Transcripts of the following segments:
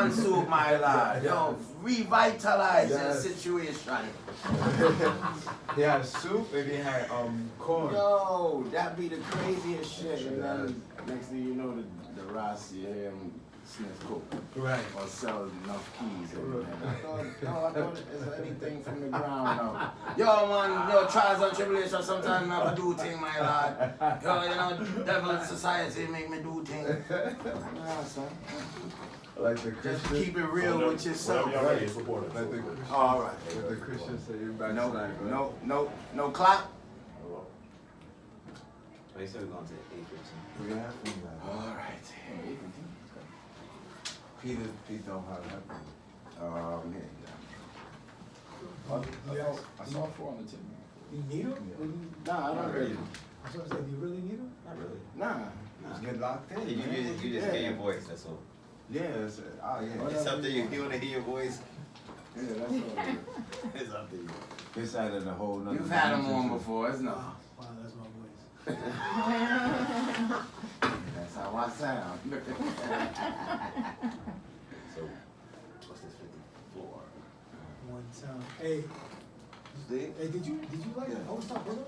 corn soup, my lad. Yo, revitalize the situation. He had soup and he had corn. Yo, that be the craziest shit. And then next thing you know, the Ross, you hear him sniff coke. Right. Or sell enough keys. And I thought it's anything from the ground up. Yo, man, trials and tribulations, sometimes I have to do things, my lad. Yo, devil's society make me do things. Yeah, son. Like the Christian. Just keep it real with yourself. Right. All right. Like the Christians say you backslide. No clap. They said we're going to 8:15. We're gonna have to do that. All right. Pete don't have that. I saw 4 on the tip. You need him? Nah, I don't really. I was gonna say, do you really need him? Not really. Nah. Just get locked in. You just hear your voice, that's all. Yeah, it's It's up to you. You want to hear your voice? Yeah, that's all. It's up to you. It's out of the whole nother. You've had them on before, it's not. Wow, that's my voice. That's how I sound. So, what's this 54? One time. Hey, See? did you like the post up, brother?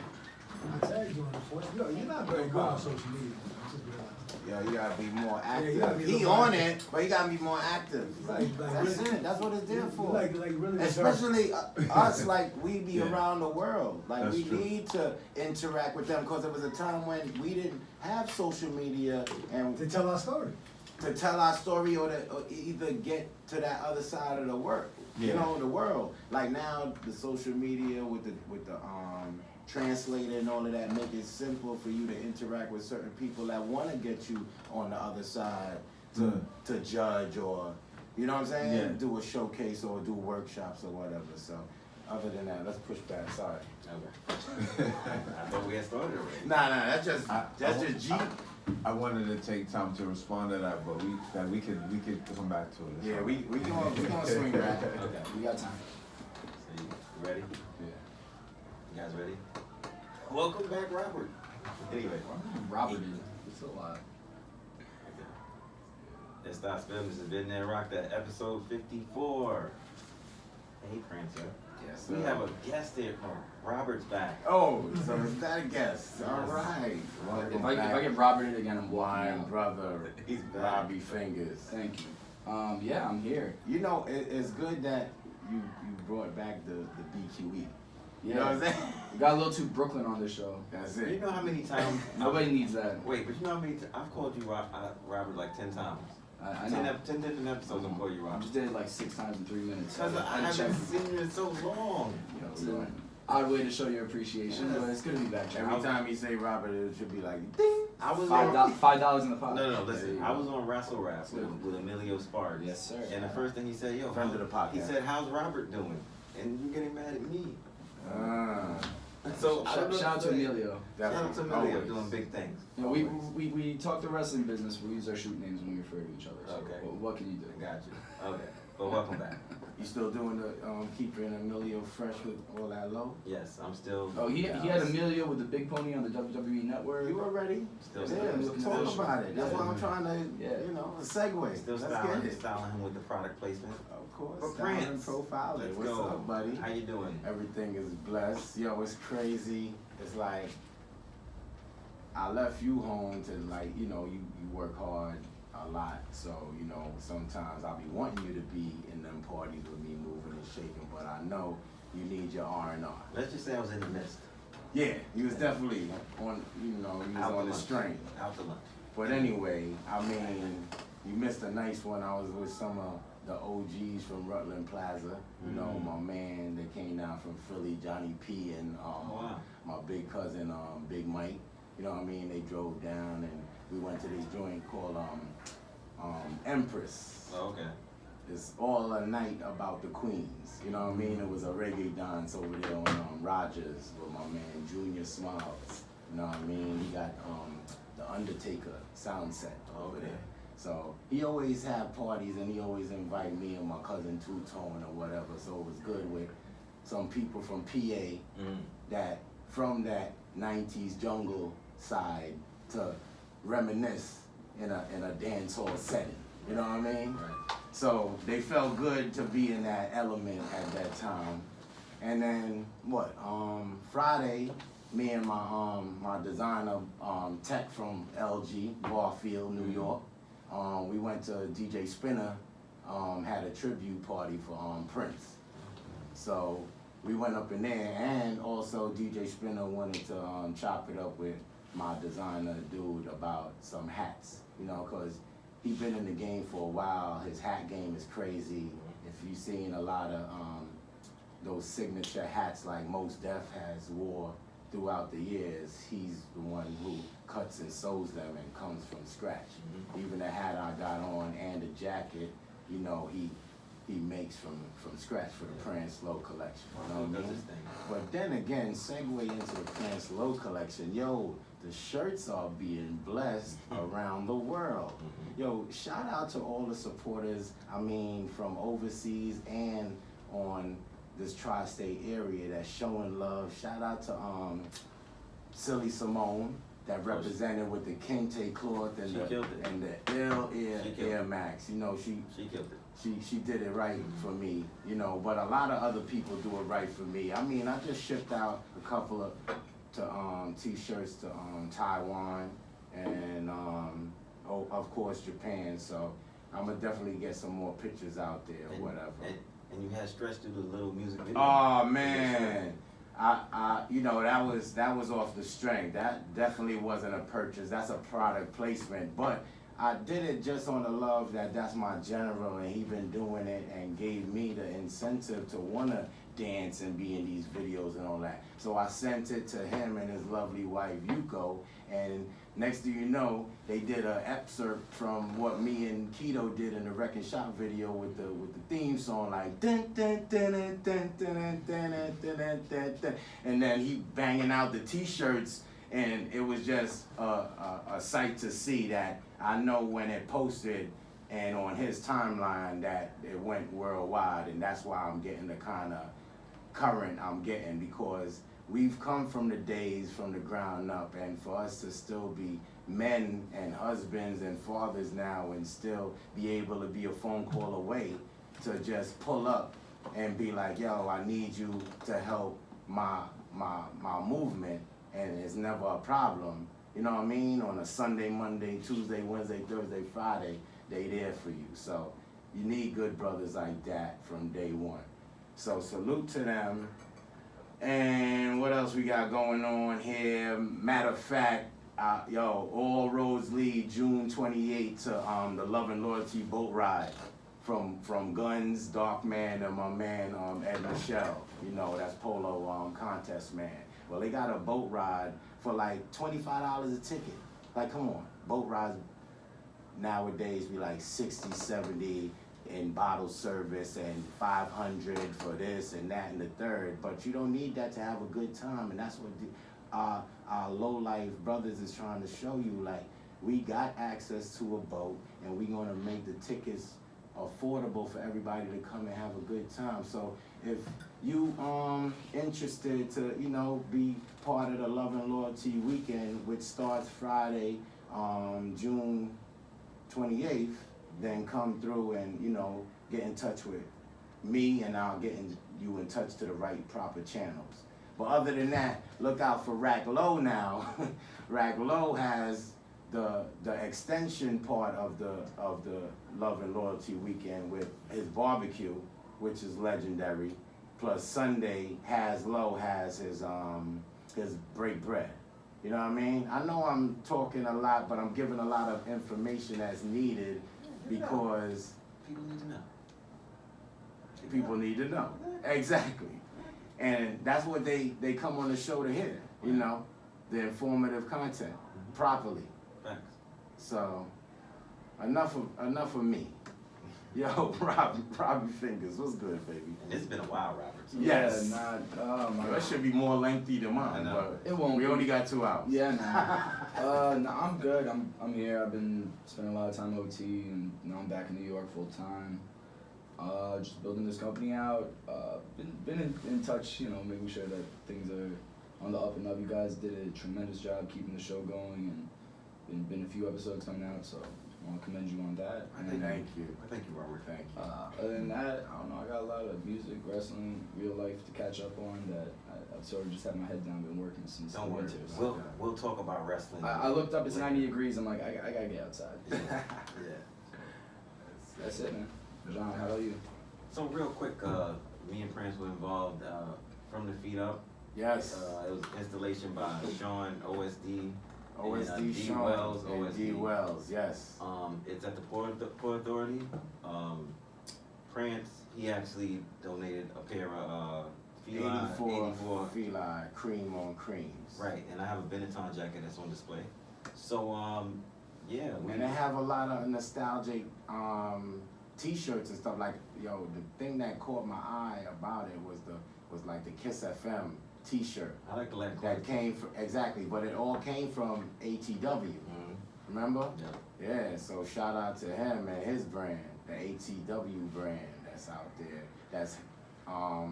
I tagged you on the post. Yo, you're not very good on social media. I just realized. Yo, you gotta be more Yeah, you active. gotta be He more on active. it, but you gotta be more active. Like That's really, it. That's what it's there for. like really. Especially us, like we be around the world. Like That's we true. need to interact with them because there was a time when we didn't have social media and to tell our story. to tell our story or either get to that other side of the work. You know, the world. Like now, the social media with the translator and all of that make it simple for you to interact with certain people that want to get you on the other side to judge or, you know what I'm saying? Yeah. Do a showcase or do workshops or whatever. So, other than that, let's push back. Sorry. Okay. I thought we had started already. Nah, that's just G. I wanted to take time to respond to that, but we could come back to it. Yeah, we gonna swing back. Okay. We got time. So you ready? Yeah. You guys ready? Welcome back, Robert. Anyway. Robert, it's a lot. Let's start films. This has been there, rock that episode 54. Hey, Prancer. Yes, We have a guest here from Robert's back. Oh, so is that a guest? All right. If I get Robert again, I'm walking My out. brother, He's back. Robbie Fingers. Thank you. Yeah, I'm here. You know, it's good that you brought back the BQE. Yeah. You know what I'm saying? We got a little too Brooklyn on this show. That's You it. know how many times? Nobody needs that. Wait, but you know how many times? I've called you Robert like 10 times. I 10 know. 10 different episodes I've called you I Robert. just did it like 6 times in 3 minutes. Because I had to haven't check. seen you in so long. It's an odd way to show your appreciation, but it's good to be back. Every time you say Robert, it should be like, ding. I was $5 in the pot. No, listen. I was on Wrestle Rap with Emilio Sparks. Yes, sir. And the first thing he said, yo, Friend of the podcast. he said, how's Robert doing? And you getting mad at me. So Shout out to Emilio. Shout out to Emilio doing big things. You know, we talk the wrestling business. We use our shoot names when we refer to each other. So Okay. what can you do? I got you. Okay. But welcome back. You still doing the keeping Emilio fresh with all that low? Yes, I'm still. Oh, he had Emilio with the big pony on the WWE Network. You already? Still Yeah, looking talk good. about it. That's why I'm trying to, Yeah. a segue. Still Let's styling, get it. styling him with the product placement. Of course. But Styling Prince, profiling. Let's What's go. up, buddy? How you doing? Everything is blessed. Yo, it's crazy. It's like I left you home to you work hard a lot. So, sometimes I'll be wanting you to be in them parties with me moving and shaking, but I know you need your R&R. Let's just say I was in the mist. Yeah, he was definitely on, he was Out on to the lunch. string. Out to lunch. But anyway, I mean, you missed a nice one. I was with some of the OGs from Rutland Plaza. You know, my man that came down from Philly, Johnny P, and wow. my big cousin, Big Mike. You know what I mean? They drove down and we went to this joint called Empress. Oh, okay. It's all a night about the Queens. You know what I mean? It was a reggae dance over there on Rogers with my man Junior Smiles. You know what I mean? He got the Undertaker sound set over there. So he always had parties and he always invite me and my cousin Two Tone or whatever. So it was good with some people from PA that from that 90s jungle side to reminisce in a dance hall setting. You know what I mean? Right. So they felt good to be in that element at that time. And then Friday, me and my designer tech from LG, Barfield, New York, we went to DJ Spinner, had a tribute party for Prince. So we went up in there, and also DJ Spinner wanted to chop it up with my designer dude about some hats, you know, cause he been in the game for a while. His hat game is crazy. If you've seen a lot of those signature hats like Mos Def has wore throughout the years, he's the one who cuts and sews them and comes from scratch. Even the hat I got on and the jacket, you know, he makes from scratch for the Prince Low collection. You know what I mean? But then again, segue into the Prince Low collection. Yo, the shirts are being blessed around the world. Yo, shout out to all the supporters, I mean, from overseas and on this tri-state area that's showing love. Shout out to Silly Simone that represented with the Kente cloth and the Ill Air Max. You know, she killed it. She did it right for me, you know, but a lot of other people do it right for me. I mean, I just shipped out a couple of t-shirts to Taiwan and of course Japan, so I'm gonna definitely get some more pictures out there or whatever. And you had Stretch do the little music video. Oh man, I you know, that was off the strength. That definitely wasn't a purchase. That's a product placement, but I did it just on the love that that's my general, and he been doing it and gave me the incentive to wanna dance and be in these videos and all that. So I sent it to him and his lovely wife Yuko, and next thing you know, they did an excerpt from what me and Keto did in the Wreck and Shop video with the theme song, like dun dun dun dun dun dun dun dun dun dun dun, and then he banging out the t-shirts, and it was just a sight to see that I know when it posted and on his timeline that it went worldwide, and that's why I'm getting the kind of current I'm getting, because we've come from the days from the ground up, and for us to still be men and husbands and fathers now and still be able to be a phone call away to just pull up and be like, yo, I need you to help my movement, and it's never a problem. You know what I mean? On a Sunday, Monday, Tuesday, Wednesday, Thursday, Friday, they there for you. So you need good brothers like that from day one. So salute to them. And what else we got going on here? Matter of fact, all roads lead June 28th to the Love and Loyalty boat ride from Guns, Darkman, and my man Ed Michelle. You know, that's Polo contest man. Well, they got a boat ride for like $25 a ticket. Like, come on, boat rides nowadays be like 60, 70 in bottle service and 500 for this and that and the third. But you don't need that to have a good time, and that's what our low-life brothers is trying to show you. Like, we got access to a boat, and we're gonna make the tickets affordable for everybody to come and have a good time. So if you interested to, you know, be part of the Love and Loyalty weekend, which starts Friday, June 28th, then come through and, you know, get in touch with me, and I'll get you in touch to the right proper channels. But other than that, look out for Rack Low now. Rack Low has the extension part of the Love and Loyalty weekend with his barbecue, which is legendary. Plus Sunday, Low has his break bread. You know what I mean? I know I'm talking a lot, but I'm giving a lot of information that's needed because people need to know. People need to know. Exactly. And that's what they come on the show to hear, you know, the informative content properly. Thanks. So enough of me. Yo, Robbie Fingers, what's good, baby? And it's been a while, Robert. So Yes. Nah, That should be more lengthy than mine, but it won't. we only got 2 hours. Yeah, nah, I'm good. I'm here. I've been spending a lot of time OT, and now I'm back in New York full time. Just building this company out. Been in touch, you know, making sure that things are on the up and up. You guys did a tremendous job keeping the show going, and been a few episodes coming out, so want to commend you on that. Thank you. Thank you, Robert. Thank you. Other than that, I don't know. I got a lot of music, wrestling, real life to catch up on. That I've sort of just had my head down, been working since the Don't worry. winter. So. We'll talk about wrestling. I looked up. It's 90 degrees. I'm like, I gotta get outside. Yeah. That's it, man. John, how about you? So real quick, me and Prince were involved from the feet up. Yes. It was installation by Sean OSD. OSD and, D Sean Wells, and OSD. D Wells, yes. It's at the Port Authority. Prince, he actually donated a pair of feline, 84 feline cream on creams. Right, and I have a Benetton jacket that's on display. So, yeah. And they have a lot of nostalgic t-shirts and stuff. Like, yo, the thing that caught my eye about it was like the Kiss FM t-shirt. I like the leg That came from, exactly, but it all came from ATW. Mm-hmm. Remember? Yeah. Yeah, so shout out to him and his brand, the ATW brand that's out there. That's a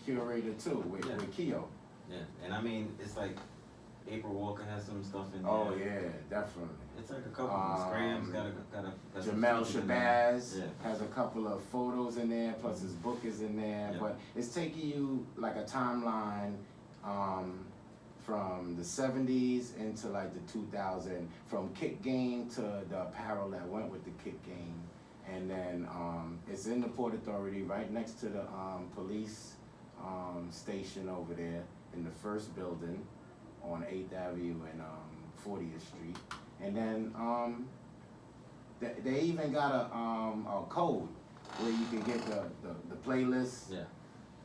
curator too with Keo. Yeah, and I mean, it's like April Walker has some stuff in there. Oh yeah, definitely. It's like a couple of Scrams got some Jamel stuff in there. Shabazz Yeah. has a couple of photos in there, plus his book is in there. Yeah. But it's taking you like a timeline from the 70s into like the 2000s, from kick game to the apparel that went with the kick game. And then it's in the Port Authority, right next to the police station over there in the first building on 8th Avenue and 40th Street. And then they even got a code where you can get the playlist. Yeah.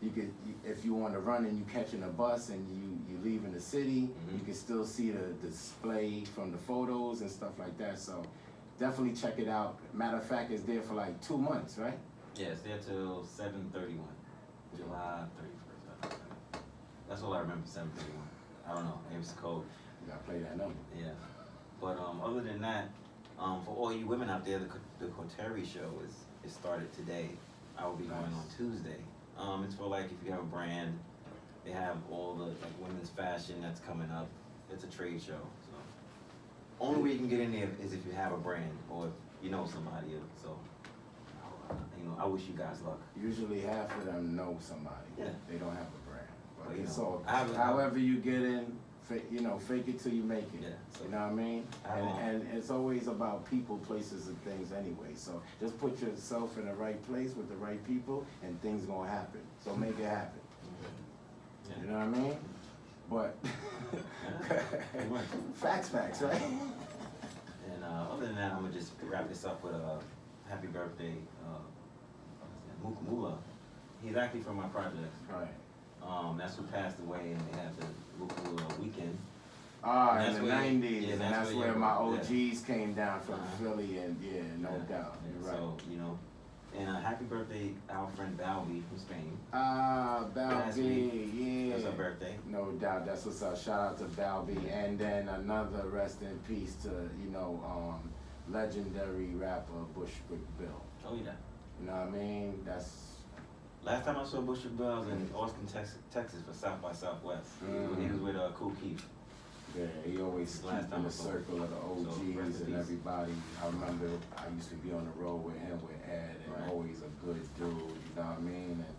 You could, if you want to run and you catching a bus and you leaving the city, you can still see the display from the photos and stuff like that. So definitely check it out. Matter of fact, it's there for like 2 months, right? Yeah, it's there till 7/31, July 31st. That's all I remember. 7/31. I don't know. Maybe it's the code. You gotta play that number. Yeah. But other than that, for all you women out there, the Coterie show is started today. I will be going on Tuesday. It's for like if you have a brand, they have all the like women's fashion that's coming up. It's a trade show. So only way you can get in there is if you have a brand or if you know somebody. So I wish you guys luck. Usually half of them know somebody. Yeah. They don't have a brand. But Well, it's know, all, I however you get in, fake it till you make it. Yeah, so you know what I mean? I don't- And it's always about people, places, and things anyway. So just put yourself in the right place with the right people, and things gonna happen. So make it happen. Yeah. You know what I mean? But Pretty much. facts, right? And other than that, I'm gonna just wrap this up with a happy birthday, Mukamula. He's actually from my project. Right. That's who passed away, and they had the Mukamula weekend. Ah, And in the that's where- 90s, yeah, and that's that's where where you- my yeah. OGs came down from Uh-huh. Philly, and yeah, no doubt. And You're right. so, and happy birthday, our friend Balby from Spain. Ah, Last Balby, week. yeah. That's her birthday. No doubt, that's what's up. Shout out to Balby, and then another rest in peace to legendary rapper Bushwick Bill. Oh yeah. You know what I mean? That's Last time I saw Bushwick Bill was in Austin, Texas for South by Southwest. He was with Cool Keith. yeah. He always Last keep time in the I saw circle of the So, OGs rest in and peace. everybody. I remember I used to be on the road with him with Ed, and Right. always a good dude. You know what I mean? And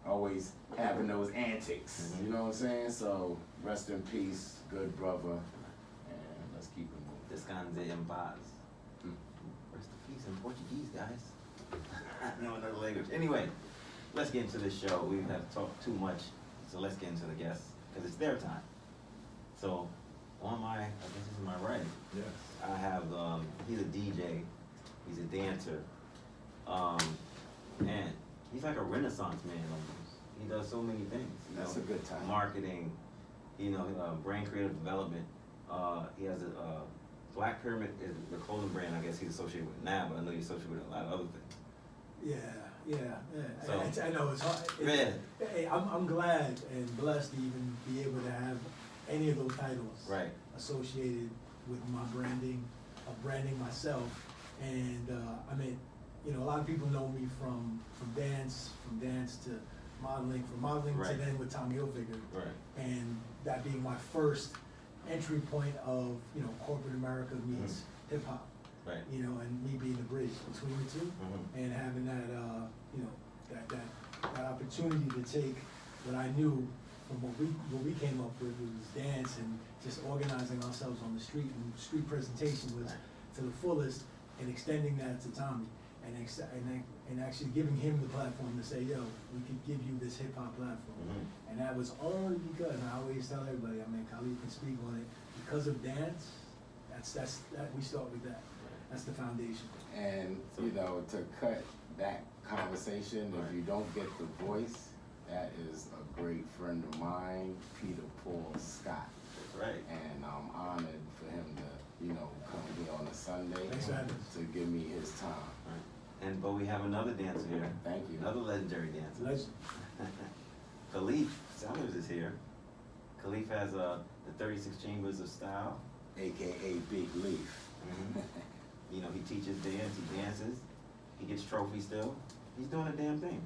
always having those antics. Mhm. You know what I'm saying? So rest in peace, good brother, and let's keep it moving. Descanse en paz. Rest in peace in Portuguese, guys. I know another language. Anyway, let's get into this show. We have talked too much, so let's get into the guests, because it's their time. So, on my, I guess this is my right, Yes. I have, he's a DJ, he's a dancer, and he's like a renaissance man almost. He does so many things. That's a good time. Marketing, brand creative development. He has a Black Pyramid is the clothing brand I guess he's associated with now, but I know he's associated with a lot of other things. Yeah. So- I know it's hard. Hey, I'm glad and blessed to even be able to have any of those titles Right. associated with my branding, branding myself. And I mean, a lot of people know me from dance to modeling, from modeling Right. to then with Tommy Hilfiger. Right. And that being my first entry point of corporate America meets hip hop. Right. You know, and me being the bridge between the two, Mhm. and having that, you know, that opportunity to take what I knew from what we came up with was dance and just organizing ourselves on the street, and street presentation was to the fullest, and extending that to Tommy, and actually giving him the platform to say, yo, we could give you this hip hop platform. Mhm. And that was only because, and I always tell everybody, I mean, Caleaf can speak on it, because of dance, that we start with that. That's the foundation. And, you know, to cut that conversation, if you don't get the voice, that is a great friend of mine, Peter Paul Scott. That's right. And I'm honored for him to, you know, come here on a Sunday Thanks for having us. to give me his time. Right. But we have another dancer here. Thank you. Another legendary dancer. Legend. Caleaf Sellers is here. Caleaf has the 36 Chambers of Style. AKA Big Leaf. You know, he teaches dance, he dances, he gets trophies still. He's doing a damn thing.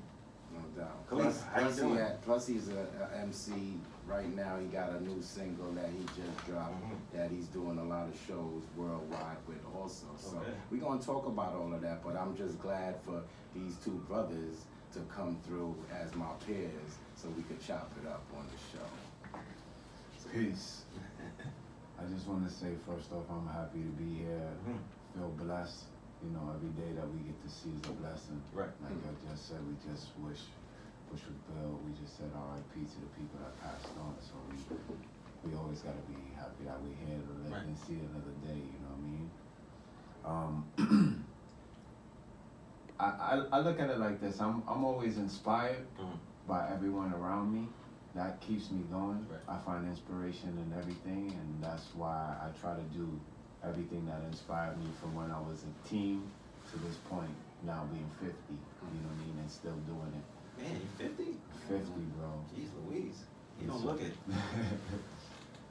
No doubt. Caleaf, how you doing? Plus he's a MC right now. He got a new single that he just dropped that he's doing a lot of shows worldwide with also. So Okay. we're gonna talk about all of that, but I'm just glad for these two brothers to come through as my peers so we could chop it up on the show. Peace. I just want to say first off, I'm happy to be here. Feel blessed. You know, every day that we get to see is a blessing. Right. Like I just said, we just wish was built. We just said R.I.P. to the people that passed on. So we always got to be happy that we're here to live and see another day. You know what I mean? I look at it like this. I'm always inspired by everyone around me. That keeps me going. Right. I find inspiration in everything, and that's why I try to do everything that inspired me from when I was a teen to this point, now being 50, you know what I mean, and still doing it. Man, you 50? 50, bro. Jeez Louise. You don't look it.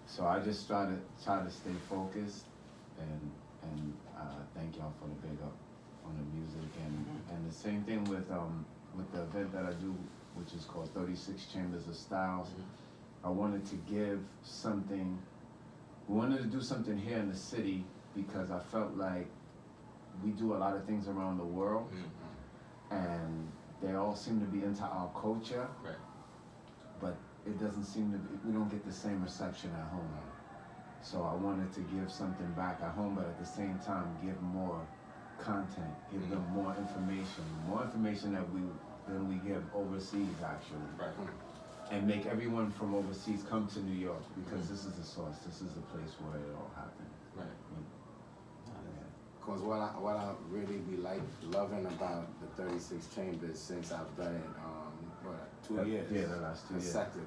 So I just try to stay focused, and thank y'all for the big up on the music, and the same thing with the event that I do, which is called 36 Chambers of Styles. I wanted to give something. We wanted to do something here in the city because I felt like we do a lot of things around the world, and they all seem to be into our culture, Right. but it doesn't seem to be, we don't get the same reception at home. So I wanted to give something back at home, but at the same time give more content, give them more information than we give overseas actually. Right. And make everyone from overseas come to New York because this is the source, this is the place where it all happened. Right. Cause what I really be loving about the 36 Chambers since I've done it 2 years. Yeah, the last 2 years. Consecutively.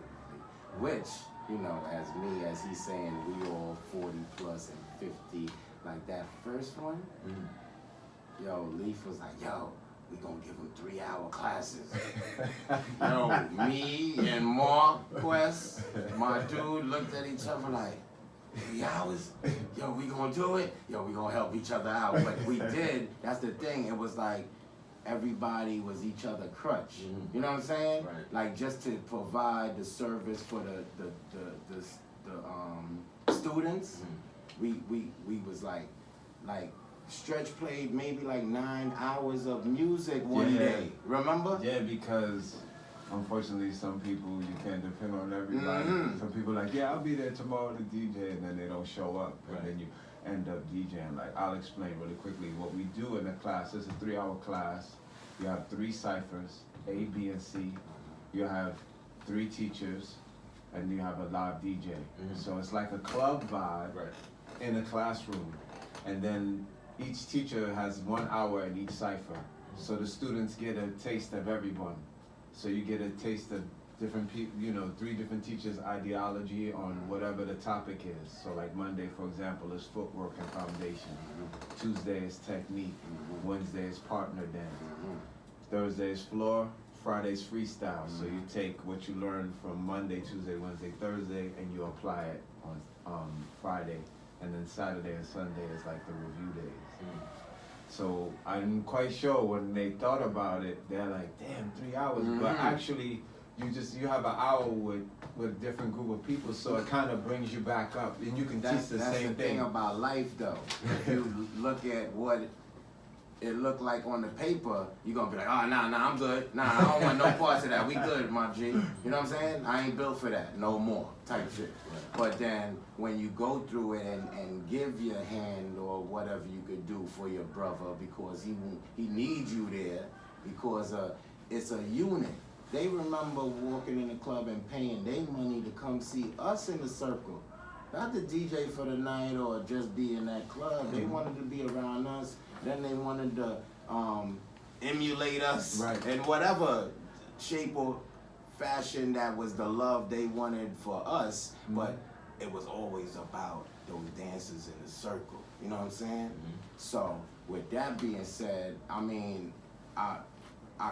Which, you know, as he's saying, we all 40 plus and 50. Like that first one, yo, Leaf was like, yo, we gonna give him 3-hour classes. Yo, me and Marquess, my dude, looked at each other like, 3 hours? Yo, we gonna do it? Yo, we gonna help each other out. But we did, that's the thing, it was like everybody was each other crutch. You know what I'm saying? Right. Like just to provide the service for the students, we was like Stretch played maybe like 9 hours of music one day. Remember? Yeah, because unfortunately some people you can't depend on everybody. Some people like, yeah, I'll be there tomorrow to DJ, and then they don't show up, and then you end up DJing. Like, I'll explain really quickly what we do in the class. It's a 3-hour class. You have 3 ciphers, A, B, and C. You have 3 teachers, and you have a live DJ. So it's like a club vibe in a classroom, and then each teacher has 1 hour in each cipher. So the students get a taste of everyone. So you get a taste of different people, 3 different teachers' ideology on whatever the topic is. So like Monday, for example, is footwork and foundation. Tuesday is technique. Wednesday is partner dance. Thursday is floor. Friday's freestyle. So you take what you learned from Monday, Tuesday, Wednesday, Thursday, and you apply it on Friday. And then Saturday and Sunday is like the review days. So I'm quite sure when they thought about it, they're like, damn, 3 hours. But actually, you have an hour with a different group of people, so it kind of brings you back up, and you can teach the That's same the thing about life, though. If you look at what it looked like on the paper, you're gonna be like, oh, nah, I'm good. Nah, I don't want no parts of that. We good, my G. You know what I'm saying? I ain't built for that. No more type shit. But then when you go through it and give your hand or whatever you could do for your brother because he needs you there because it's a unit. They remember walking in the club and paying their money to come see us in the circle. Not the DJ for the night or just be in that club. They wanted to be around us. Then they wanted to emulate us in whatever shape or fashion that was the love they wanted for us. But it was always about those dances in the circle. You know what I'm saying? So with that being said, I mean, I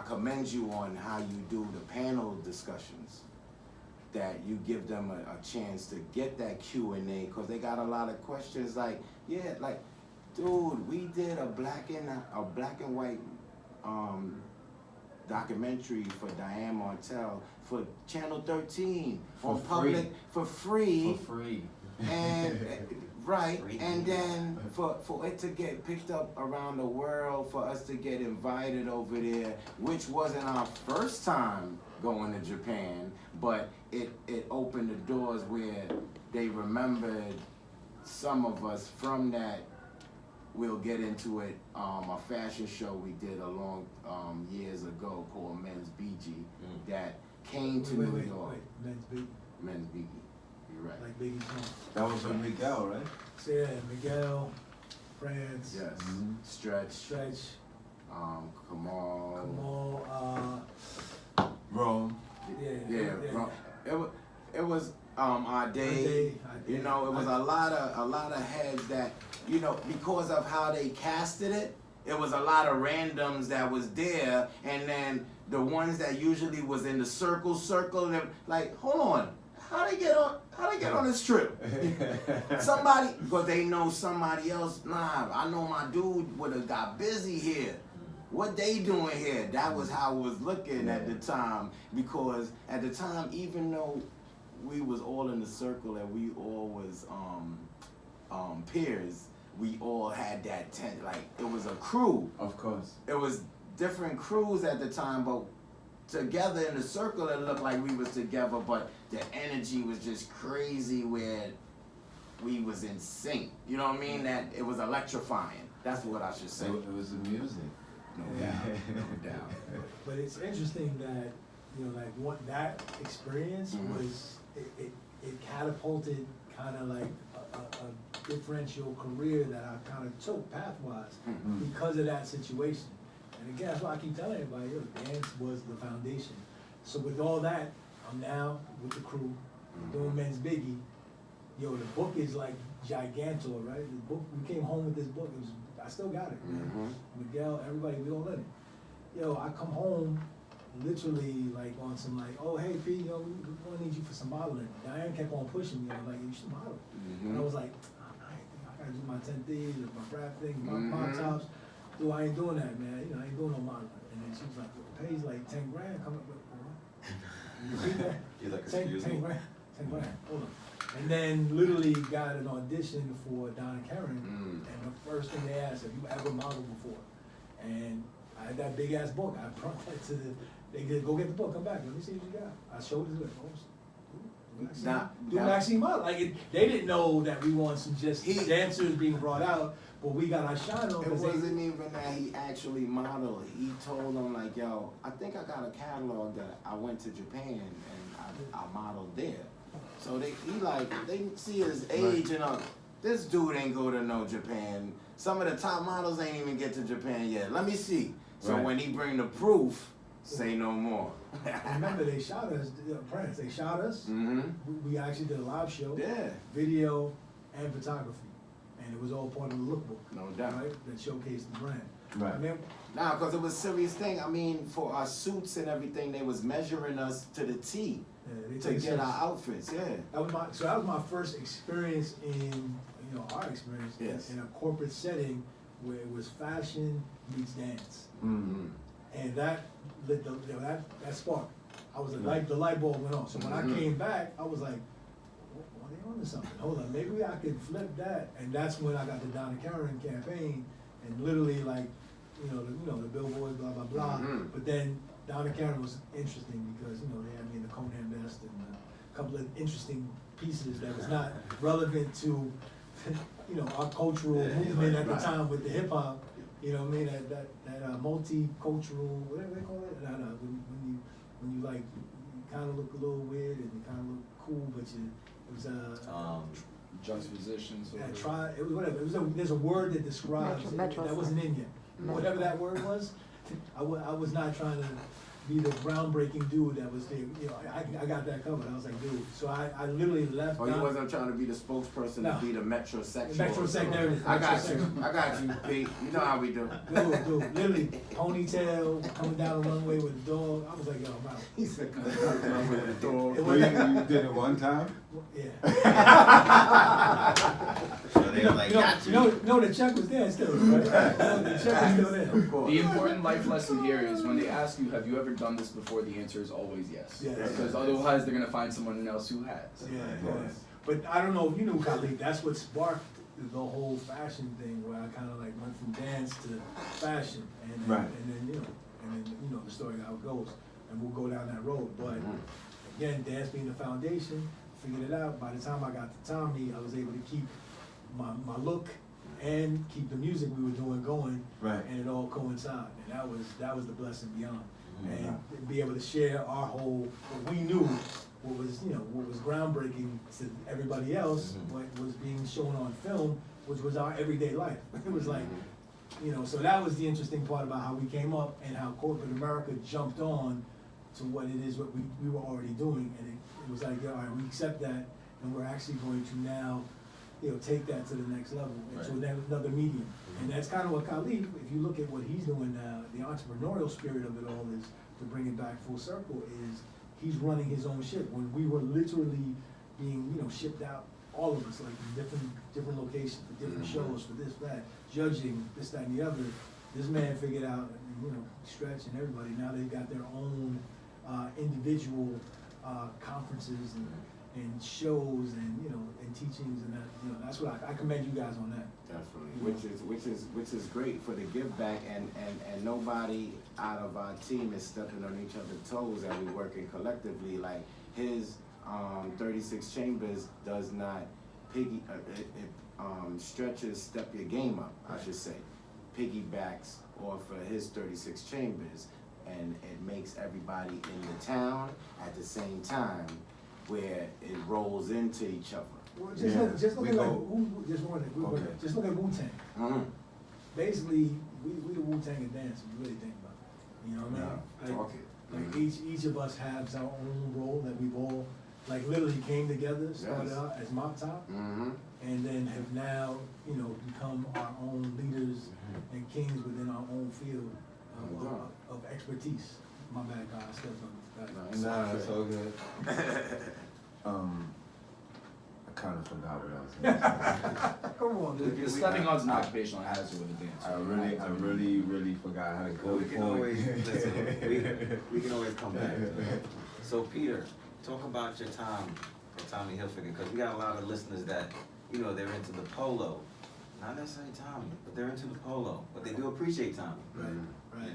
commend you on how you do the panel discussions. That you give them a chance to get that Q&A because they got a lot of questions like, dude, we did a black and white documentary for Diane Martell for Channel 13 for free. And right, Free. and then for it to get picked up around the world, for us to get invited over there, which wasn't our first time going to Japan, but it opened the doors where they remembered some of us from that. We'll get into it. A fashion show we did a long years ago called Men's BG that came to New York. Men's BG. You're right. Like Biggie's song. That was with Miguel, right? So yeah, Miguel, France. Yes. Stretch. Kamal. Rome. Yeah. It was our day. You know, it was a lot of heads that, you know, because of how they casted it, it was a lot of randoms that was there, and then the ones that usually was in the circle, and like, hold on, how they get on this trip? Somebody, because they know somebody else. Nah, I know my dude would have got busy here. What they doing here? That was how I was looking at the time, because at the time, even though we was all in the circle and we all was peers, we all had that tent. Like, it was a crew. Of course. It was different crews at the time, but together in the circle, it looked like we was together, but the energy was just crazy where we was in sync. You know what I mean? That it was electrifying. That's what I should say. It was the music. No doubt. But it's interesting that, you know, like that experience was, it catapulted kind of like a differential career that I kind of took pathwise because of that situation. And again, that's why I keep telling everybody, yo, dance was the foundation. So with all that, I'm now with the crew, doing Men's Biggie. Yo, the book is like gigantor, right? The book, we came home with this book. I still got it, man. Miguel, everybody, we all in it. Yo, I come home literally like on some like, oh, hey, P, yo, we're gonna need you for some modeling. Diane kept on pushing me, like, you should model. And I was like, I gotta do my 10 things, my rap thing, my tops. Dude, I ain't doing that, man. You know, I ain't doing no modeling. And then she was like, well, the pay's like 10 grand. Come up with what? You repeat that? He's like, 10 excuse me. grand. 10 grand. Hold on. And then literally got an audition for Donna Karen. And the first thing they asked, have you ever modeled before? And I had that big ass book. I brought that to they said, go get the book, come back. Let me see what you got. I showed it to them. Do Maxine model. Like, they didn't know that we want some just dancers being brought out, but we got our shine on. It wasn't even that he actually modeled. He told them like, yo, I think I got a catalog that I went to Japan and I modeled there. So they see his age and this dude ain't go to no Japan. Some of the top models ain't even get to Japan yet. Let me see. So when he bring the proof, say no more. Remember, they shot us, France. They shot us. We actually did a live show. Yeah. Video and photography. And it was all part of the lookbook. No doubt. Right? That showcased the brand. Right. I mean, Nah, because it was a serious thing. I mean, for our suits and everything, they was measuring us to the T to get our outfits. Yeah. That was my first experience in, our experience in a corporate setting where it was fashion meets dance. And that lit that spark. I was like, the light bulb went on. So when I came back, I was like, well, they on to something. Hold on, maybe I could flip that. And that's when I got the Donna Karen campaign, and literally like, the billboards, blah blah blah. But then Donna Karen was interesting because they had me in the Conan Best and a couple of interesting pieces that was not relevant to our cultural movement at the time with the hip hop. You know what I mean? That multicultural, whatever they call it. When you like, you kind of look a little weird and you kind of look cool, but it was juxtapositions. It was whatever. There's a word that describes that wasn't in yet. Whatever that word was, I was not trying to be the groundbreaking dude that was there. I got that covered. I was like, dude. So I literally left. Oh, you wasn't trying to be the spokesperson to be the metrosexual. Metrosexual, there it is. I got you, Pete. You know how we do. Dude, literally, ponytail, coming down the runway with the dog. I was like, yo, I'm out. He said, coming down the runway with the dog. You did it one time? Yeah. So they were like, got you. No, the check was there still, right? The check was still there. Of course. The important life lesson here is when they ask you, have you ever done this before, the answer is always yes. Yeah. Because otherwise they're going to find someone else who has. Yeah. But I don't know if you knew, Caleaf, that's what sparked the whole fashion thing, where I kind of like went from dance to fashion. And then the story how it goes. And we'll go down that road. But again, dance being the foundation, figured it out. By the time I got to Tommy, I was able to keep my look and keep the music we were doing going, and it all coincided. And that was the blessing beyond. And be able to share our whole, what we knew, what was groundbreaking to everybody else, what was being shown on film, which was our everyday life. It was like, so that was the interesting part about how we came up and how corporate America jumped on to what it is what we were already doing. And it was like, all right, we accept that, and we're actually going to now take that to the next level, into another medium. And that's kind of what Caleaf, if you look at what he's doing now, the entrepreneurial spirit of it all is, to bring it back full circle, is he's running his own ship. When we were literally being, shipped out, all of us, like different locations, for different shows, for this, that, judging, this, that, and the other, this man figured out, Stretch and everybody, now they've got their own individual conferences and shows and teachings, and that that's what I commend you guys on that. Definitely, which is great for the give back, and nobody out of our team is stepping on each other's toes, and we working collectively. Like his 36 Chambers does not stretches step your game up, I should say, piggybacks off of his 36 Chambers, and it makes everybody in the town at the same time, where it rolls into each other. Well, just look at Wu-Tang. Basically, we the Wu-Tang of dance, if you really think about it. You know what I mean? Like each of us has our own role that we've all literally came together, started out as Mop Top, and then have now become our own leaders and kings within our own field of expertise. My bad, God, I stepped on that. Nah, it's all good. I kind of forgot what I was going to say. Come on, dude. The stepping on is an occupational hazard with a dance. I really forgot how to go. We can always listen. We can always come back to it. So Peter, talk about your time at Tommy Hilfiger, because we got a lot of listeners that they're into the polo, not necessarily Tommy, but they're into the polo, but they do appreciate Tommy. Right.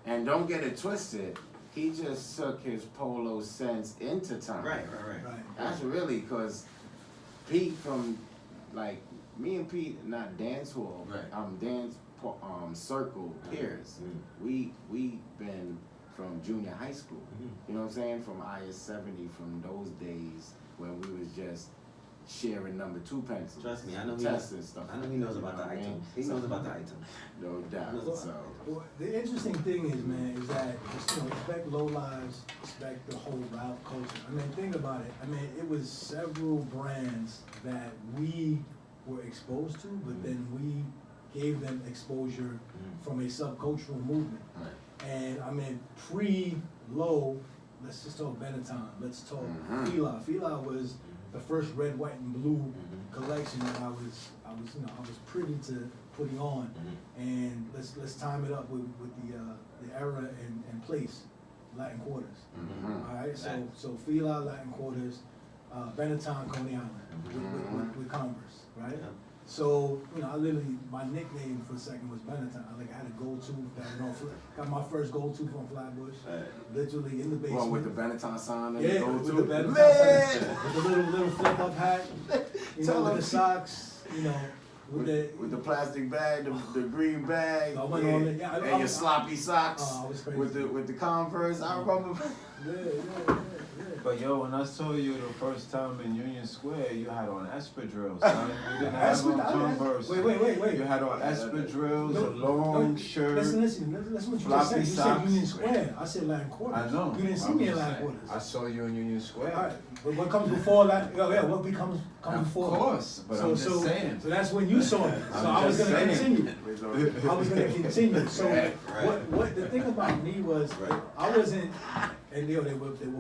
And don't get it twisted. He just took his polo sense into Tommy. Right. That's really, because Pete from, me and Pete, not dance hall, dance circle peers. We been from junior high school. You know what I'm saying? From IS 70, from those days when we was just sharing number 2 pencils. Trust me, I know stuff. I know he knows about the items. He knows about the items. No doubt. Well, the interesting thing is, man, is that respect low lives, respect the whole rap culture. I mean, think about it. I mean, it was several brands that we were exposed to, but then we gave them exposure from a subcultural movement. And I mean, pre-low, let's just talk Benetton. Let's talk Fila. Fila was the first red, white, and blue collection that I was privy to putting on, and let's time it up with the era and place. Latin Quarters. Mhm. All right, so Fila Latin Quarters, Benetton, Coney Island, with Converse, right? Yeah. So, you know, I literally, my nickname for a second was Benetton. I had a gold tooth that was on, got my first gold tooth on Flatbush, literally in the basement. Well, with the Benetton sign and Yeah, the gold with tooth? the Benetton Man! sign, with the little flip up hat, you know, with the socks, you know, With the plastic bag, the green bag, I went on it, yeah, and your sloppy socks I was crazy. with the Converse. I remember. Yeah. But yo, when I saw you the first time in Union Square, you had on espadrilles, son. You didn't have on Converse. Wait. You had on espadrilles, a long shirt. Listen what you just floppy said. You said socks. Union Square. I said Latin Quarters. I know. You didn't see I'm me in just Latin saying. Quarters. I saw you in Union Square. All right, but what comes before that? What becomes before? Of course, but I'm just saying. So that's when you saw me. So I was just gonna saying. continue. I was gonna continue. So what the thing about me was I wasn't. And they were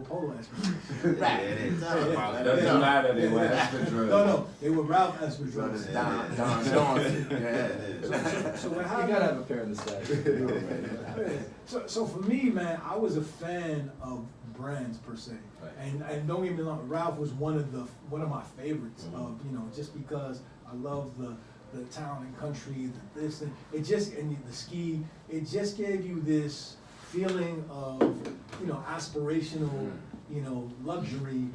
polo espadrilles. Yeah, it is. Doesn't matter, they were espadrilles. No, they were Ralph espadrilles. Don Jones. Yeah. So what You happened? gotta have a pair in the stack. So for me, man, I was a fan of brands per se, and don't get me wrong, Ralph was one of my favorites of, you know, just because I love the town and country, this and it just, and the ski, it just gave you this feeling of, you know, aspirational, you know, luxury,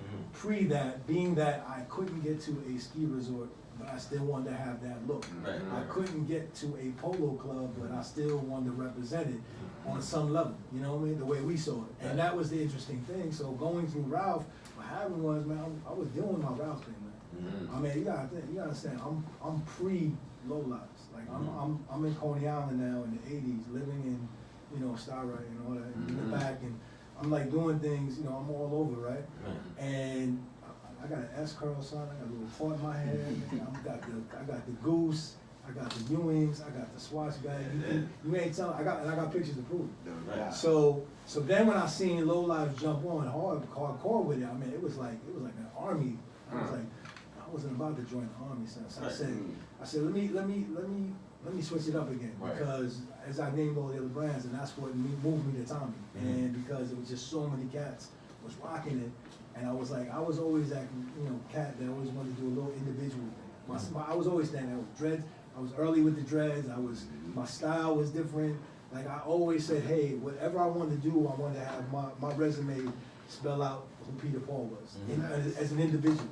being that I couldn't get to a ski resort, but I still wanted to have that look. Right. I couldn't get to a polo club, but I still wanted to represent it on some level, you know what I mean, the way we saw it. And that was the interesting thing. So going through Ralph, what happened was, man, I was doing my Ralph thing, man. I mean, you gotta understand, I'm pre-low lives. Like I'm in Coney Island now in the '80s, living in, you know, Starlight and all that, in the back, and I'm like doing things, you know, I'm all over, right? And I got an S curl, son. I got a little part in my head. I got the goose. I got the Ewings. I got the Swatch bag. You ain't telling. I got pictures to prove it. Yeah. So then when I seen Low Lives jump on hardcore with it, I mean, it was like an army. I was like, I wasn't about to join the army, son. So I said, let me switch it up again, because as I named all the other brands, and that's what moved me to Tommy, and because it was just so many cats was rocking it, and I was always that, you know, cat that always wanted to do a little individual thing. I was always standing out with dreads. I was early with the dreads. My style was different. Like I always said, hey, whatever I wanted to do, I wanted to have my resume spell out who Peter Paul was as an individual.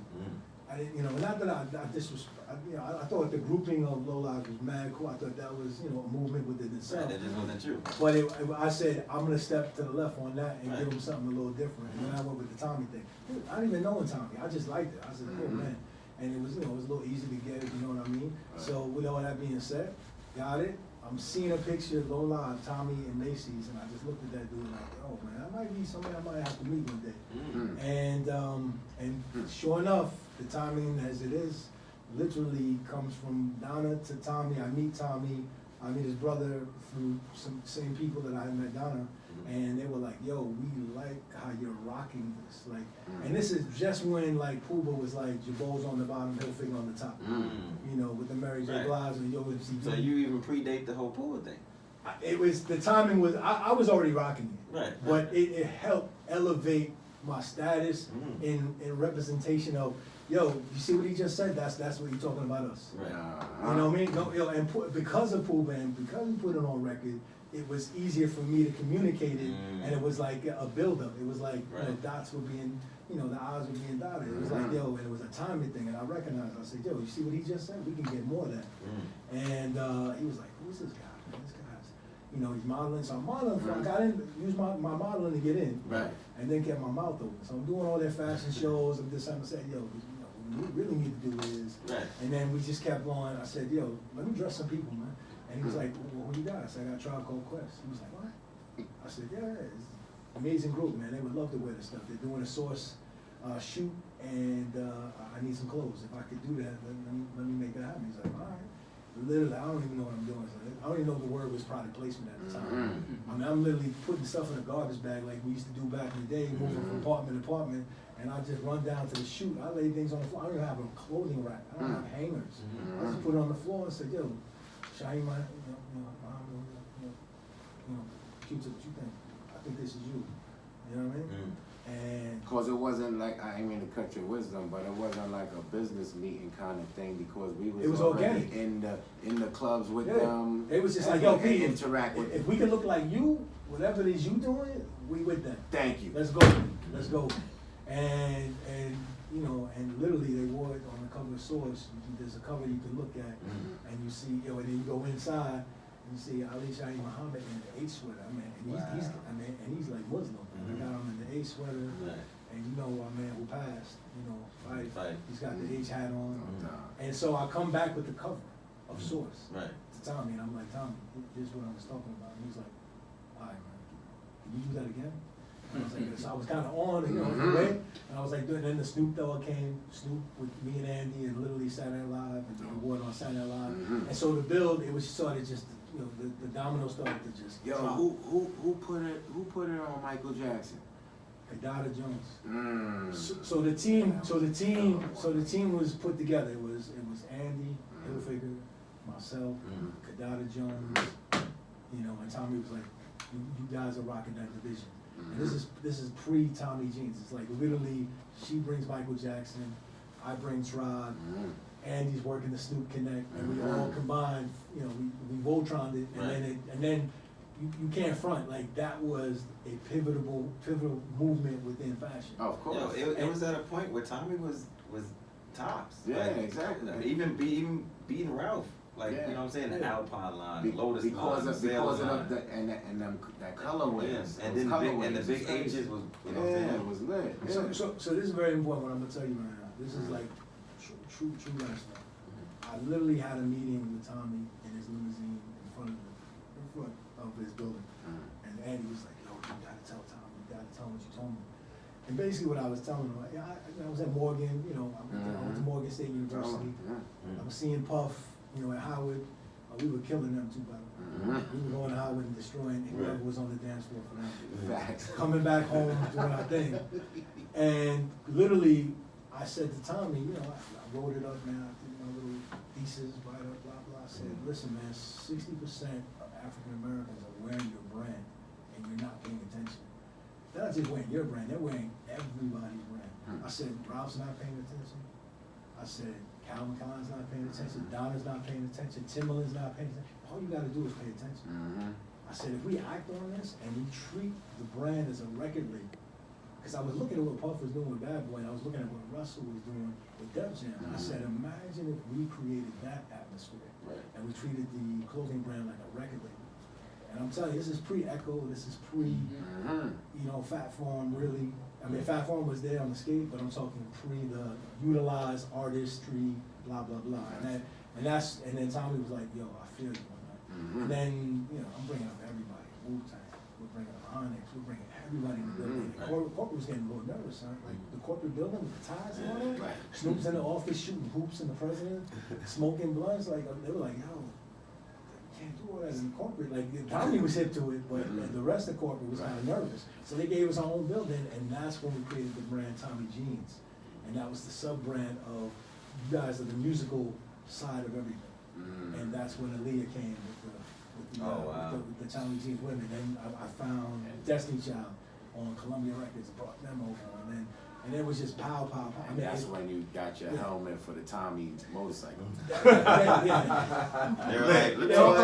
I didn't, you know, not that I I thought the grouping of Low Lives was mad cool. I thought that was, you know, a movement within itself. That just wasn't true. But I said, I'm gonna step to the left on that and give them something a little different. And then I went with the Tommy thing. I didn't even know Tommy. I just liked it. I said, oh man. And it was, you know, it was a little easy to get it, you know what I mean? So with all that being said, got it. I'm seeing a picture of Low Live, Tommy and Macy's, and I just looked at that dude like, oh man, that might be somebody I might have to meet one day. And sure enough, the timing as it is literally comes from Donna to Tommy. I meet Tommy, I meet his brother through some same people that I had met Donna, and they were like, yo, we like how you're rocking this. Like, and this is just when like Pooba was like, Jabot's on the bottom, Hilfiger on the top. You know, with the Mary J. Blige and Yo MCV. So you even predate the whole pool thing. It was, the timing was, I was already rocking it. Right. But it helped elevate my status in representation of, yo, you see what he just said? That's what he's talking about us. Right. You know what I mean? No, yo, and because of Pooh and because we put it on record, it was easier for me to communicate it, and it was like a build-up. It was like, you know, dots were being, you know, the I's were being dotted. It was like, yo, and it was a timing thing, and I recognized it. I said, yo, you see what he just said? We can get more of that. And he was like, who's this guy? This guy's, you know, he's modeling. So I'm modeling, I got in, used my modeling to get in, and then kept my mouth open. So I'm doing all their fashion shows, and this time I said, yo, what we really need to do is, and then we just kept going. I said, yo, let me dress some people, man. And he was like, well, what you got? I said, I got a Tribe Called Quest. He was like, what? I said, yeah, it's an amazing group, man. They would love to wear this stuff. They're doing a Source shoot, and I need some clothes. If I could do that, let me make that happen. He's like, all right. Literally, I don't even know what I'm doing. So I don't even know if the word was product placement at the time. I mean, I'm literally putting stuff in a garbage bag like we used to do back in the day, moving from apartment to apartment, and I just run down to the shoot. I lay things on the floor. I don't even have a clothing rack. I don't have hangers. I just put it on the floor and said, yo, Shaheem, Q-Tip, what you think? I think this is you. You know what I mean? And Because it wasn't like, I ain't mean to cut your wisdom, but it wasn't like a business meeting kind of thing because we It was already organic. in the clubs with yeah, them. they was just like, and yo, we Pete, interact with if we can look like you, whatever it is you doing, we with them. Thank you. Let's go. Let's go. And you know, and literally they wore it on the cover of Source. There's a cover you can look at, and you see, you know, and then you go inside and you see Ali Shahi Muhammad in the H sweater. I mean, and he's like Muslim. I got him in the H sweater, and you know our man who passed, you know, Fight. He's got the H hat on, and so I come back with the cover of Source to Tommy, and I'm like, Tommy, this is what I was talking about. And he's like, all right, man, can you do that again? And I was like, so I was kind of on, you know, the way, and I was like, then the Snoop Dogg came, Snoop with me and Andy, and literally Saturday Night Live, and the award on Saturday Night Live, and so the build, it was sort of just, you know, the domino started to just Yo, drop. who put it on Michael Jackson? Kadada Jones. So the team was put together. It was Andy Hilfiger, myself, Kadada Jones, you know, and Tommy was like, you guys are rocking that division. And this is pre Tommy Jeans. It's like literally she brings Michael Jackson, I bring Tribe, Andy's working the Snoop Connect, and we all combined, you know, we Voltroned it, and then you can't front, like that was a pivotal movement within fashion. Oh, of course. Yo, it was at a point where Tommy was tops. Yeah, like, exactly. Even beating Ralph. Like, you know what I'm saying? The Alpine line, Lotus because line, of that colorways. And then the big H's was, you know what I'm saying? It was lit. So this is very important what I'm gonna tell you right now. This is like true lifestyle. I literally had a meeting with Tommy in his limousine in front of his building. And Andy was like, yo, you gotta tell Tommy, you gotta tell him what you told me. And basically what I was telling him, like, I was at Morgan, you know, I went to Morgan State University. I was seeing Puff, you know, at Howard. We were killing them too, by the way. We were going to Howard and destroying whoever was on the dance floor for them. Facts. Coming back home, doing our thing. And literally, I said to Tommy, you know, I wrote it up now, I did my little thesis, write up, blah, blah. I said, listen, man, 60% of African Americans are wearing your brand and you're not paying attention. They're not just wearing your brand, they're wearing everybody's brand. I said, Ralph's not paying attention. I said, Calvin Klein's not paying attention, Donna's not paying attention, Timberland's not paying attention. All you gotta do is pay attention. I said, if we act on this and we treat the brand as a record label, because I was looking at what Puff was doing with Bad Boy, and I was looking at what Russell was doing with Def Jam. I said, imagine if we created that atmosphere, and we treated the clothing brand like a record label. And I'm telling you, this is pre-Echo, this is you know, Fat Farm really. I mean, Fat Farm was there on the skate, but I'm talking the utilized artistry, blah, blah, blah. And then Tommy was like, yo, I feel you on that. And then, you know, I'm bringing up everybody, Wu-Tang, we're bringing up Onyx, we're bringing everybody in the building. The corporate was getting a little nervous, son. Like the corporate building with the ties and all that. Snoop's in the office shooting hoops in the president, smoking blunts. Like they were like, yo, can't do all that in corporate. Like Tommy was hip to it, but the rest of corporate was kind of nervous. So they gave us our own building, and that's when we created the brand Tommy Jeans, and that was the sub brand of you guys are the musical side of everything. And that's when Aaliyah came with the Tommy Jeans women. Then I found Destiny Child on Columbia Records, brought them over, and it was just pow. I mean, that's when you got your helmet for the Tommy motorcycle. Talk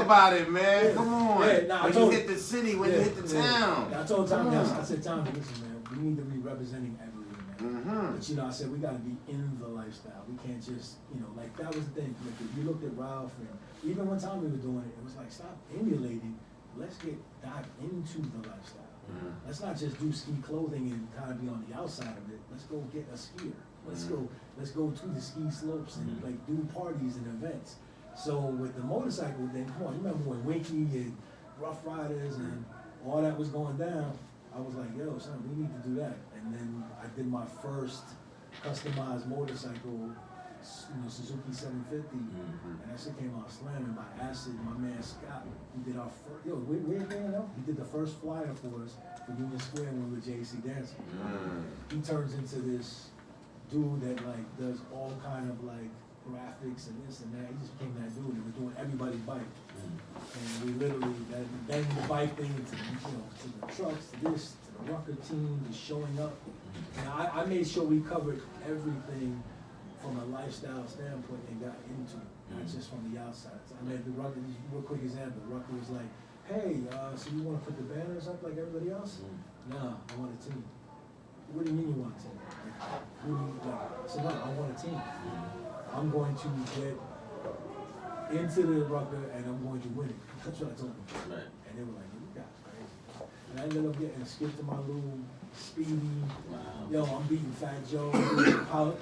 about it, man. Come on. When you hit the city, when you hit the town. I told Tommy, I said, Tommy, listen, man, we need to be representing everything, man. But you know, I said we got to be in the lifestyle. We can't just, you know, like that was the thing. Like if you looked at Ralph, and even when Tommy was doing it, it was like stop emulating. Let's dive into the lifestyle. Let's not just do ski clothing and kind of be on the outside of it. Let's go get a skier. Let's go to the ski slopes and like do parties and events. So with the motorcycle, then come on, you remember when Winky and Rough Riders and all that was going down? I was like, yo, son, we need to do that. And then I did my first customized motorcycle, you know, Suzuki 750, and that shit came out slamming by Acid. My man Scott, he did our first, we're going up. He did the first flyer for us for Union Square when we were JC dancing. He turns into this dude that like does all kind of like graphics and this and that. He just became that dude that was doing everybody's bike. And we literally then the bike thing to the trucks, to this, to the Rucker team is showing up. And I made sure we covered everything from a lifestyle standpoint and got into it, not just from the outside. I mean, the Rucker, real quick example, Rucker was like, hey, so you wanna put the banners up like everybody else? Nah, I want a team. What do you mean you want a team? Like, what do you, like, I said, no, I want a team. I'm going to get into the Rucker and I'm going to win it. That's what I told them. Right. And they were like, you guys crazy. And I ended up getting skipped to my little Speedy. Wow. Yo, I'm beating Fat Joe,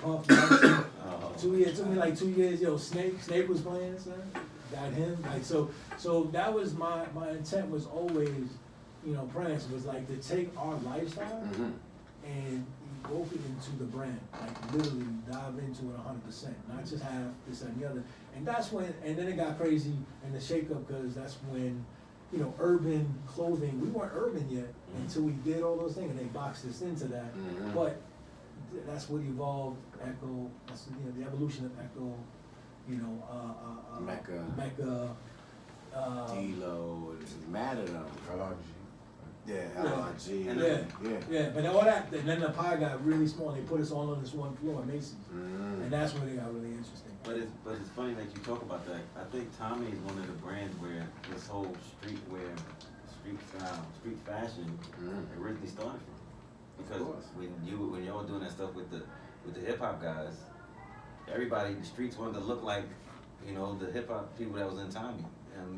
Puff Nelson. 2 years, took me like 2 years. Yo, Snake was playing, son. Got him. Like so that was my intent was always, you know, Prince was like to take our lifestyle and evoke it into the brand, like literally dive into it 100%, not just have this and the other. And that's when, and then it got crazy in the shakeup because that's when, you know, urban clothing, we weren't urban yet until we did all those things and they boxed us into that. But that's what evolved Echo, that's, you know, the evolution of Echo, you know, Mecca, D-Lo, and mad at them. Yeah, LRG. Yeah, but all that, and then the pie got really small. They put us all on this one floor at Macy's, and that's when it got really interesting. But it's funny that you talk about that. I think Tommy is one of the brands where this whole streetwear, street style, street fashion originally started from. Because when y'all doing that stuff with the hip hop guys, everybody in the streets wanted to look like, you know, the hip hop people that was in Tommy, in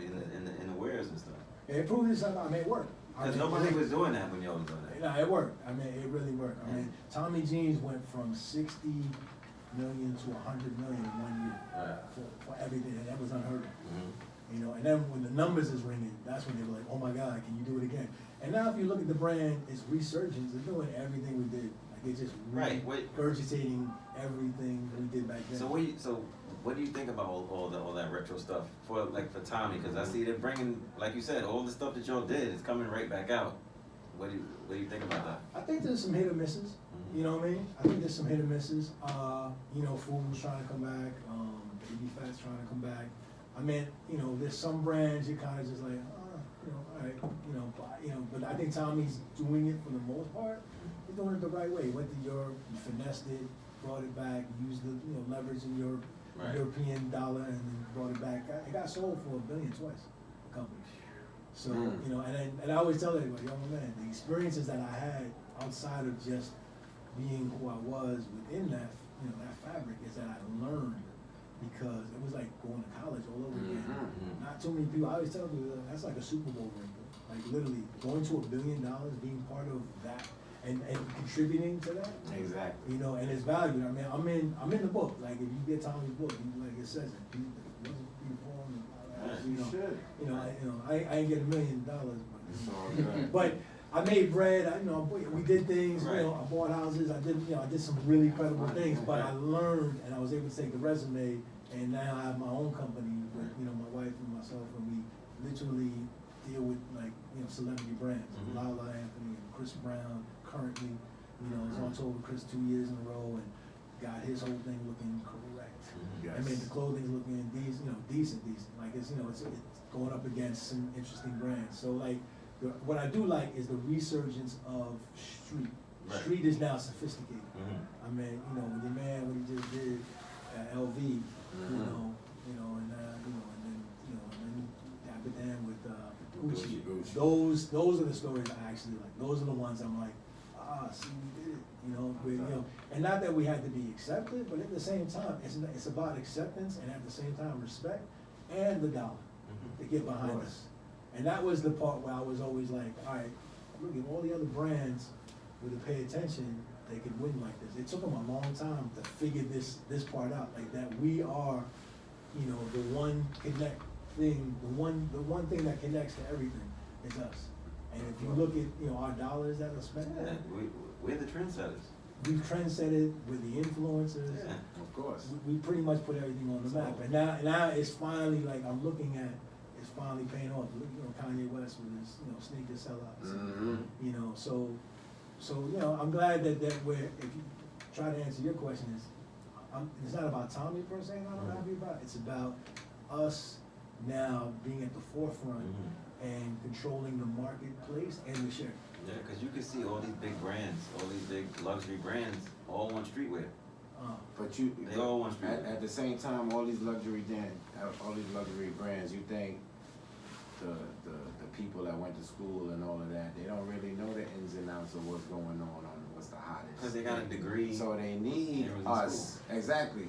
the wares and stuff. Yeah, it proved itself. I mean, it worked. Because nobody was doing that when y'all was doing that. No, it worked. I mean, it really worked. I mean, Tommy Jeans went from 60 million to 100 million in 1 year for everything, and that was unheard of. You know, and then when the numbers is ringing, that's when they were like, oh my God, can you do it again? And now if you look at the brand, it's resurgence. They're doing everything we did. Like they're just regurgitating everything we did back then. So what do you think about all that retro stuff for Tommy? Because I see they're bringing, like you said, all the stuff that y'all did is coming right back out. What do you think about that? I think there's some hit or misses. You know what I mean? I think there's some hit or misses. You know, Food's trying to come back. Baby Fat's trying to come back. I mean, you know, there's some brands you kind of just like, you know, all right, but I think Tommy's doing it for the most part. He's doing it the right way. He went to Europe, he finessed it, brought it back, used the leverage in Europe. European dollar and then brought it back. It got sold for $1 billion twice, the company. So, you know, and I always tell everybody, yo, man, the experiences that I had outside of just being who I was within that, you know, that fabric is that I learned because it was like going to college all over again. Not too many people, I always tell people, that's like a Super Bowl ring. Like literally going to $1 billion, being part of that, and contributing to that. Exactly. You know, and it's valued. I mean, I'm in the book. Like if you get Tommy's book, like it says it. He wasn't reformed. You know, I ain't get $1 million, but I made bread. We did things. You know, I bought houses. I did some really credible things. But I learned, and I was able to take the resume, and now I have my own company with my wife and myself, and we literally deal with celebrity brands. Lala Anthony and Chris Brown. Currently, is on tour with Chris 2 years in a row and got his whole thing looking correct. Yes. I mean, the clothing's looking decent. Like it's going up against some interesting brands. So like, what I do like is the resurgence of street. Street is now sophisticated. I mean, with your man, what he just did at LV, and then Dapper Dan with Gucci. Those are the stories I actually like. Those are the ones I'm like, see, we did it, and not that we had to be accepted, but at the same time, it's about acceptance and at the same time respect and the dollar to get behind us. And that was the part where I was always like, all right, look at all the other brands with to pay attention, they could win like this. It took them a long time to figure this part out, like that we are, the one thing thing that connects to everything is us. And if you look at our dollars that are spent, we're the trendsetters. We've trendsetted with the influencers. Yeah, of course. We pretty much put everything on the map. And now it's finally like I'm looking at it's finally paying off. Kanye West with his sneaker sellouts. So I'm glad that we're, if you try to answer your question, it's not about Tommy per se, I'm happy about it. It's about us now being at the forefront and controlling the marketplace and the share. Yeah, because you can see all these big brands, all these big luxury brands, all on streetwear. But you, They all want streetwear. at the same time, all these luxury brands, you think the people that went to school and all of that, they don't really know the ins and outs of what's going on what's the hottest. Because they got a degree. So they need They was in us. Exactly.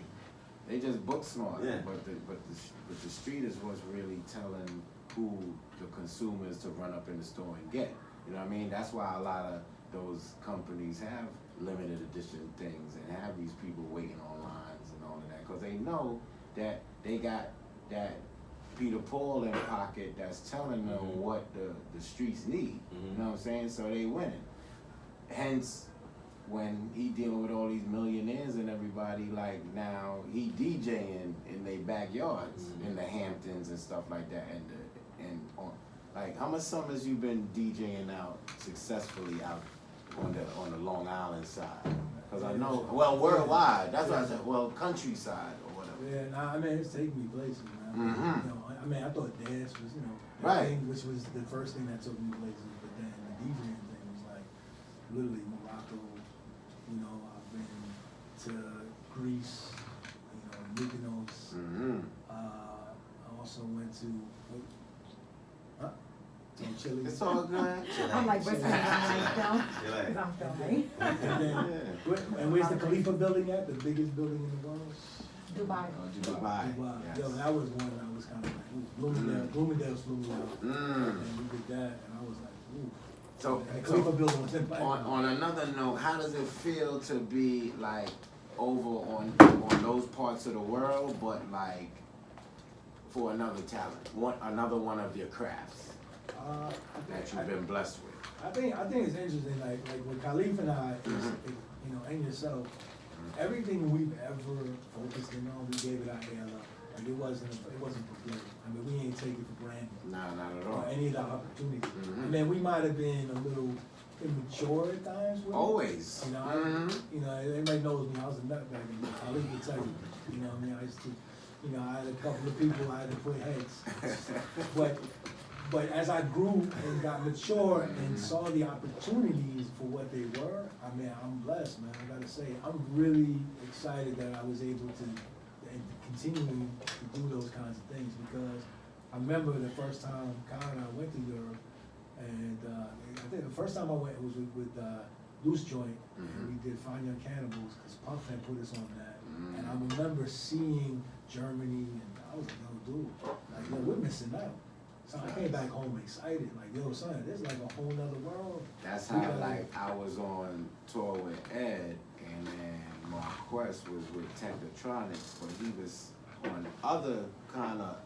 They just book smart. Yeah. But the street is what's really telling who the consumers to run up in the store and get. You know what I mean? That's why a lot of those companies have limited edition things and have these people waiting on lines and all of that. Because they know that they got that Peter Paul in pocket that's telling them what the streets need. You know what I'm saying? So they winning. Hence, when he dealing with all these millionaires and everybody, like now he DJing in their backyards in the Hamptons and stuff like that, and on like how much summers you been DJing out successfully out on the Long Island side? Because I know, well, worldwide. That's what I said. Well, countryside or whatever. Yeah, nah, I mean, it's taking me places, man. You know, I mean, I thought dance was, the Right. thing, which was the first thing that took me places, but then the DJing thing was like literally Morocco. You know, I've been to Greece, Mykonos. I also went to Chile. It's all good. I'm like, what's that? Chile. Because I'm filming. And where's the Caleaf building at? The biggest building in the world? Dubai. Dubai. Dubai. Yes. Yo, that was one I was kind of like, ooh, Bloomingdale's flew me out. And we did that, and I was like, ooh. So, And the Caleaf building was in on another note, how does it feel to be like over on those parts of the world, but like for another talent, another one of your crafts that you've been blessed with? I think it's interesting, like with Caleaf and I, and yourself, everything we've ever focused in on, we gave it our ALL. Like it wasn't for free. I mean, we ain't take it for granted. Nah, not at Or all. any of the opportunities. I mean, we might have been a little immature at times with it. Always. Everybody knows me. I was a nutbag, and Caleaf would tell you. You know what I mean? I used to, I had a couple of people I had to put heads. But as I grew and got mature and saw the opportunities for what they were, I mean, I'm blessed, man. I gotta say, I'm really excited that I was able to continue to do those kinds of things, because I remember the first time Kyle and I went to Europe, and I think the first time I went was with Loose Joint, and we did Fine Young Cannibals, because Puff had put us on that. And I remember seeing Germany, and I was like, yo, dude, like, yo, we're missing out. So I came back home excited, like, yo, son, this is like a whole nother world. That's how, like, I was on tour with Ed, and then Marquess was with Technotronics, but he was on other kind of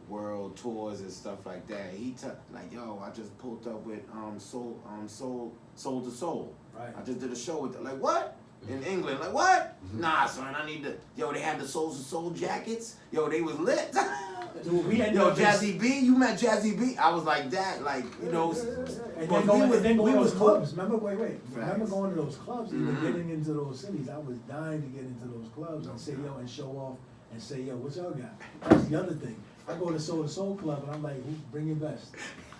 world tours and stuff like that. He like, yo, I just pulled up with Soul to Soul. Right. I just did a show with like, what? In England, like, what? Nah, son, I need to. Yo, they had the Souls to Soul jackets. Yo, they was lit. Dude, we ended Yo, up Jazzy B, you met Jazzy B. I was like that, like, And but then going to was clubs. Remember, wait. Remember Facts. going to those clubs, even getting into those cities. I was dying to get into those clubs and say, yo, and show off and say, yo, what y'all got? That's the other thing. I go to Soul Club and I'm like, bring your best.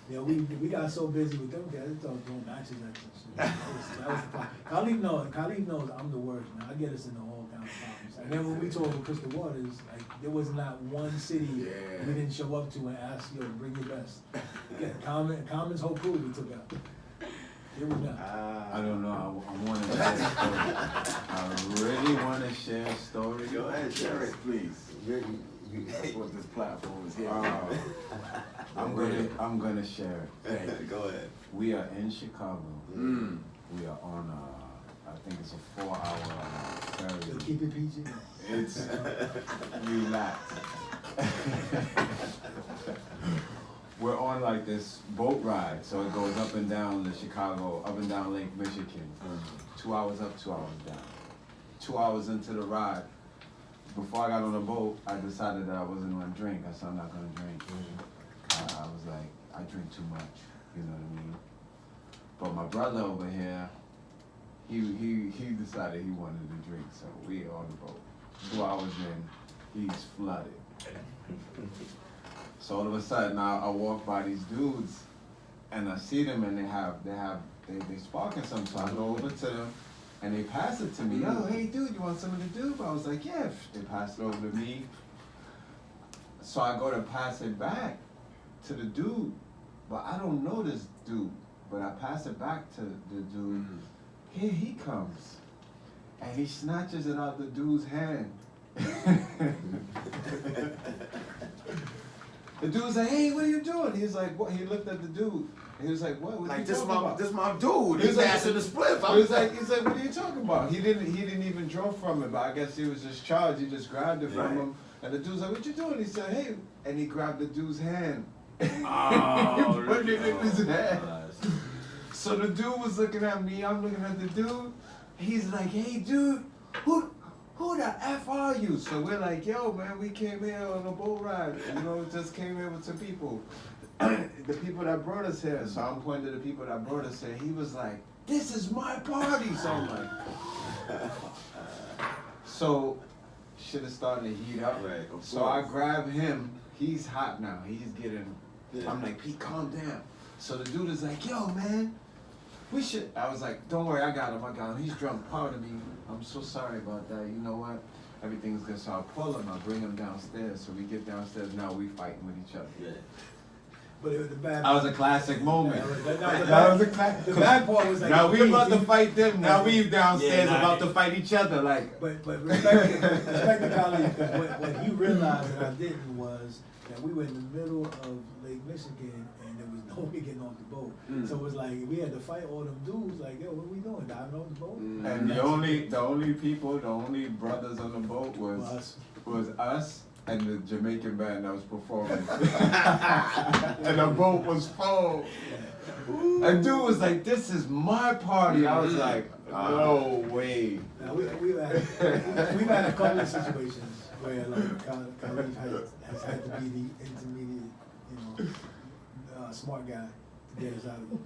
We got so busy with them guys, they started throwing matches at us. That was the problem. Caleaf knows I'm the worst, man. I get us into all kinds of problems. And then when we toured with Crystal Waters, like there was not one city we didn't show up to and ask, yo, bring your best. Yeah, Common's whole crew we took out. Here we go. I don't know. I want to share a story. I really want to share a story. Go ahead, share it, please. That's what this platform is here. I'm gonna share it. Go ahead. We are in Chicago. We are on I think it's a 4-hour So ferry. keep it PG. It's relax. We're on like this boat ride, so it goes up and down the Chicago, up and down Lake Michigan. 2 hours up, 2 hours down. 2 hours into the ride, before I got on the boat, I decided that I wasn't gonna drink. I said I'm not gonna drink. I was like, I drink too much, you know what I mean? But my brother over here, he decided he wanted to drink, so we on the boat. 2 hours in, he's flooded. So all of a sudden, I walk by these dudes, and I see them, and they sparking something. So I go over to them, and they pass it to me. Yo, hey dude, you want something to do? But I was like, yeah. They passed it over to me. So I go to pass it back to the dude, but I don't know this dude. But I pass it back to the dude. Here he comes, and he snatches it out the dude's hand. The dude's like, hey, what are you doing? He's like, what? He looked at the dude. He was like, what? What are you talking about? This my dude. He's He's like- passing the spliff. He's like, what are you talking about? He didn't even draw from it, but I guess he was just charged. He just grabbed it from him. And the dude's like, what you doing? He said, hey, and he grabbed the dude's hand. Oh, Put it in his hand. So the dude was looking at me, I'm looking at the dude. He's like, hey dude, who the F are you? So we're like, yo man, we came here on a boat ride. You know, just came here with some people. The people that brought us here. So I'm pointing to the people that brought us here. He was like, this is my party. So I'm like, so shit is starting to heat up. Right, So I grab him. He's hot now. He's getting, I'm like, Pete, calm down. So the dude is like, yo man, we should. I was like, don't worry, I got him. He's drunk. Pardon me. I'm so sorry about that. You know what? Everything's good. So I pull him. I bring him downstairs. So we get downstairs. Now we fighting with each other. Yeah. But it was the bad. That was a classic moment. That was a classic. The bad part was like. Now we about to fight them. Now we downstairs about to fight each other. Like. But respect to Caleaf, because what he realized that I didn't was that we were in the middle of Lake Michigan and there was nobody getting off the boat. So it was like we had to fight all them dudes. Like, yo, what we doing? Diving off the boat? And the only brothers on the boat was us and the Jamaican band that was performing. And the boat was full. And dude was like, this is my party. I was like, no way. Now we've had a couple of situations where like Caleaf has had to be the intermediate, smart guy to get us out of it.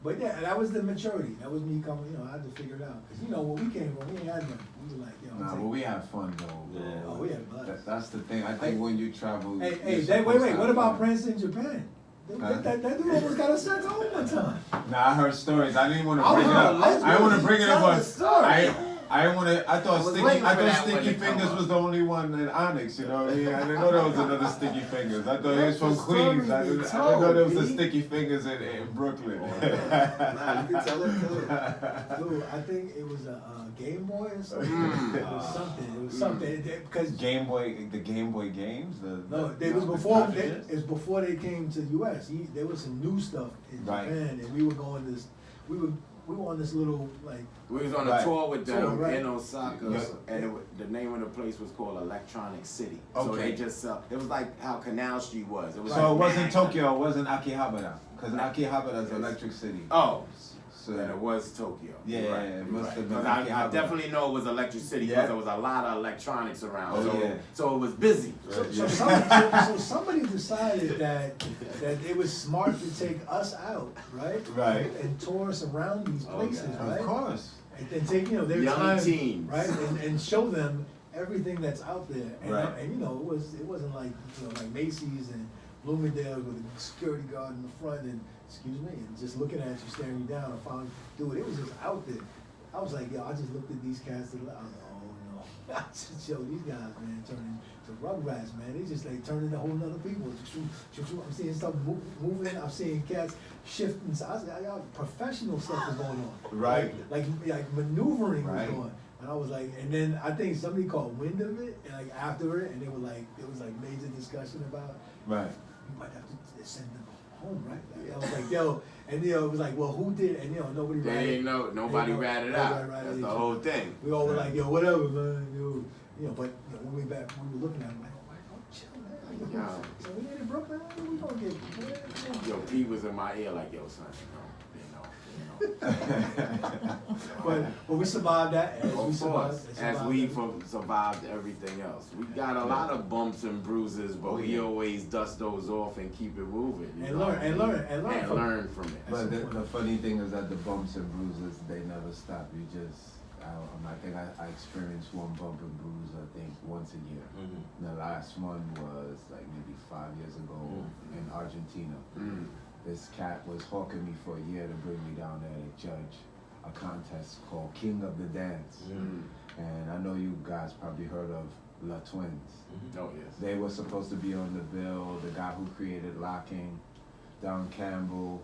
But yeah, that was the maturity. That was me coming, I had to figure it out. Because where we came from, we ain't had nothing. We were like, Nah, but we had fun though. Yeah. Oh, we had a blast. That's the thing. I think when you travel. Hey, wait, what about Prince in Japan? That dude almost got us sent home one time. Nah, I heard stories. I didn't want to bring it up. I didn't want to bring it up, but I thought Sticky Fingers was the only one in Onyx, you know what I mean? I didn't know there was another Sticky Fingers. I thought he was from Queens. I didn't know there was a Sticky Fingers in Brooklyn. Nah, you can tell it too. Dude, I think it was a Game Boy or something. It was something. Because the Game Boy games? No, it was before. It was before they came to the U.S. There was some new stuff in Japan, and we were going this. We were on this little like. We was on a tour with them right. in Osaka, and the name of the place was called Electronic City. So Okay. they just it was like how Canal Street was. It was So it like, wasn't Tokyo, it wasn't Akihabara. Because Akihabara is Electric City. Oh, So then it was Tokyo. Yeah, You're right. it You're must right. have been 'Cause I Akihabara. definitely know it was Electric City because Yeah. there was a lot of electronics around. Oh, so, yeah. so it was busy. So somebody decided that it was smart to take us out, right? Right. And tour us around these places, right? Of course. And then take their Young time, teens. right? And show them everything that's out there. And, Right. and it wasn't like like Macy's and Bloomingdale's with a security guard in the front and excuse me and just looking at you, staring you down. I found, dude, it was just out there. I was like, I just looked at these cats and I was like, oh no. I just, these guys, man, turning to rugrats, man. They just like turning to whole nother people. I'm seeing stuff moving. I'm seeing cats shifting. So I was like, y'all, professional stuff is going on. Right. Like maneuvering Right. was going. And I was like, and then I think somebody caught wind of it, and like after it, and they were like, it was like major discussion about, Right. you might have to send them home, right? Like, I was like, yo, and it was like, well, who did? And nobody They ratted. ain't know. Nobody ratted out. That's the whole thing. We all were like, yo, whatever, man. But when we back, we were looking at him like, oh, chill, man. Yeah. So we ain't in Brooklyn. What we gonna get? Yo, Pete was in my ear like, yo, son, But we survived that. As we Of survived, course, as we survived everything else. We got a lot of bumps and bruises, but we always dust those off and keep it moving. And learn from it. But the funny thing is that the bumps and bruises, they never stop. You just I think I experienced one bump and bruise, I think, once a year. The last one was like maybe 5 years ago in Argentina. This cat was hawking me for a year to bring me down there to judge a contest called King of the Dance. And I know you guys probably heard of La Twins. Oh, yes. They were supposed to be on the bill. The guy who created Locking, Don Campbell,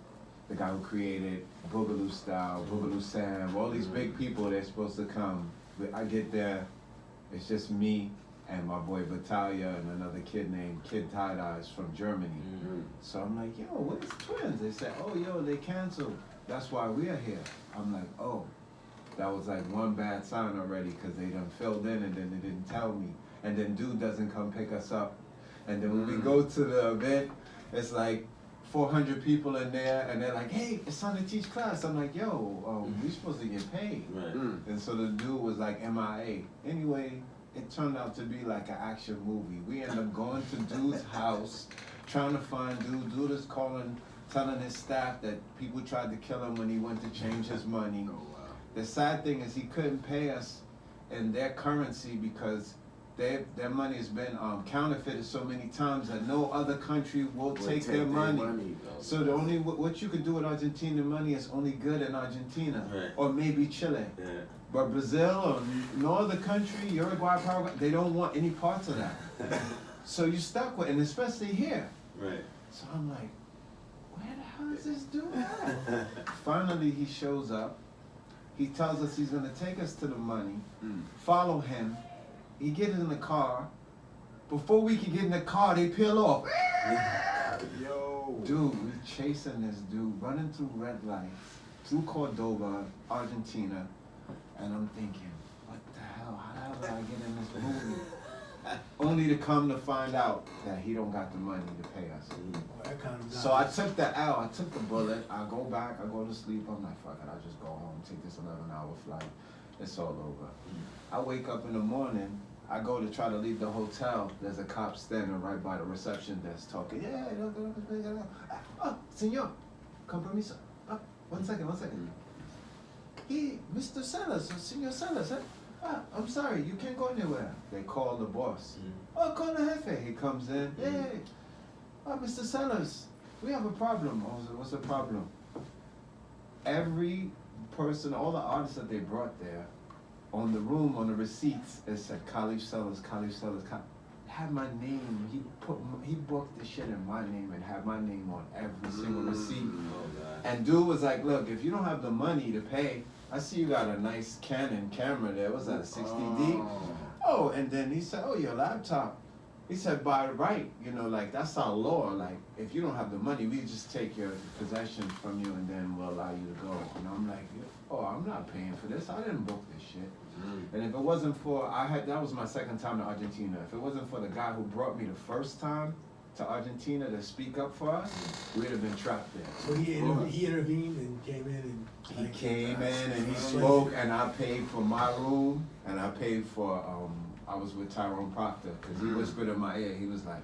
the guy who created Boogaloo Style, Boogaloo Sam, all these big people, they're supposed to come. But I get there, it's just me and my boy Vitalia and another kid named Kid Tie Dyes from Germany. So I'm like, yo, where's Twins? They said, oh, yo, they canceled. That's why we're here. I'm like, oh, that was like one bad sign already because they done filled in and then they didn't tell me. And then dude doesn't come pick us up. And then when we go to the event, it's like 400 people in there and they're like, hey, it's time to teach class. I'm like, yo, we supposed to get paid. And so the dude was like MIA. Anyway, it turned out to be like an action movie. We ended up going to dude's house, trying to find dude. Dude is calling, telling his staff that people tried to kill him when he went to change his money. The sad thing is he couldn't pay us in their currency because their money has been counterfeited so many times that no other country will take their money. So the only what you could do with Argentinian money is only good in Argentina or maybe Chile. But Brazil or no other country, Uruguay, Paraguay, they don't want any parts of that. So you're stuck with, and especially here. So I'm like, where the hell is this dude at? Finally, he shows up. He tells us he's gonna take us to the money, follow him. He gets in the car. Before we can get in the car, they peel off. Yo. Dude, we chasing this dude, running through red lights, through Cordoba, Argentina. And I'm thinking, what the hell? How the hell did I get in this movie? Only to come to find out that he don't got the money to pay us. So I took the L, I took the bullet, I go back, I go to sleep. I'm like, fuck it, I'll just go home, take this 11-hour flight. It's all over. I wake up in the morning, I go to try to leave the hotel. There's a cop standing right by the reception desk talking. Senor, come permiso. One second. He, Mr. Sellers, Senor Sellers, I'm sorry, you can't go anywhere. They call the boss. Oh, call the jefe. He comes in. Hey, Mr. Sellers, we have a problem. I was like, what's the problem? Every person, all the artists that they brought there, on the room, on the receipts, it said Caleaf Sellers. Had my name. He booked the shit in my name and had my name on every single receipt. And dude was like, look, if you don't have the money to pay, I see you got a nice Canon camera there. What's that, a 60D? Oh, and then he said, oh, your laptop. He said, by right, like that's our law. Like, if you don't have the money, we just take your possessions from you and then we'll allow you to go. And I'm like, oh, I'm not paying for this. I didn't book this shit. And if it wasn't for, that was my second time to Argentina. If it wasn't for the guy who brought me the first time to Argentina to speak up for us, we'd have been trapped there. So he intervened and came in and... He came in and he spoke and I paid for my room and I paid for, I was with Tyrone Proctor because he whispered in my ear, he was like,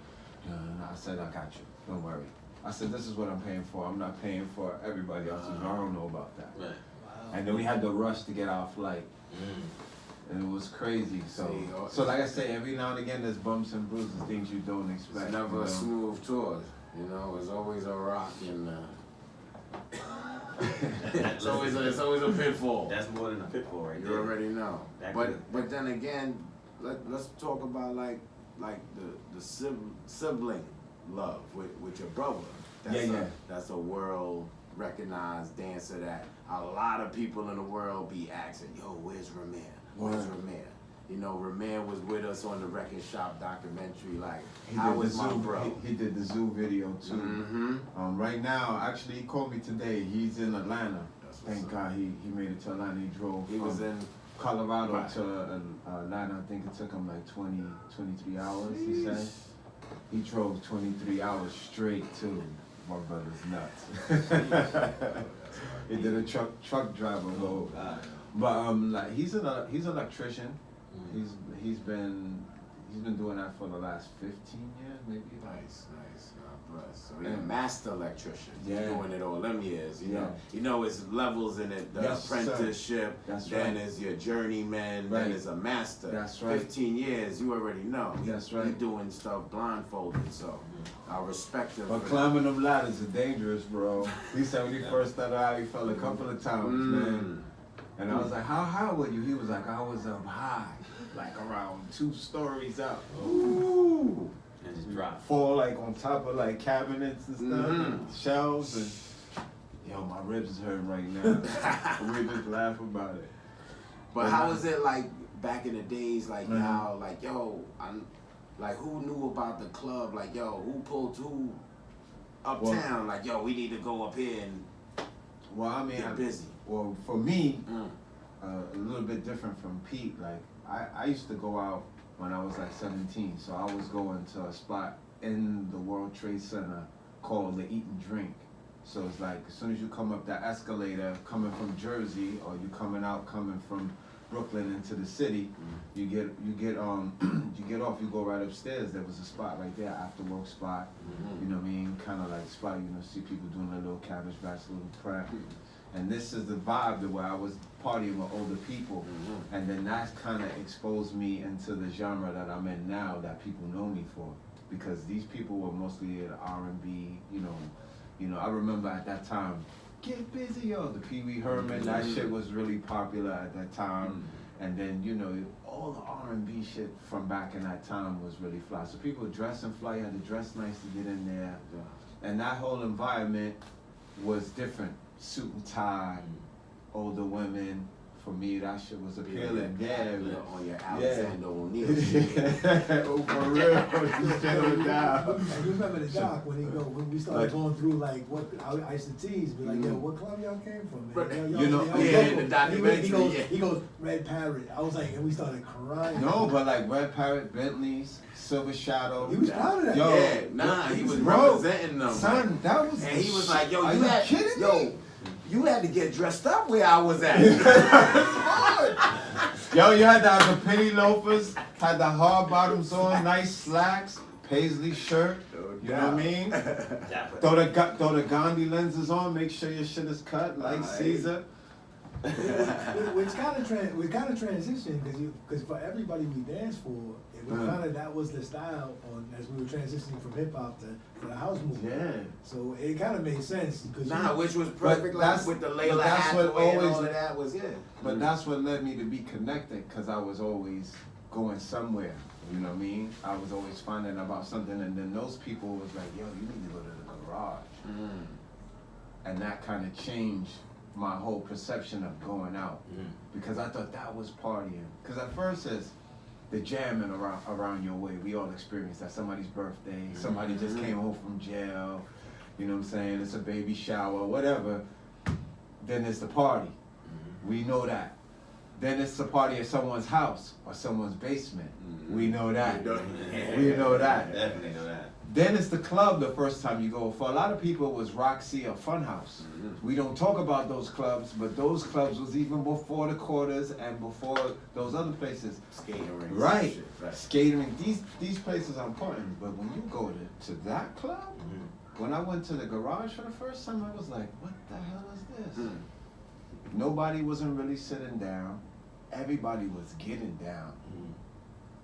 no. I said, I got you, don't worry. I said, this is what I'm paying for. I'm not paying for everybody else's. I don't know about that. Wow. And then we had to rush to get our flight. And it was crazy. So like I say, every now and again there's bumps and bruises, things you don't expect. It's never a smooth tour. It's always a rock and it's always a pitfall. That's more than a pitfall right there. You already know. But then again, let's talk about like the sibling love with your brother. That's a world recognized dancer that a lot of people in the world be asking, yo, where's Ramir? Where's Ramir? Ramir was with us on the Record Shop documentary. Like, how was my bro? He did the Zoo video too. Right now, actually, he called me today. He's in Atlanta. Thank God he made it to Atlanta. He drove. He was in Colorado to Atlanta. I think it took him like 23 hours. He said he drove 23 hours straight too. My brother's nuts. He did a truck driver role. But like he's an electrician. He's been he's been doing that for the last 15 years, maybe. Nice. God bless. So he's a master electrician. Yeah. Doing it all them years. You Yeah. know. You know, it's levels in it. The Yes, sir. apprenticeship. That's then right. is your journeyman. Right. Then is a master. That's right. 15 years. You already know. That's right. He doing stuff blindfolded. So I respect him. But for climbing them ladders is dangerous, bro. He said when he first started out, he fell a couple of times, man. And I was like, how high were you? He was like, I was up high, like around 2 stories up. Ooh. And just drop. Fall like on top of like cabinets and stuff, and shelves, and yo, my ribs is hurting right now. We just laugh about it. But how was it like back in the days? Like Mhm. y'all, like yo, I'm like who knew about the club? Like yo, who pulled who uptown? Like yo, we need to go up here and Well, I mean, get busy. well, for me, Mm. a little bit different from Pete. Like I used to go out when I was like 17, so I was going to a spot in the World Trade Center called the Eat and Drink. So it's like as soon as you come up that escalator coming from Jersey, or you coming from Brooklyn into the city, you get you get off, you go right upstairs. There was a spot right there, after work spot. You know what I mean? Kind of like spot, you know, see people doing their little cabbage patch, little prep. And this is the vibe that where I was partying with older people. And then that kind of exposed me into the genre that I'm in now, that people know me for. Because these people were mostly in R&B, you know, I remember at that time, Get Busy, yo, the Pee Wee Herman, that shit was really popular at that time. And then, you know, all the R&B shit from back in that time was really fly. So people dressing fly, you had to dress nice to get in there. And that whole environment was different. Suit and tie, older women. For me, that shit was appealing. Yeah, On your Alexander O'Neal yeah. shit. Oh, for real. Just chilling down. And you remember the doc when we started Like- going through like what I used to tease, be like, yo, what club y'all came from, man? Right. Yo, You know, y'all yeah, local. in the And documentary, he goes, Red Parrot. I was like, and we started crying. No, but like Red Parrot, Bentleys, Silver Shadow. He was proud of that. Yo, Yeah, nah, he was bro, representing them. Son, that was And the he was shit. like, yo, Are you had, kidding yo, me? you had to get dressed up where I was at. Yo, you had to have the penny loafers, had the hard bottoms on, nice slacks, paisley shirt. You know what I mean? Throw the Gandhi lenses on, make sure your shit is cut like Caesar. Which kind of transitioned because for everybody we danced for, it was kind of that was the style as we were transitioning from hip hop to the house movement. Yeah. So it kind of made sense because Which was perfect, like that's- with the but Layla that's what Hathaway and always- all of that was it. But that's what led me to be connected, because I was always going somewhere. You know what I mean? I was always finding about something, and then those people was like, yo, you need to go to the garage. And that kind of changed my whole perception of going out, because I thought that was partying. Because at first it's the jamming around your way. We all experienced that. Somebody's birthday, somebody just came home from jail, you know what I'm saying? It's a baby shower, whatever. Then it's the party. We know that. Then it's the party at someone's house or someone's basement. We know that. We know that. Definitely know that. Then it's the club the first time you go. For a lot of people, it was Roxy or Funhouse. We don't talk about those clubs, but those clubs was even before the Quarters and before those other places. Skating rinks. Right. and shit, right. Skating. These places are important, but when you go to that club, when I went to the garage for the first time, I was like, what the hell is this? Nobody wasn't really sitting down. Everybody was getting down.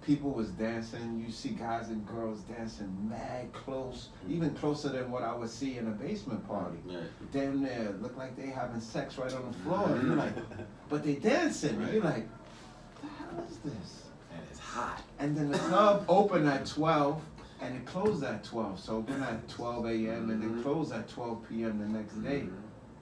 People was dancing. You see guys and girls dancing mad close, even closer than what I would see in a basement party. Damn near look like they having sex right on the floor. And you're like, but they dancing. And you're like, what the hell is this? And it's hot. And then the club opened at 12 and it closed at 12. So open at 12 a.m. and then close at 12 p.m. the next day.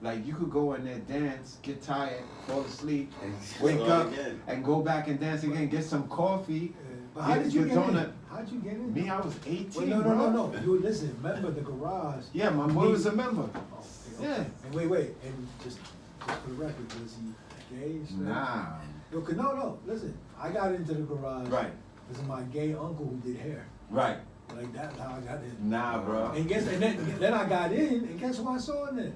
Like you could go in there, dance, get tired, fall asleep, wake up, and go back and dance again, get some coffee. But how did you your get donut. in? How'd you get in? Me, I was 18, Wait, no. bro. You listen. Remember the garage? Yeah, my boy was a member. Oh, okay. Yeah. And wait, and just for the record, was he gay? straight? Nah. No. Listen, I got into the garage. Right. Because of my gay uncle who did hair. Right. Like that's how I got in. Nah, bro. And then I got in, and guess who I saw in there?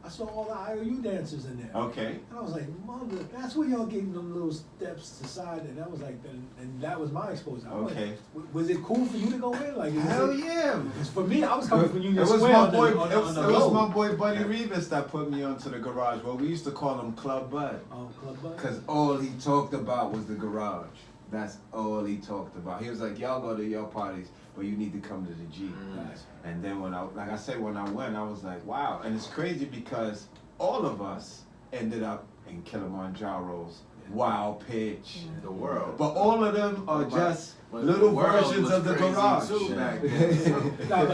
I saw all the IOU dancers in there. Okay. And I was like, mother, that's where y'all getting them little steps to side, and that was like, and that was my exposure. I'm Okay. Like, was it cool for you to go in? Like, Hell yeah. Because for me, I was coming from Union It was Square my on the- boy. on the- It on the was road. my boy Buddy Rivas that put me onto the garage. Well, we used to call him Club Bud, Oh, Club Bud? cause all he talked about was the garage. That's all he talked about. He was like, y'all go to your parties, but you need to come to the G. Nice. And then when like I said, when I went, I was like, wow. And it's crazy because all of us ended up in Kilimanjaro's Wild Pitch. The world. But all of them are just But little the world versions was of the crazy garage. too back then, so. No,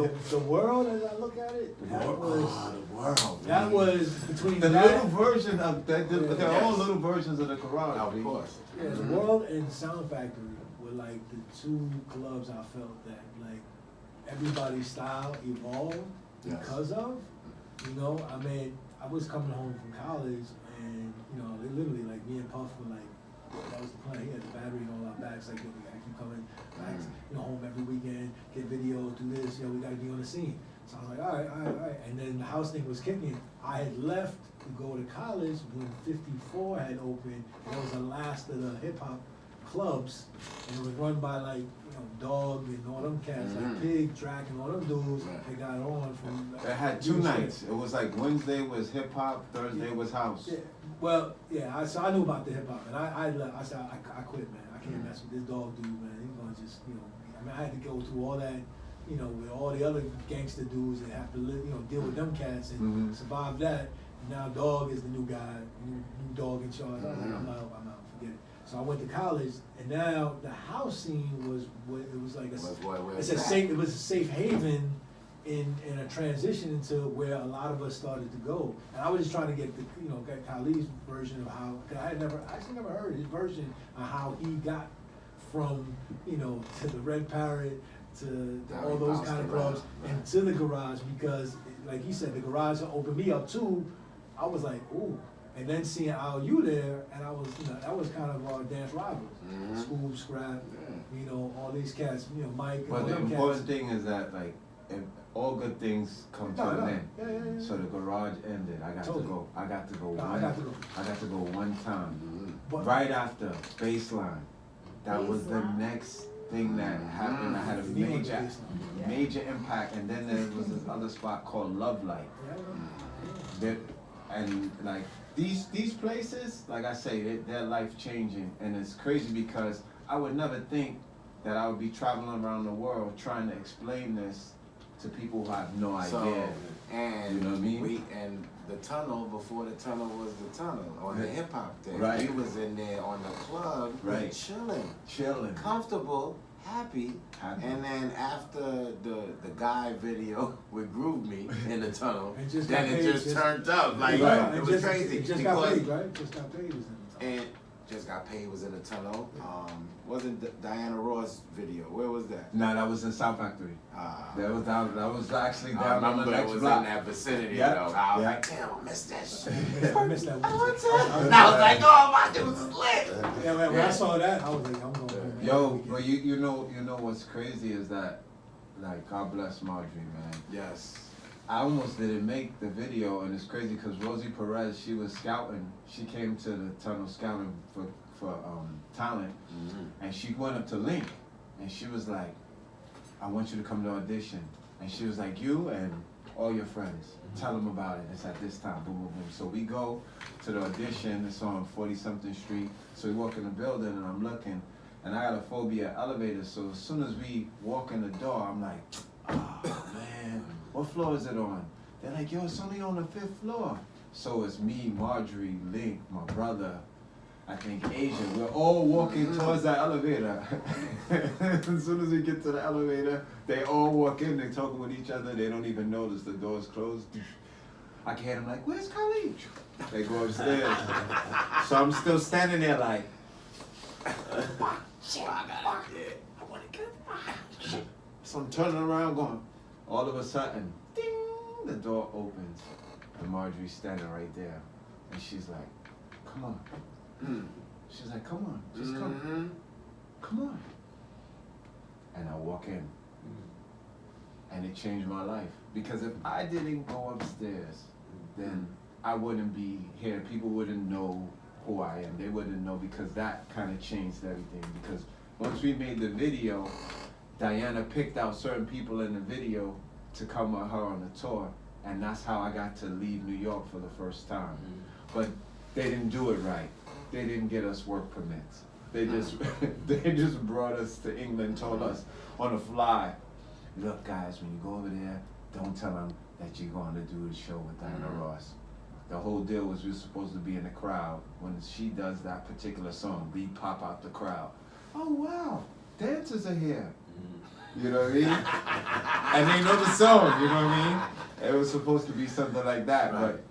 but the world, as I look at it, that was, the world. that was between The that, little version of that, they're all Yes. little versions of the garage. Of B. course. yeah, the world and Sound Factory were like the two clubs I felt that like everybody's style evolved Yes. because of. You know, I mean, I was coming home from college and, you know, they literally like me and Puff were like, that was the plan. He had the battery and all our backs, like, yo, we gotta keep coming back, you know, home every weekend, get videos, do this, we gotta be on the scene. So I was like, all right. And then the house thing was kicking. I had left to go to college when 54 had opened, and it was the last of the hip hop clubs, and it was run by like, you know, Dog and all them cats, like Pig, Drac, and all them dudes. They got on from. They had two nights. It was like Wednesday was hip hop, Thursday was house. Yeah, well, yeah. So I knew about the hip hop, and I left. I said I quit, man. I can't mess with this Dog dude, man. He's gonna just, you know. I mean, I had to go through all that, you know, with all the other gangster dudes and have to live, you know, deal with them cats and survive that. Now Dog is the new guy, new Dog in charge. I was like, I'm out, forget it. So I went to college, and now the house scene was what it was like. It was a safe haven in a transition into where a lot of us started to go. And I was just trying to get get Caleaf's version of how, cause I had actually never heard his version of how he got from, you know, to the Red Parrot to all those kind of clubs and to the garage, because like he said, the garage opened me up too. I was like, ooh. And then seeing IOU there, and I was, you know, that was kind of our dance rivals. Scoob, Scrap, you know, all these cats, you know, Mike and all But the them important cats. thing is that, like, if all good things come to an end. Yeah. So the garage ended. I got to go. I got to go one time. But- Right after Baseline. That was the Baseline. next thing that happened. I had a You went to major Baseline. major impact, and then there was this other spot called Love Light. And like these places, like I say, they're life changing, and it's crazy because I would never think that I would be traveling around the world trying to explain this to people who have no idea. So, and you know what I mean? and the tunnel, before the tunnel was the tunnel, on the hip hop thing. Right. We was in there on the club, Right. chilling, comfortable, happy. And then after the guy video with Groove Me in the tunnel, And just then got it paid, just just- turned up. Like, Right. it was crazy. It just got paid, right? Just got paid. And Just Got Paid was in the tunnel. Wasn't Diana Ross video? Where was that? No, that was in South Factory. That was actually I down on the remember it next was block. in that vicinity, Yeah. though. I was Yeah. like, damn, I missed that shit. I missed that one. And I was like, oh, my dudes is lit. Yeah, when I saw that, I was like, I'm going home. Yo, but you know what's crazy is that, like, God bless Marjorie, man. Yes. I almost didn't make the video, and it's crazy because Rosie Perez, she was scouting. She came to the tunnel scouting for talent, and she went up to Link, and she was like, I want you to come to audition. And she was like, you and all your friends, tell them about it. It's at this time, boom, boom, boom. So we go to the audition. It's on 40-something Street. So we walk in the building, and I'm looking, and I got a phobia of elevators. So as soon as we walk in the door, I'm like, oh, man, what floor is it on? They're like, yo, it's only on the 5th floor. So it's me, Marjorie, Link, my brother, I think Asia. We're all walking towards that elevator. As soon as we get to the elevator, they all walk in, they're talking with each other, they don't even notice the door's closed. I can hear them like, where's Caleaf? They go upstairs. So I'm still standing there like, so I'm turning around going, all of a sudden, ding, the door opens. And Marjorie's standing right there. And she's like, come on. She's like, come on, just come. Come on. And I walk in. And it changed my life. Because if I didn't go upstairs then I wouldn't be here. People wouldn't know who I am. They wouldn't know because that kind of changed everything. Because once we made the video, Diana picked out certain people in the video to come with her on the tour, and that's how I got to leave New York for the first time. But they didn't do it right. They didn't get us work permits. They just brought us to England, told us on the fly, look guys, when you go over there, don't tell them that you're going to do the show with Diana Ross. The whole deal was we were supposed to be in the crowd. When she does that particular song, we pop out the crowd. Oh wow, dancers are here. You know what I mean? And they know the song, you know what I mean? It was supposed to be something like that, but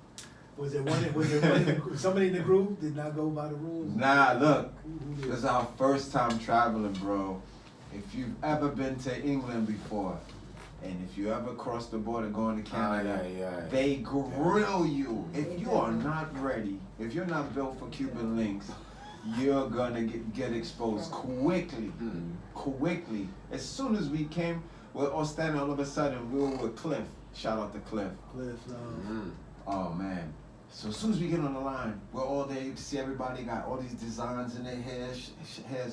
Was there somebody in the group did not go by the rules? nah, look, Who did? this is our first time traveling, bro. If you've ever been to England before, and if you ever crossed the border going to Canada, they grill you. If you are not ready, if you're not built for Cuban links, you're gonna get exposed quickly. Quickly. As soon as we came, we're all standing all of a sudden, we were with Cliff. Shout out to Cliff. Cliff, Oh man. So as soon as we get on the line, we're all there, you can see everybody got all these designs in their hairs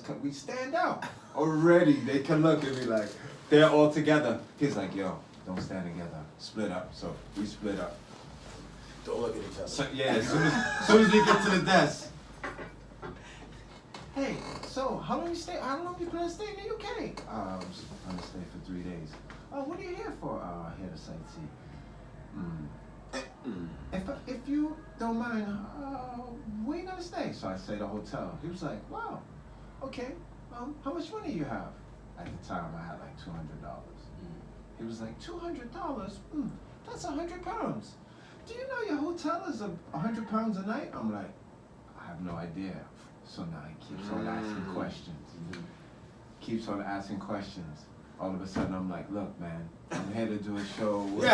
cut. We stand out. Already, they can look and be like, they're all together. He's like, yo, don't stand together. Split up. So we split up. Don't look at each other. So, yeah, as soon as we get to the desk. Hey, so how long you plan to stay in the UK? I'm gonna stay for 3 days. Oh, what are you here for? Here to sightsee. If you don't mind, where you gonna stay? So I say the hotel. He was like, wow, okay. How much money you have? At the time, I had like $200. He was like, $200? That's 100 pounds. Do you know your hotel is 100 pounds a night? I'm like, I have no idea. So now he keeps on asking questions. Keeps on asking questions. All of a sudden, I'm like, look, man, I'm here to do a show with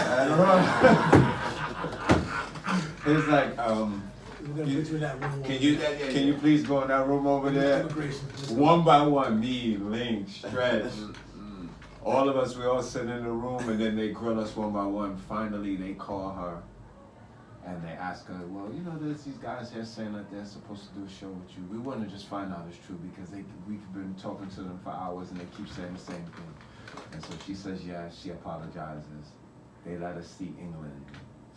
He's like, we're gonna put you in that room. can you please go in that room over there? One by one, me, Link, Stretch. All of us, we all sit in the room, and then they grill us one by one. Finally, they call her, and they ask her, well, you know, there's these guys here saying that they're supposed to do a show with you. We want to just find out it's true because we've been talking to them for hours, and they keep saying the same thing. And so she says, yeah, she apologizes. They let us see England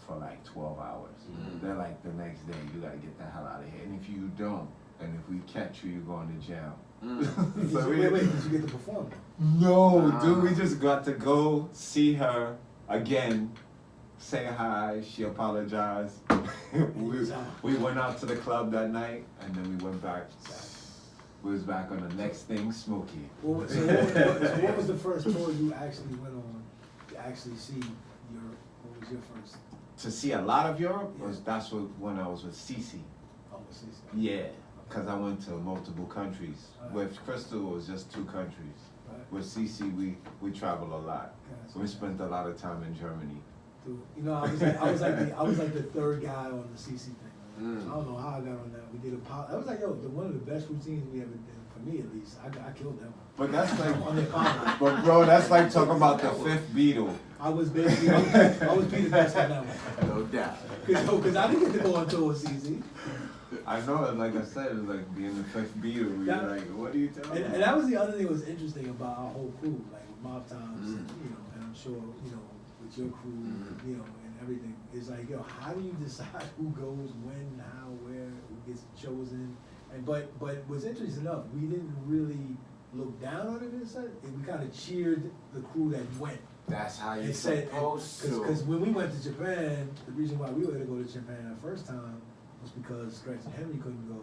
for like 12 hours. They're like, the next day, you gotta get the hell out of here. And if you don't, and if we catch you, you're going to jail. So wait, did you get to perform? No, dude, we just got to go see her again, say hi, she apologized. we went out to the club that night, and then we went back. We was back on the next thing, Smokey. So what was the first tour you actually went on to actually see Europe? What was your first? To see a lot of Europe, Yeah. that's when I was with Cece. Oh, CC. Yeah, because I went to multiple countries. Right. With Crystal, it was just 2 countries. Right. With Cece, we traveled a lot. Gotcha. We spent a lot of time in Germany. Dude, you know, I was like the third guy on the CC thing. I don't know how I got on that. We did I was like, yo, one of the best routines we ever did, for me at least. I killed them. But that's like, On the Apollo. but bro, that's like talking about the 5th Beatle. I was basically, I was Peter's best on that one. No doubt. Cause I didn't get to go on tour with CC. I know, like I said, it was like being the 5th Beatle. You're like, what are you telling me? And that was the other thing that was interesting about our whole crew, like with Mob Times, and, you know, and I'm sure, you know, with your crew, you know, and everything. It's like, yo, how do you decide who goes when, how, where, who gets chosen? And but what's interesting enough, we didn't really look down on it in a sense. We kind of cheered the crew that went. That's how you're And said, supposed to. because when we went to Japan, the reason why we were able to go to Japan that first time was because Stretch and Henry couldn't go.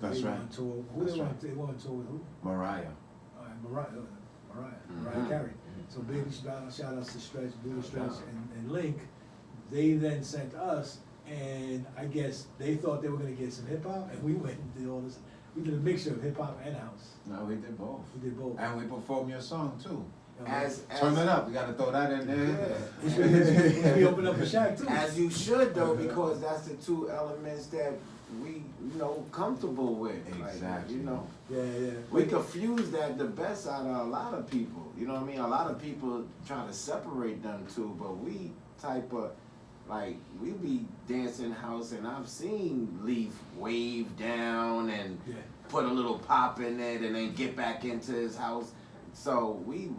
That's they right. Were on tour. Who That's they right. They were on tour with who? Mariah. Mariah Carey. So big shout outs to Stretch, Blue Stretch, and Link. They then sent us, and I guess they thought they were gonna get some hip hop, and we went and did all this. We did a mixture of hip hop and house. No, we did both. We did both. And we performed your song too. As Turn it up. We gotta throw that in there. We opened up a Shack too. As you should though, because that's the 2 elements that we, you know, comfortable with. Exactly. Like, you know, Yeah. we confuse that the best out of a lot of people. You know what I mean? A lot of people try to separate them two, but we type of like we be dancing house, and I've seen Leaf wave down and Yeah. put a little pop in it, and then get back into his house. So we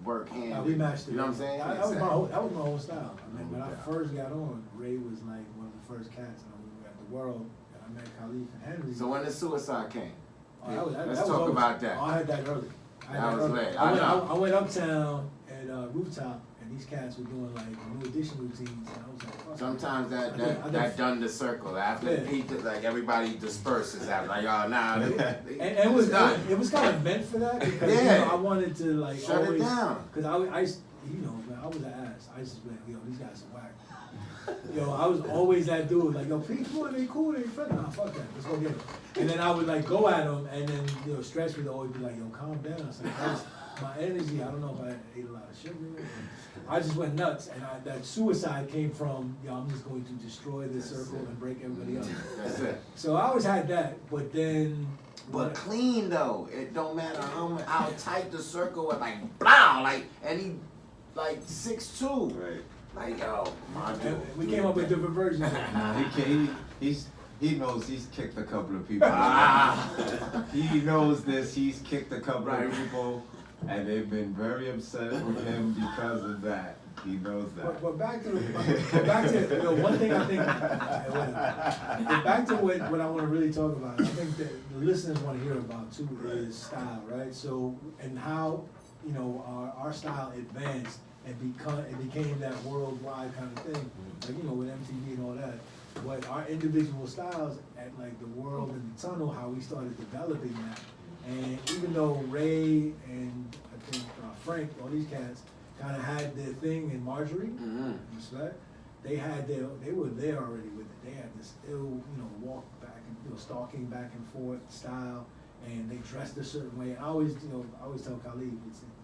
work hand. We matched it. You know what I'm saying? That was my whole style. I mean, No when I doubt. first got on, Ray was like one of the first cats, and we were at the World, and I met Caleaf and Henry. So when the suicide came, Let's let's talk about that. I had that early. That was lit. I went uptown at Rooftop, and these cats were doing like New Edition routines, and I was like, fuck. sometimes I think- that done the circle after Yeah. Pete, like everybody disperses after like oh nah, And it was done. it was kind of meant for that because Yeah. you know, I wanted to like Shut it always, down. because I used, you know, man, I was an ass. I used to be like, yo, these guys are whack. Yo, I was always that dude, like, yo, Pete, come on, they cool, they friendly. Nah, fuck that, let's go get them. And then I would like go at them, and then you know, Stretch would always be like, yo, calm down. I was like, my energy, I don't know if I ate a lot of sugar. I just went nuts, and that suicide came from, yo, I'm just going to destroy this circle and break everybody up. That's it. So I always had that, but then. But clean though, it don't matter how tight the circle was, like blah, like and he like 6'2". Right. Like yo, my dude. We came up with different versions of it. Nah, he knows he's kicked a couple of people. He knows this. He's kicked a couple of people, and they've been very upset with him because of that. He knows that. But back to you know, one thing I think, but back to what I want to really talk about. I think that the listeners want to hear about too is style, right? So and how you know our style advanced and became that worldwide kind of thing, like you know with MTV and all that. But our individual styles at like the World and the Tunnel, how we started developing that, and even though Ray and I think Frank, all these cats kind of had their thing in Marjorie, respect. They were there already with it. They had this ill, you know, walk back and stalking back and forth style, and they dressed a certain way. I always tell Caleaf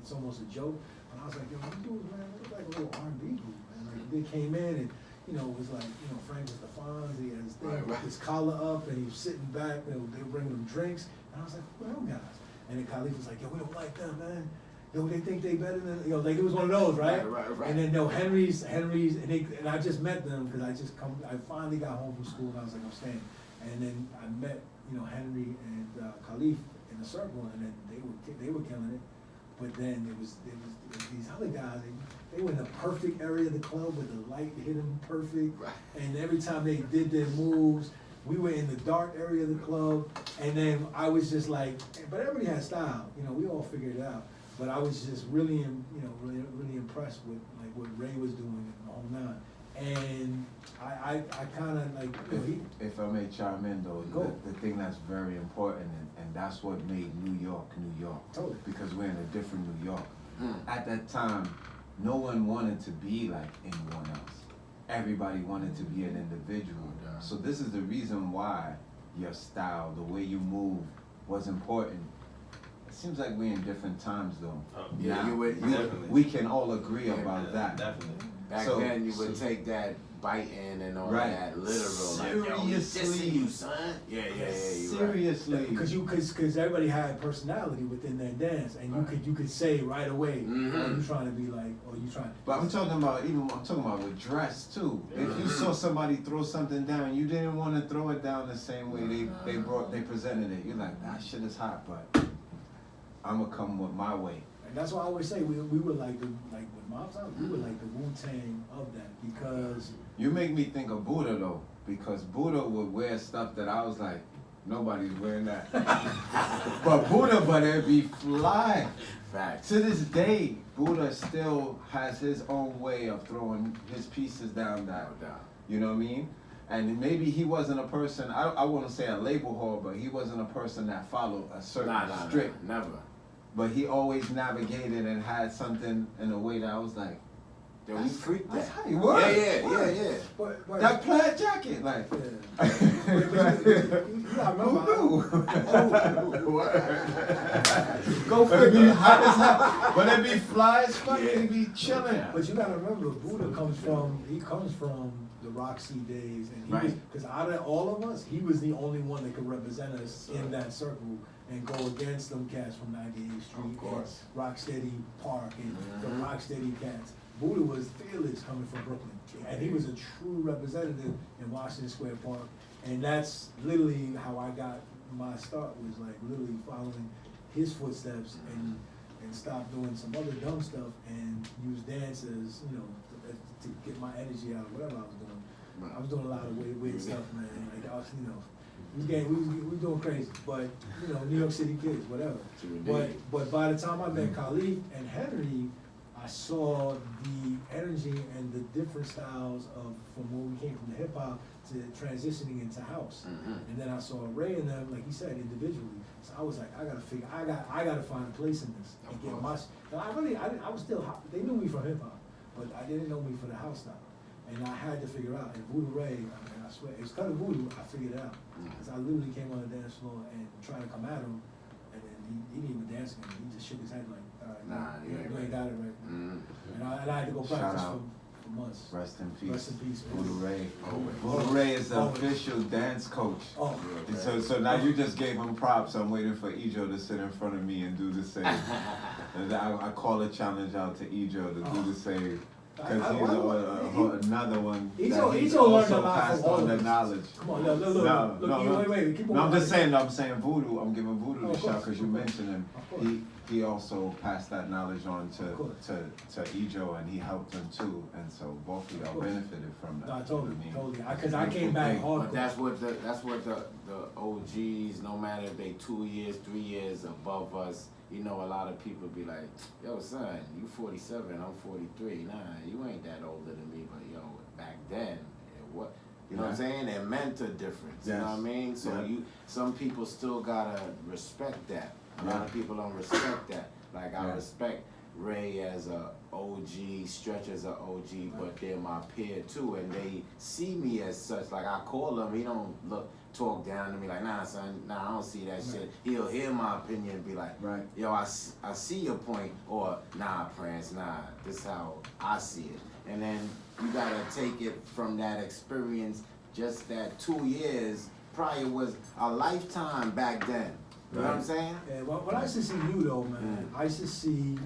it's almost a joke, but I was like, yo, these dudes, man, they look like a little R&B group, man. Like they came in and you know it was like Frank was the Fonz, he had his thing, with his collar up, and he was sitting back. They were bringing them drinks, and I was like, who are them guys? And then Caleaf was like, yo, we don't like them, man. Yo, they think they better than like it was one of those, right? Right. And then Henry's, and I just met them because I finally got home from school and I was like, I'm staying. And then I met Henry and Caleaf in the circle, and then they were killing it. But then it was these other guys. They were in the perfect area of the club with the light hit them perfect, and every time they did their moves. We were in the dark area of the club, and then I was just like, but everybody had style, we all figured it out. But I was just really, really impressed with like what Ray was doing in the whole nine. And I kind of like, if I may chime in though, the thing that's very important, and that's what made New York, New York. Totally. Because we're in a different New York. At that time, no one wanted to be like anyone else. Everybody wanted to be an individual. So this is the reason why your style, the way you move, was important. It seems like we're in different times though. Yeah, Now, we can all agree about that. Definitely. Back then, you would take that biting and all that literal. Like, yo, he's dissing you, son. Yeah. Seriously. Because everybody had personality within their dance, and you could say right away, oh, you trying to be like, or you trying. But I'm talking about with dress too. If you saw somebody throw something down, you didn't want to throw it down the same way they presented it. You're like, that shit is hot, but I'm gonna come with my way. And that's why I always say we were like with Mob Style, we were like the Wu-Tang of that, because you make me think of Buddha though, because Buddha would wear stuff that I was like, nobody's wearing that. but it'd be fly. Fact. To this day, Buddha still has his own way of throwing his pieces down that. You know what I mean? And maybe he wasn't a person, I wouldn't say a label whore, but he wasn't a person that followed a certain strict. Never. But he always navigated and had something in a way that I was like, yo, we freaked that. That's how you work. Yeah. But That plaid jacket, like. yeah. Go figure. How does that? But it be fly as fuck. It be chilling. But you gotta remember, Buddha comes from the Roxy days, and he was, because out of all of us, he was the only one that could represent us in that circle and go against them cats from 98th Street, of course, and Rocksteady Park, and the Rocksteady cats. Buddha was fearless coming from Brooklyn, and he was a true representative in Washington Square Park, and that's literally how I got my start, was like literally following his footsteps and stop doing some other dumb stuff and use dance as, you know, to get my energy out of whatever I was doing. I was doing a lot of weird stuff, man. Like I was, you know, we was doing crazy, but you know, New York City kids, whatever. But by the time I met Caleaf and Henry, I saw the energy and the different styles of from where we came from the hip hop to transitioning into house. And then I saw Ray and them, like he said, individually. So I was like, I gotta find a place in this and get my. I was still, they knew me from hip hop, but I didn't know me for the house style. And I had to figure out. And Voodoo Ray, I swear, it was kind of voodoo. I figured it out because I literally came on the dance floor and tried to come at him, and then he didn't even dance again. He just shook his head like, all right, Nah, you ain't got it right. And I had to go practice for months. Rest in peace. Rest in peace, man. Voodoo Ray. Always. Voodoo Ray is the Always. official dance coach. Oh, And so now you just gave him props. I'm waiting for Ejo to sit in front of me and do the same. And I call a challenge out to Ejo to do the same. Because he's another one that he's Ejo learned a also lot passed from all on of the us. knowledge. Come on, look, wait, keep on. No, I'm just saying, I'm saying Voodoo, I'm giving Voodoo Oh, the of shot course, because you of course. mentioned him. Of course. He also passed that knowledge on course. to Ejo, and he helped him too. And so both of y'all course. benefited from that. No, You totally, know what I mean? because I came back hardcore. But that's what the OGs, no matter if they 2 years, 3 years above us, you know, a lot of people be like, yo, son, you 47, I'm 43. Nah, you ain't that older than me, but yo, back then, what? You know what I'm saying? It meant a difference. You know what I mean? So some people still gotta respect that. A lot of people don't respect that. Like I respect Ray as a OG, Stretch as a OG, but they're my peer too, and they see me as such. Like I call him, he don't talk down to me like, nah, son, nah, I don't see that shit. He'll hear my opinion and be like, yo, I see your point, or nah, Prince, nah, this is how I see it. And then you gotta take it from that experience. Just that 2 years prior was a lifetime back then. You know what I'm saying? Yeah, what I used to see you though, man, I used to see,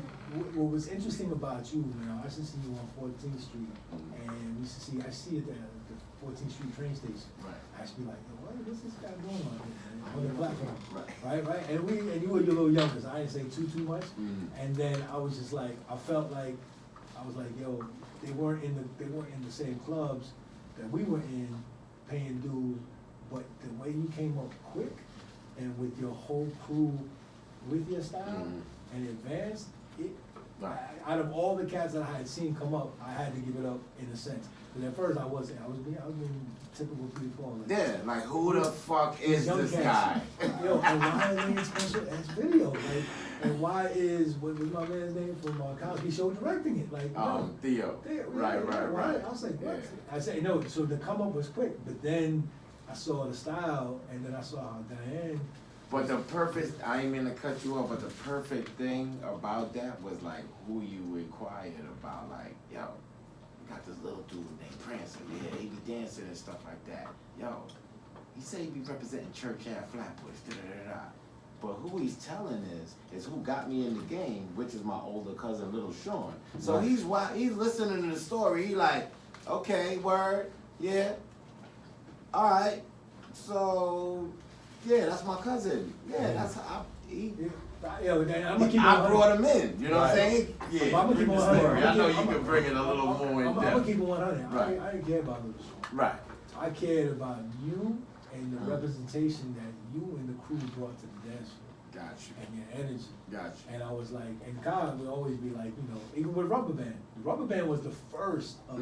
what was interesting about you, man, I used to see you on 14th Street, and we used to see, I see it at the 14th Street train station. I used to be like, yo, what's this guy doing on here, man, on the platform? Right? And you were a little younger, so I didn't say too much. And then I was just like, I felt like, I was like, yo, they weren't in the same clubs that we were in, paying dues, but the way you came up quick, and with your whole crew, with your style, and advanced, out of all the cats that I had seen come up, I had to give it up in a sense. But at first I was being typical 3-4. Like, like who the fuck is this guy? Yo, and why are they in special as video? Like, and why is what was my man's name from Cosby Show directing it? Like, Theo. Right. I was like, what? I said no. So the come up was quick, but then I saw the style, and then I saw how Diane. But the perfect, I ain't mean to cut you off, but the perfect thing about that was like who you inquired about. Like, yo, we got this little dude named Prince, and he be dancing and stuff like that. Yo, he say he be representing Church Ave Flatbush, da-da-da-da. But who he's telling is who got me in the game, which is my older cousin, Little Sean. So he's listening to the story. He like, okay, word, yeah, all right. So yeah, that's my cousin. Yeah, that's how I brought him in. You know what I'm saying? Yeah, I'm gonna keep bring the on story. I know you I'm can bring it a little more in I'm gonna depth. keep it 100. Right. I didn't care about Little Sean. Right. I cared about you and the representation that you and the crew brought to the dance floor. Got you. And your energy. Got you. And I was like, and God would always be like, you know, even with Rubber Band. The Rubber Band was the first of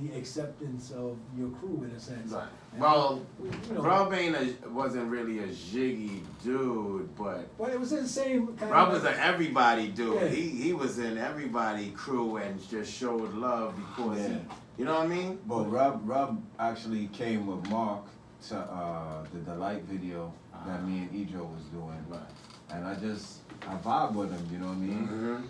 the acceptance of your crew in a sense. Right. And Well, you know, Rubber wasn't really a jiggy dude, but it was in the same kind Rub was of an everybody dude. Yeah. He was in everybody crew and just showed love because he, you know what I mean? But Rub actually came with Mark to the Delight video that me and Ejo was doing. Right. And I vibe with him, you know what I mean?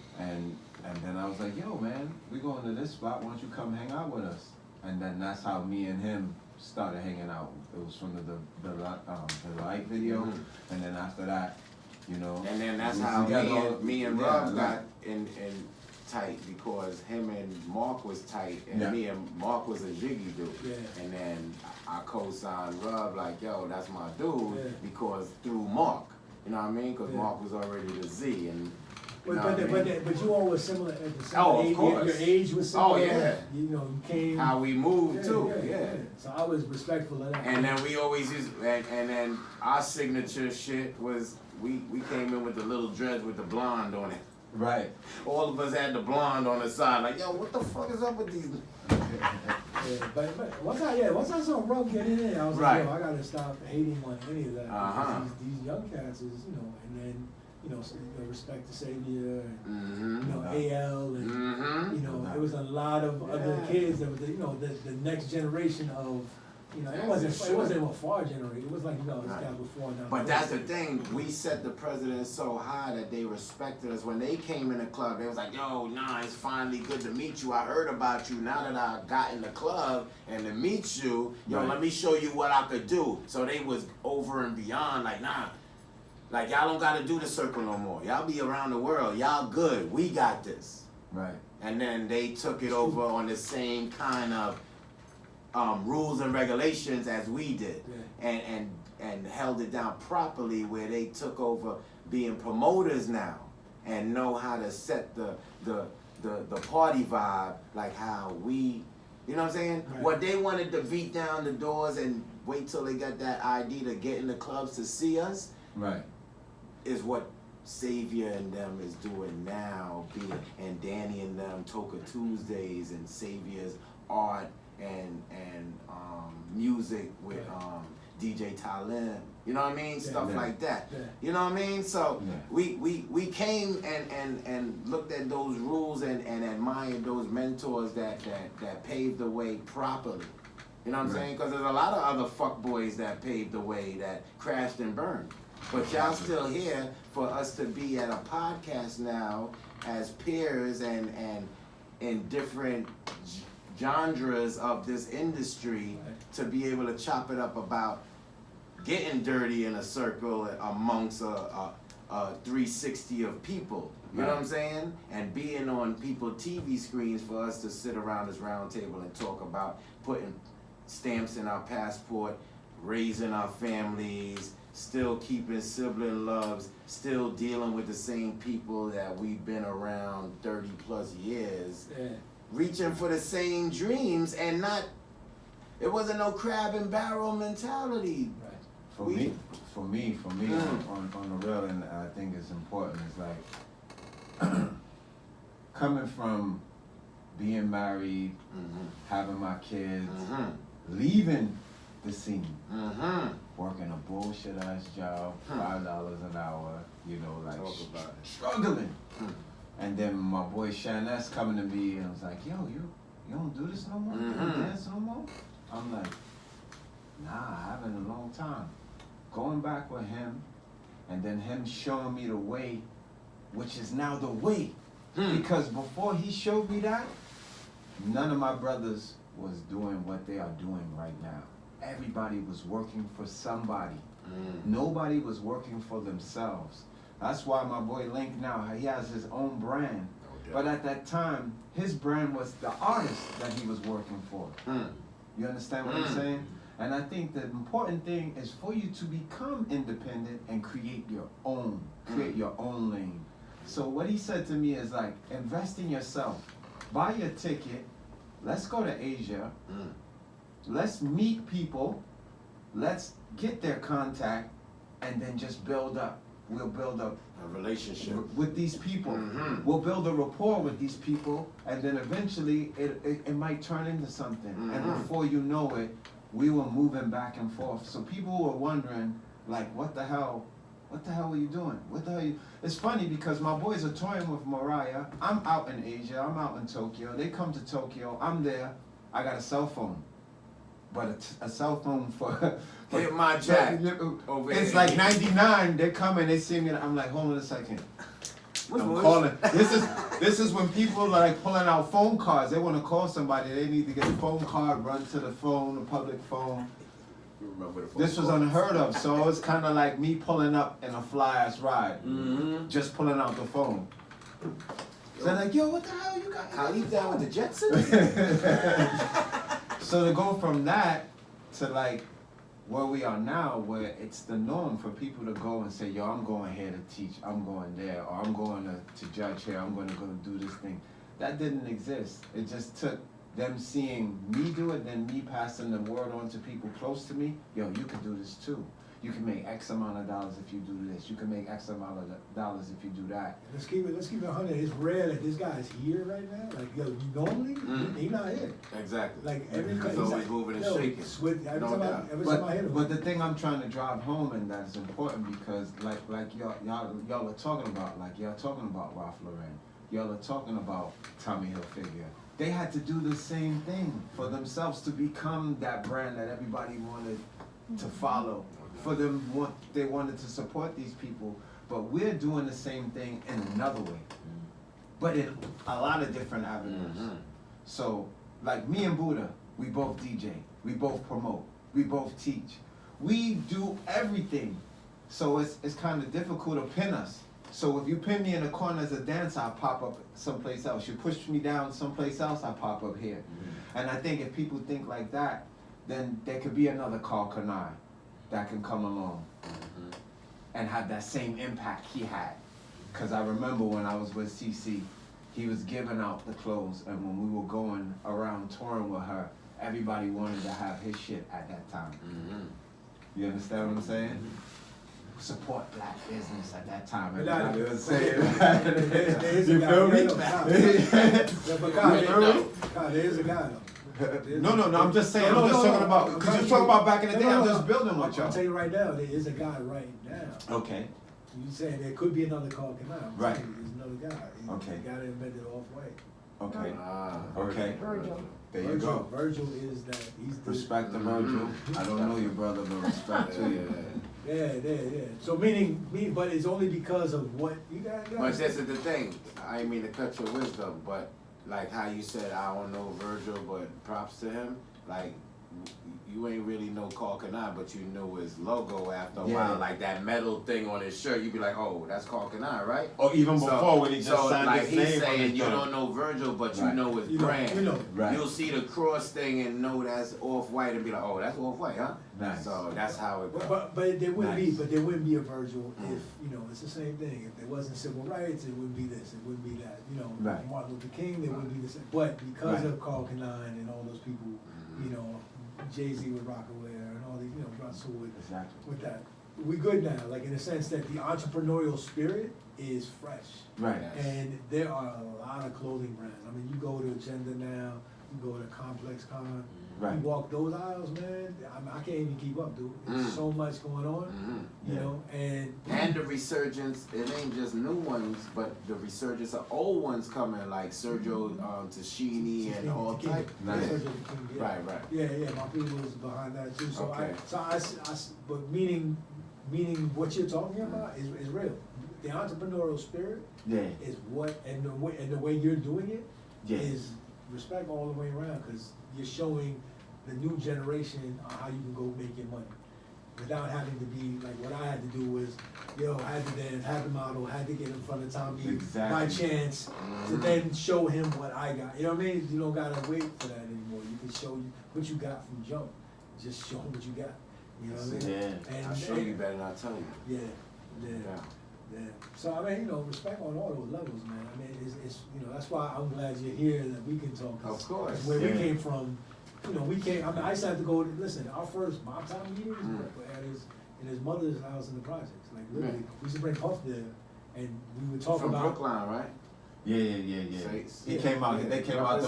And then I was like, yo man, we going to this spot, why don't you come hang out with us? And then that's how me and him started hanging out. It was from the Delight video, and then after that, you know. And then that's we how got me and Rob got tight because him and Mark was tight, and Yeah. me and Mark was a jiggy dude. Yeah. And then I co-signed Rub like, yo, that's my dude, Yeah. because through Mark, you know what I mean? Because Yeah. Mark was already the Z, and you But, know but, what I mean? but you all were similar at the same Oh, of age. course. Your age was similar. Oh, yeah. You know, you came. How we moved too, yeah. So I was respectful of that. And then we always used, and then our signature shit was, we came in with the little dreads with the blonde on it. Right. All of us had the blonde on the side, like, yo, what the fuck is up with these? Yeah, but once I saw Rub get in there, I was Right. like, yo, I gotta stop hating on any of that. Uh-huh. Because these young cats is, you know, and then, you know, Respect the Savior, and, Mm-hmm. you know, AL, and, Mm-hmm. you know, there was a lot of other Yeah. kids that were, you know, the next generation of, you know, it wasn't a far generation. It was like, you know, this Right. guy before now. But that's the thing, we set the precedent so high that they respected us. When they came in the club, they was like, yo, nah, it's finally good to meet you. I heard about you. Now that I got in the club and to meet you, yo, Right. let me show you what I could do. So they was over and beyond, like, nah, like, y'all don't gotta do the circle no more. Y'all be around the world. Y'all good. We got this. Right. And then they took it over on the same kind of rules and regulations as we did, and held it down properly, where they took over being promoters now and know how to set the party vibe, like how we, you know what I'm saying? Right. What they wanted to beat down the doors and wait till they got that ID to get in the clubs to see us, Right. is what Savior and them is doing now, and Danny and them, Toka Tuesdays, and Savior's art and music with DJ Talib, you know what I mean? Stuff Yeah. like that. Yeah. You know what I mean? So Yeah. we came and looked at those rules and admired those mentors that paved the way properly. You know what I'm Right. saying? Because there's a lot of other fuckboys that paved the way that crashed and burned. But y'all still here for us to be at a podcast now as peers and in different genres of this industry, Right. to be able to chop it up about getting dirty in a circle amongst a 360 of people. You know what I'm saying? And being on people TV screens for us to sit around this round table and talk about putting stamps in our passport, raising our families, still keeping sibling loves, still dealing with the same people that we've been around 30 plus years, Yeah. reaching for the same dreams, and not, it wasn't no crab and barrel mentality. Right. For We- me, Mm. on the real, and I think it's important, is like coming from being married, Mm-hmm. having my kids, Mm-hmm. leaving the scene, Mm-hmm. working a bullshit ass job, $5 an hour, you know, like Talk about it. struggling. Hmm. And then my boy Shaness coming to me and was like, yo, you don't do this no more? You don't Mhm. dance no more? I'm like, nah, I haven't in a long time. Going back with him, and then him showing me the way, which is now the way. Because before he showed me that, none of my brothers was doing what they are doing right now. Everybody was working for somebody. Nobody was working for themselves. That's why my boy Link now, he has his own brand. But at that time, his brand was the artist that he was working for. You understand what I'm saying? And I think the important thing is for you to become independent and create your own lane. So what he said to me is like, invest in yourself. Buy your ticket. Let's go to Asia. Let's meet people. Let's get their contact, and then just build up. We'll build up A relationship. with these people. Mhm. We'll build a rapport with these people, and then eventually it might turn into something. And Mhm. before you know it, we were moving back and forth. So people were wondering, like, what the hell were you doing? What the hell you? It's funny because my boys are touring with Mariah. I'm out in Asia. I'm out in Tokyo. They come to Tokyo. I'm there. I got a cell phone. But a cell phone for Hit my jack. Over It's here. like 99. They come and they see me. And I'm like, hold on a second. Which I'm was- calling. This is when people are like pulling out phone cards. They want to call somebody. They need to get a phone card, run to the phone, a public phone. You remember the phone This was calls. unheard of. So it's kind of like me pulling up in a fly ass ride, Mhm. just pulling out the phone. So they're like, yo, what the hell you got? Caleaf down with the Jetsons? So to go from that to like where we are now, where it's the norm for people to go and say, yo, I'm going here to teach, I'm going there, or I'm going to judge here, I'm going to go do this thing. That didn't exist. It just took them seeing me do it, then me passing the word on to people close to me. Yo, you can do this too. You can make X amount of dollars if you do this. You can make X amount of dollars if you do that. Let's keep it 100. It's rare that this guy is here right now. Like, yo, you normally, he's not here. Exactly. Like, every He's always moving and shaking. Every No time doubt. I hit him. But the thing I'm trying to drive home, and that's important because like y'all are talking about, like y'all talking about Ralph Lauren. Y'all are talking about Tommy Hilfiger. They had to do the same thing for themselves to become that brand that everybody wanted to follow. For them, they wanted to support these people, but we're doing the same thing in another way, but in a lot of different avenues. So, like me and Buddha, we both DJ, we both promote, we both teach, we do everything. So it's kind of difficult to pin us. So if you pin me in a corner as a dancer, I pop up someplace else. You push me down someplace else, I pop up here. And I think if people think like that, then there could be another Carl Kanai that can come along and have that same impact he had. Because I remember when I was with CC, he was giving out the clothes, and when we were going around touring with her, everybody wanted to have his shit at that time. You understand what I'm saying? Support black business at that time. Everybody was saying that. You feel me? God, there is a guy though. No, I'm just saying, I'm just talking about, because you're talking about back in the day, I'm just building with y'all. I'll tell you right now, there is a guy right now. Okay. You saying there could be another Carl Kanai. Right. There's another guy. Okay. The guy that invented Off-White. Okay. Okay. Virgil. There you go. Virgil is that, he's the... Respect to Virgil. I don't know your brother, but respect to you. Yeah. So meaning, but it's only because of what you got. But this is the thing. I didn't mean to cut your wisdom, but like how you said, I don't know Virgil, but props to him. Like, you ain't really know Carl Kanai, but you knew his logo after a while. Like that metal thing on his shirt, you'd be like, oh, that's Carl Kanai, right? Or even before when he just signed like his name. He's saying you on don't know Virgil, but you know his brand. Right. You'll see the cross thing and know that's Off-White and be like, oh, that's Off-White, huh? Nice. So that's how it goes. But there wouldn't be a Virgil if it's the same thing. If there wasn't civil rights, it wouldn't be this, it wouldn't be that. Martin Luther King, there wouldn't be the same. But because of Carl Kanai and all those people, Jay-Z with Rockaway and all these, Russell with that. We good now, like in the sense that the entrepreneurial spirit is fresh. Right. And there are a lot of clothing brands. I mean, you go to Agenda now, you go to Complex Con, you walk those aisles, man, I can't even keep up, dude. There's so much going on, you know, and the resurgence, it ain't just new ones, but the resurgence of old ones coming, like Sergio Tashini and all type. Right. Yeah, my people is behind that too. So but meaning what you're talking about is real. The entrepreneurial spirit is what, and the way you're doing it is respect all the way around, because you're showing the new generation how you can go make your money without having to be like what I had to do was, I had to dance, had the model, had to get in front of Tommy by chance to then show him what I got. You know what I mean? You don't gotta wait for that anymore. You can show you what you got from jump. Just show him what you got. You know what I mean? And I'll show you better than I'll tell you. Yeah. So I mean, respect on all those levels, man. I mean, it's that's why I'm glad you're here that we can talk. Of course. Where we came from, we came. I mean, I used to have to go. Listen, our first mob time meetings were at his mother's house in the projects. Like literally, we used to bring Puff there, and we would talk from about Brookline, right? Yeah. He came out. They came out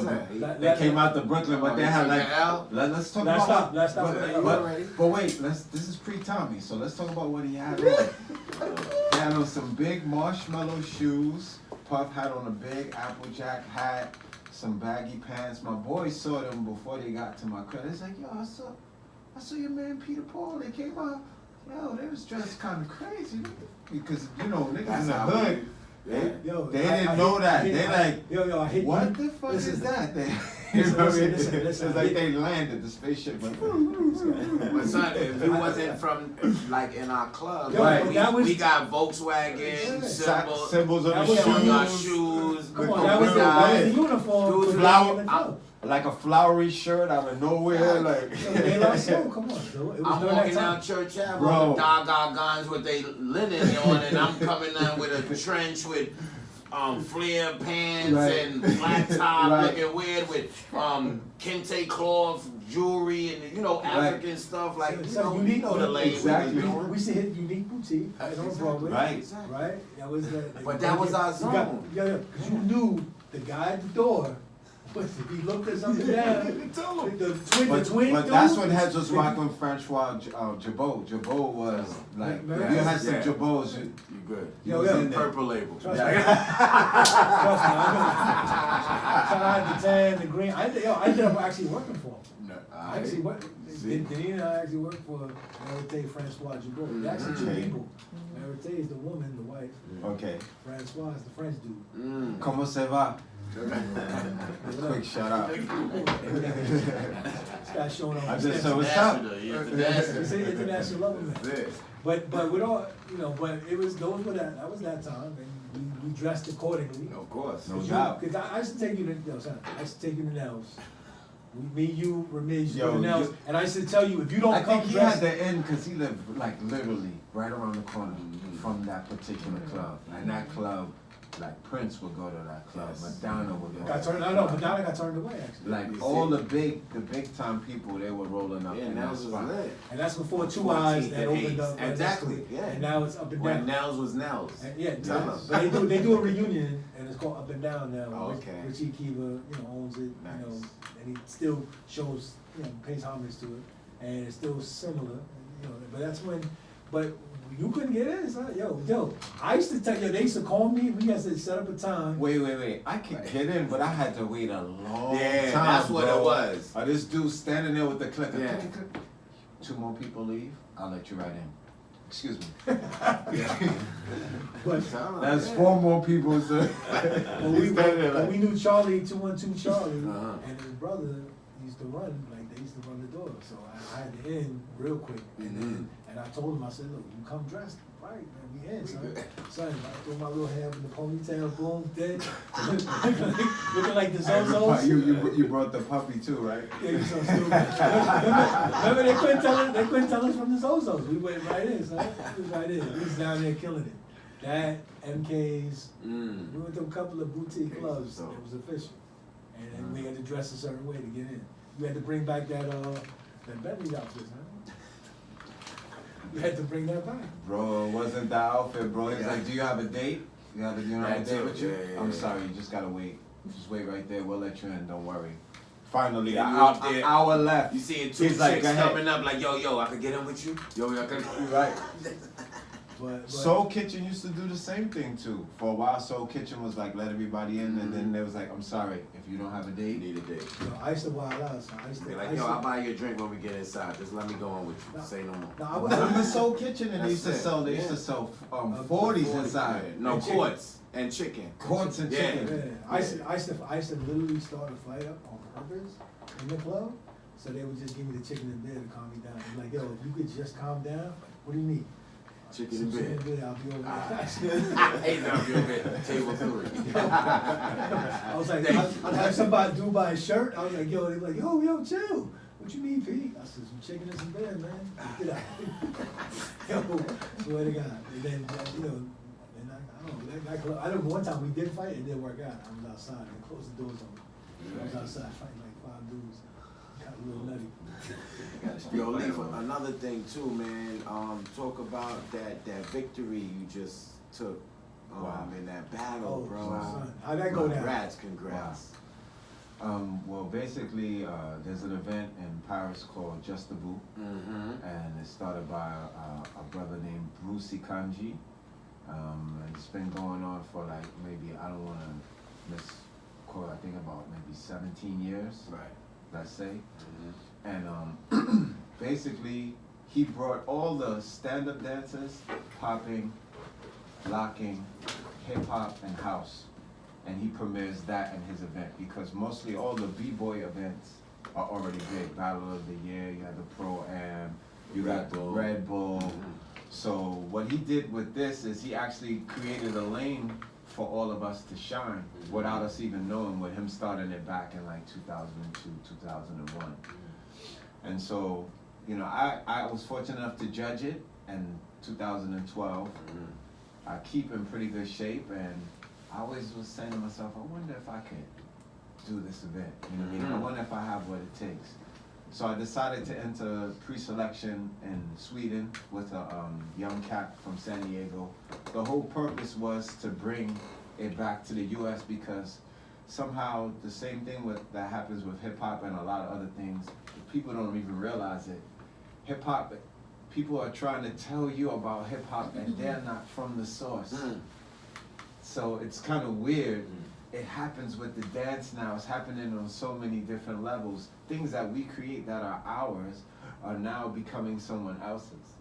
They came out to Brooklyn, but they had like. Let's talk about. Let's stop. But wait, this is pre-Tommy, so let's talk about what he had on. He had on some big marshmallow shoes. Puff had on a big Applejack hat, some baggy pants. My boys saw them before they got to my crib. It's like, yo, I saw your man Peter Paul. They came out. Yo, they was dressed kind of crazy because niggas in the hood. They didn't know that. They like, I hate what the fuck is that? You know what I mean? Listen, It's like they landed the spaceship. Like, But son, if you wasn't from like in our club, Yo, Right. but that was, we got Volkswagen Yeah. symbols. symbols of That the was On our shoes, shoes, come with on, the that was the women. uniform. Dudes for flower- the club. like a flowery shirt out of nowhere. Like, Yo, De La Soul, come on, though. It was I'm during walking that down time. Church Ave Bro. with the guns with they linen on, and I'm coming down with a trench with flare pants Right. and black top, Right. looking weird with kente cloth jewelry and African stuff like Unique, you know the lane Exactly. we was doing. We used to hit Unique Boutique, on Broadway. right. Right? That was that. But that was our You got- zone. Yeah, because you knew the guy at the door was, if he looked us up and down, the twin But dude, that's when heads was rocking Francois Jabot. Jabot was like, Yeah. if you had some Yeah. Jabots, You good. you Yo, was yo. in there. Purple label. Trust me, I had the tan, the green. I ended up actually working for him. No, I actually worked. Denise and I actually worked for Verite Francois Jabot. They're actually two Okay. people. Verite is the woman, the wife. Okay. Francois is the French dude. Mm. Comment ça va? Quick shout out. This guy showing off. I his just steps. said what's up. It's an international level, man. That's it. But with all, but it was, that was that time, and we dressed accordingly. Of course. No doubt. Because I used to take you to, I used to take you to Nels. Me, you, Ramez, used to go Yo, to Nels, you- and I used to tell you, if you don't I come think he had dressed. the end because he lived like literally right around the corner from that particular club. And that club, like Prince would go to that club, Yes. Madonna would go. Got to turned, that I know, club. Madonna got turned away, actually. Like You all see? the big time people, they were rolling up Yeah, in that Nels was spot. lit. And that's before Two 14th Eyes that and opened 8th. up. right Exactly, next to it. yeah. And now it's Up and When Down. Nels was Nels. And, yeah, Tell yeah. us. But they do a reunion, and it's called Up and Down now. Oh, Rich- okay. Richie Kiva, owns it, Nice. and he still shows, pays homage to it, and it's still similar, but that's when, but you couldn't get in, son. Yo, I used to tell you, they used to call me, we had to set up a time. Wait. I could get in, but I had to wait a long Yeah, time. that's what bro. it was. This dude standing there with the clicker. Yeah. Click. 2 more people leave. I'll let you right in. Excuse me. But Tell 'em, That's yeah. 4 more people. So when we knew Charlie, 212 Charlie, Uh-huh. and his brother used to run, they used to run the door, so I had to in real quick, and I told him, I said, look, you come dressed, right, man, we in, son. Son, I threw my little hair in the ponytail, boom, dead, looking like the Zozos. You brought the puppy too, right? Yeah, you so stupid. Remember they couldn't tell us from the Zozos. We went right in, son. We was right in. We was down there killing it. That, MK's, we went to a couple of boutique clubs. It was official. And then we had to dress a certain way to get in. You had to bring back that Bentley outfit, huh? You had to bring that back. Bro, it wasn't that outfit, bro. He's like, do you have a date? You have a That date too, with you? yeah, I'm yeah. sorry, you just gotta wait. Just wait right there. We'll let you in. Don't worry. Finally, Yeah, an you up hour, there. hour left. You seeing 2 He's like, chicks go ahead. coming up like, yo, I could get in with you? Yo, I could. Right. But Soul Kitchen used to do the same thing too. For a while, Soul Kitchen was like, let everybody in, and then they was like, I'm sorry, if you don't have a You date. need a date. I used to wild out, so I used to. Be I like, used yo, to- I'll buy you a drink when we get inside. Just let me go on with you. No. Say no more. No, I But was- in the Soul Kitchen, and they used to That's it. sell, they used to sell 40s inside. No, And chicken. quarts and chicken. Quarts and Yeah. chicken. Yeah, I used to literally start a fight up on purpose in the club, so they would just give me the chicken in bed to calm me down. I'm like, yo, if you could just calm down, what do you need? Chicken Some in chicken bed. in bed, I'll be over I there. hate now your bed. Table 3. I was like, I'd have somebody do buy a shirt. I was like, yo, they were like, yo, chill. What you need, Pete? I said, some chicken and some bed, man. Get out. Yo, swear to God. And then, and I don't know, that club, I remember one time we did fight, it didn't work out. I was outside, they closed the doors on me. I was outside fighting like 5 dudes. Got a little nutty. Yo, Leaf, another thing too, man. Talk about that victory you just took in that battle, bro. Son, how'd that go down? Congrats. Well, basically, there's an event in Paris called Just the Boot, and it's started by a brother named Brucey Kanji. And it's been going on for like maybe, I don't want to misquote, I think about maybe 17 years, Right. let's say. And basically, he brought all the stand-up dancers, popping, locking, hip-hop, and house and he premieres that in his event because mostly all the b-boy events are already big. Battle of the Year, you have the Pro-Am, you got the Red Bull. So what he did with this is he actually created a lane for all of us to shine without us even knowing, with him starting it back in like 2002, 2001. And so, you know, I was fortunate enough to judge it in 2012. I keep in pretty good shape, and I always was saying to myself, I wonder if I could do this event. You know what I mean? I wonder if I have what it takes. So I decided to enter pre-selection in Sweden with a young cat from San Diego. The whole purpose was to bring it back to the US because somehow the same thing that happens with hip hop and a lot of other things, people don't even realize it. Hip hop, people are trying to tell you about hip hop and they're not from the source. So it's kind of weird. It happens with the dance now. It's happening on so many different levels. Things that we create that are ours are now becoming someone else's.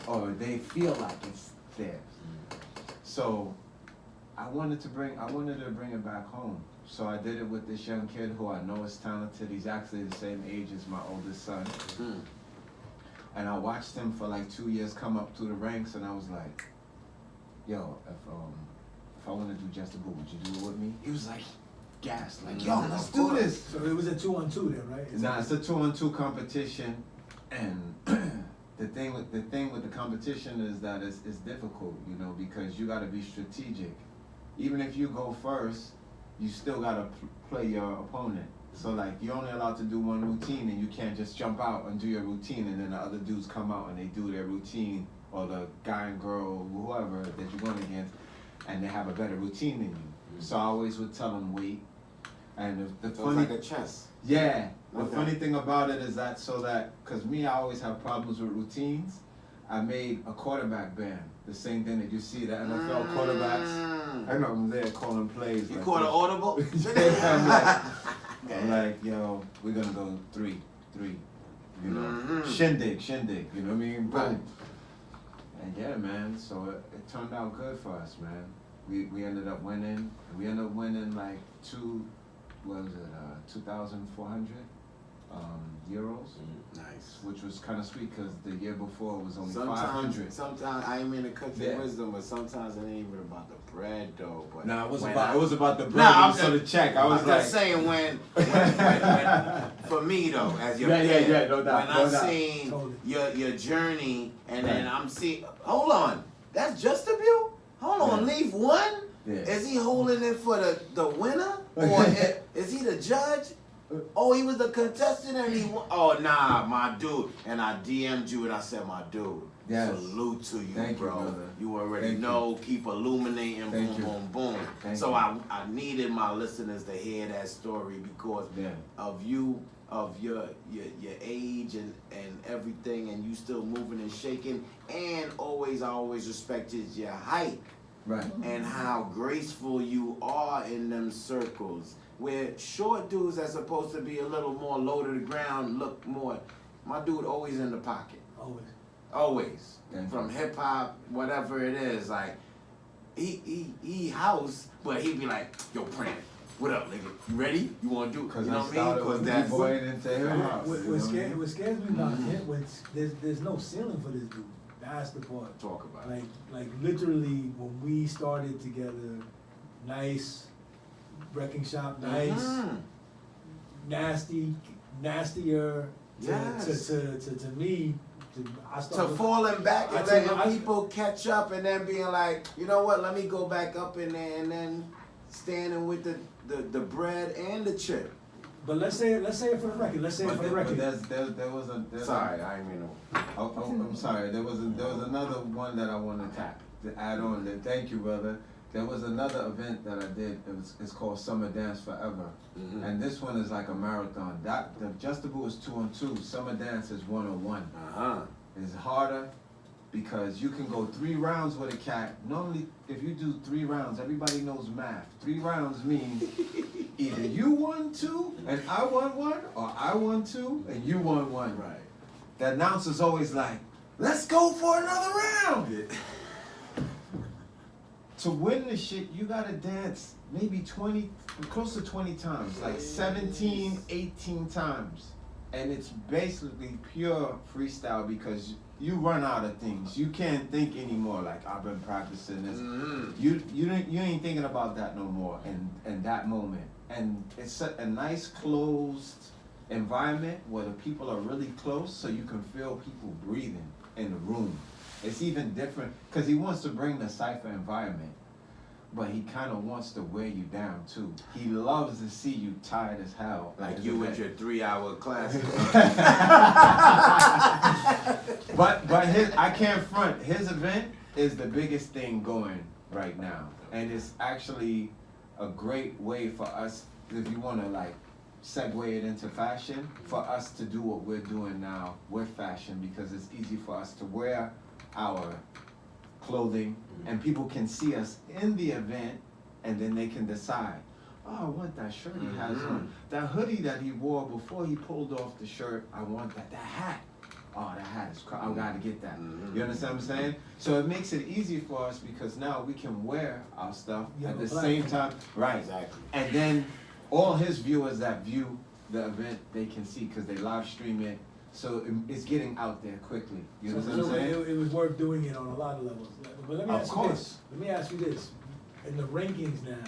Or they feel like it's theirs. So I wanted to bring it back home. So I did it with this young kid who I know is talented. He's actually the same age as my oldest son. And I watched him for like 2 years come up through the ranks, and I was like, yo, if I want to do Just a Boo, would you do it with me? He was like, gassed, like, yo, let's do this. So it was a 2-on-2 then, right? Nah, it's a 2-on-2 competition, and the thing with the competition is that it's difficult, you know, because you got to be strategic. Even if you go first, you still got to play your opponent. So like, you're only allowed to do one routine, and you can't just jump out and do your routine, and then the other dudes come out and they do their routine, or the guy and girl, whoever that you're going against, and they have a better routine than you. So I always would tell them wait. And the So funny, it's like a chess. yeah. The Okay. funny thing about it is that cause me, I always have problems with routines. I made a quarterback band. The same thing that you see the NFL quarterbacks. I know I'm there calling plays. You like caught an this. audible? Yeah, I'm like, yo, we're gonna go 3-3. You know, shindig. You know what I mean? Boom. Right. And yeah, man. So it turned out good for us, man. We ended up winning. We ended up winning like 2,400 euros. Nice. Which was kind of sweet because the year before it was only 500. Sometimes I ain't mean to cut your Yeah. wisdom, but sometimes it ain't even about the bread though. But Nah, it was when about the bread. Nah, It was for the check. I was I'm like, just saying when for me though, as your Yeah, kid, yeah, no doubt, when no I doubt. seen Totally. your journey, and then Right. I'm seeing, hold on, that's just a view. Hold on, Yeah. leave one. Yeah. Is he holding it for the winner, or is he the judge? Oh, he was the contestant and he won. Oh, nah, my dude. And I DM'd you and I said, my dude, Yes. salute to you, Thank you, bro. brother. You already Thank know, keep illuminating, Thank you. boom, boom, boom. Thank So you. I needed my listeners to hear that story because Yeah. of you, of your age and everything, and you still moving and shaking. And I always respected your height Right. and how graceful you are in them circles. Where short dudes are supposed to be a little more low to the ground, look more. My dude always in the pocket. Always. Always. Thank From you. hip hop, whatever it is. Like, he house, but he be like, yo, Pran, what up, nigga? You ready? You want to do it? Because You know I what I mean? started 'Cause with that's B-boy into hip hop. What scares me about him, there's no ceiling for this dude. That's the part. talk about it. Like literally when we started together, nice, wrecking shop, nice, nastier Yes. to me. I To started falling back I and tell you, letting people catch up and then being like, you know what, let me go back up in there and then standing with the bread and the chip. But let's say it for the record. Let's say it for the But record. there was a Sorry, I didn't mean to. I'm sorry. There was another one that I wanted to add on. That thank you, brother. There was another event that I did. It's called Summer Dance Forever, and this one is like a marathon. The Just a Boo is 2-on-2. Summer Dance is 1-on-1. It's harder because you can go 3 rounds with a cat. Normally, if you do 3 rounds, everybody knows math. 3 rounds means either you won 2 and I won 1, or I won 2 and you won 1. Right. The announcer's always like, let's go for another round. to win the shit, you gotta dance maybe 20, close to 20 times, like 17, 18 times. And it's basically pure freestyle because you run out of things. You can't think anymore. Like, I've been practicing this. You ain't thinking about that no more in that moment. And it's a nice closed environment where the people are really close, so you can feel people breathing in the room. It's even different because he wants to bring the cypher environment, but he kind of wants to wear you down too. He loves to see you tired as hell. Like you with your 3-hour classes. But I can't front. His event is the biggest thing going right now, and it's actually a great way for us, if you want to like segue it into fashion, for us to do what we're doing now with fashion, because it's easy for us to wear our clothing and people can see us in the event, and then they can decide, oh, I want that shirt he has on, that hoodie that he wore before he pulled off the shirt, I want that hat. Oh, that hat is I gotta get that. You understand what I'm saying? So it makes it easy for us because now we can wear our stuff at the same time. Right. Exactly. And then all his viewers that view the event, they can see because they live stream it. So it's getting out there quickly. You understand what I'm saying? It was worth doing it on a lot of levels. But let me ask you this. Let me ask you this. In the rankings now,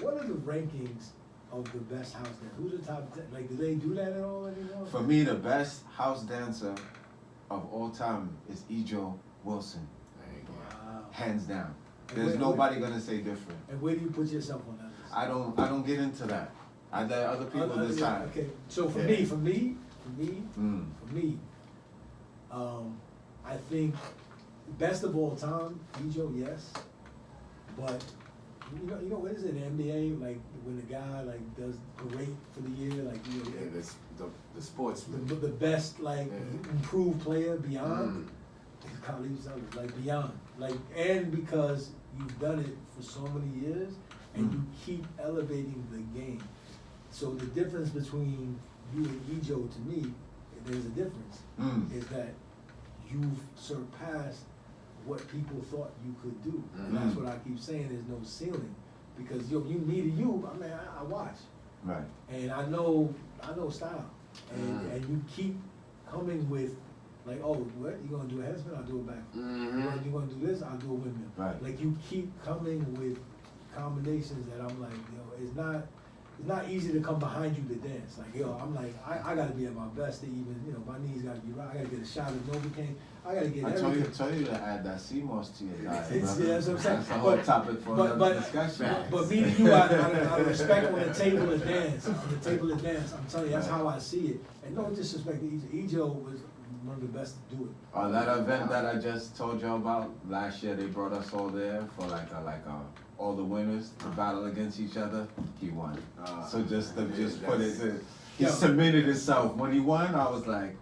what are the rankings of the best house dancer? Who's the top 10? Like, do they do that at all anymore? For me, the best house dancer of all time is Ejo Wilson. Wow. Hands down. And There's nobody gonna say different. And where do you put yourself on that list? I don't get into that. I let other people decide. Okay, so for me, I think best of all time, Ejo, yes. But you know what is it? The NBA, like when the guy like does great for the year, like the sportsman. the best like improved player beyond. Caleaf like beyond, like, and because you've done it for so many years and you keep elevating the game. So the difference between you and Ejo, to me, there's a difference, is that you've surpassed what people thought you could do. And that's what I keep saying, there's no ceiling. Because you, me to you, I mean, I watch. Right. And I know style. And you keep coming with, like, oh, what, you gonna do a headspin? I'll do it back. You gonna do this? I'll do a windmill. Right. Like, you keep coming with combinations that I'm like, it's not easy to come behind you to dance. Like, I'm like, I gotta be at my best to even, my knees gotta be right. I gotta get a shot of Novocaine. I gotta get everything. I told you to add that CMOS to your diet, brother. Yeah, that's what I'm saying. That's a whole topic for another discussion. But me to you, I respect on the table of dance. On the table of dance, I'm telling you, that's how I see it. And no disrespect to Ejo. Ejo was one of the best to do it. That event that I just told you about last year, they brought us all there for all the winners to battle against each other. He won. So just put it, he submitted himself. When he won, I was like,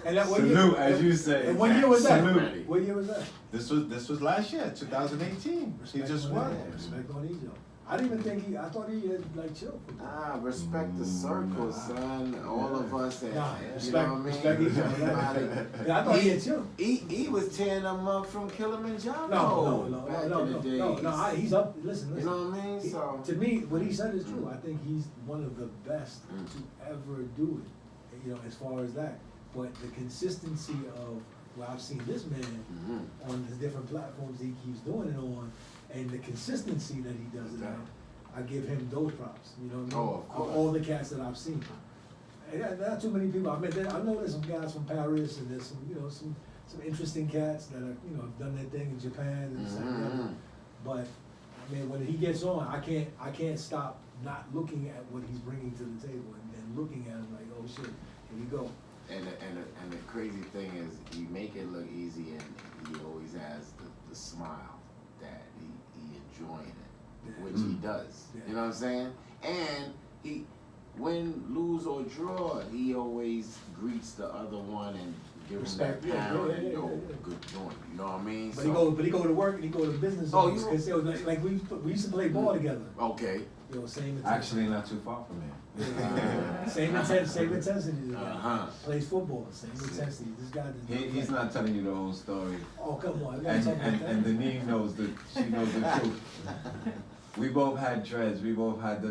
and that salute, as you say. And what year was that? Salute. What year was that? This was last year, 2018. Respect, he just won. Respect on Ejo. I didn't even think I thought he had like chill. Respect the circle, son. All of us. Respect, you know what I mean? Respect Ejo. I thought he had chill. He was tearing them up from Kilimanjaro. No. He's up. Listen. You know what I mean? So to me, what he said is true. I think he's one of the best to ever do it. As far as that. But the consistency of I've seen this man on the different platforms he keeps doing it on, and the consistency that he does it on, I give him those props. You know what I mean? Oh, of course. All the cats that I've seen. And not too many people. I know there's some guys from Paris, and there's some interesting cats that have done their thing in Japan and stuff like that. But I mean, when he gets on, I can't stop not looking at what he's bringing to the table and looking at him like, oh shit, here we go. And the crazy thing is, you make it look easy, and he always has the smile that he enjoying it, which he does. Yeah. You know what I'm saying? And he, win, lose or draw, he always greets the other one and gives him that pound and good joint. You know know what I mean? But he go to work and he go to business. Oh, because like we used to play ball together. Okay. You know, same intensity. Actually, not too far from here. Yeah. Same intensity. This guy plays football. Same intensity. This guy. He's not telling you the whole story. Oh, come on. We gotta talk about that. And Deneen knows the truth. We both had dreads. We both had the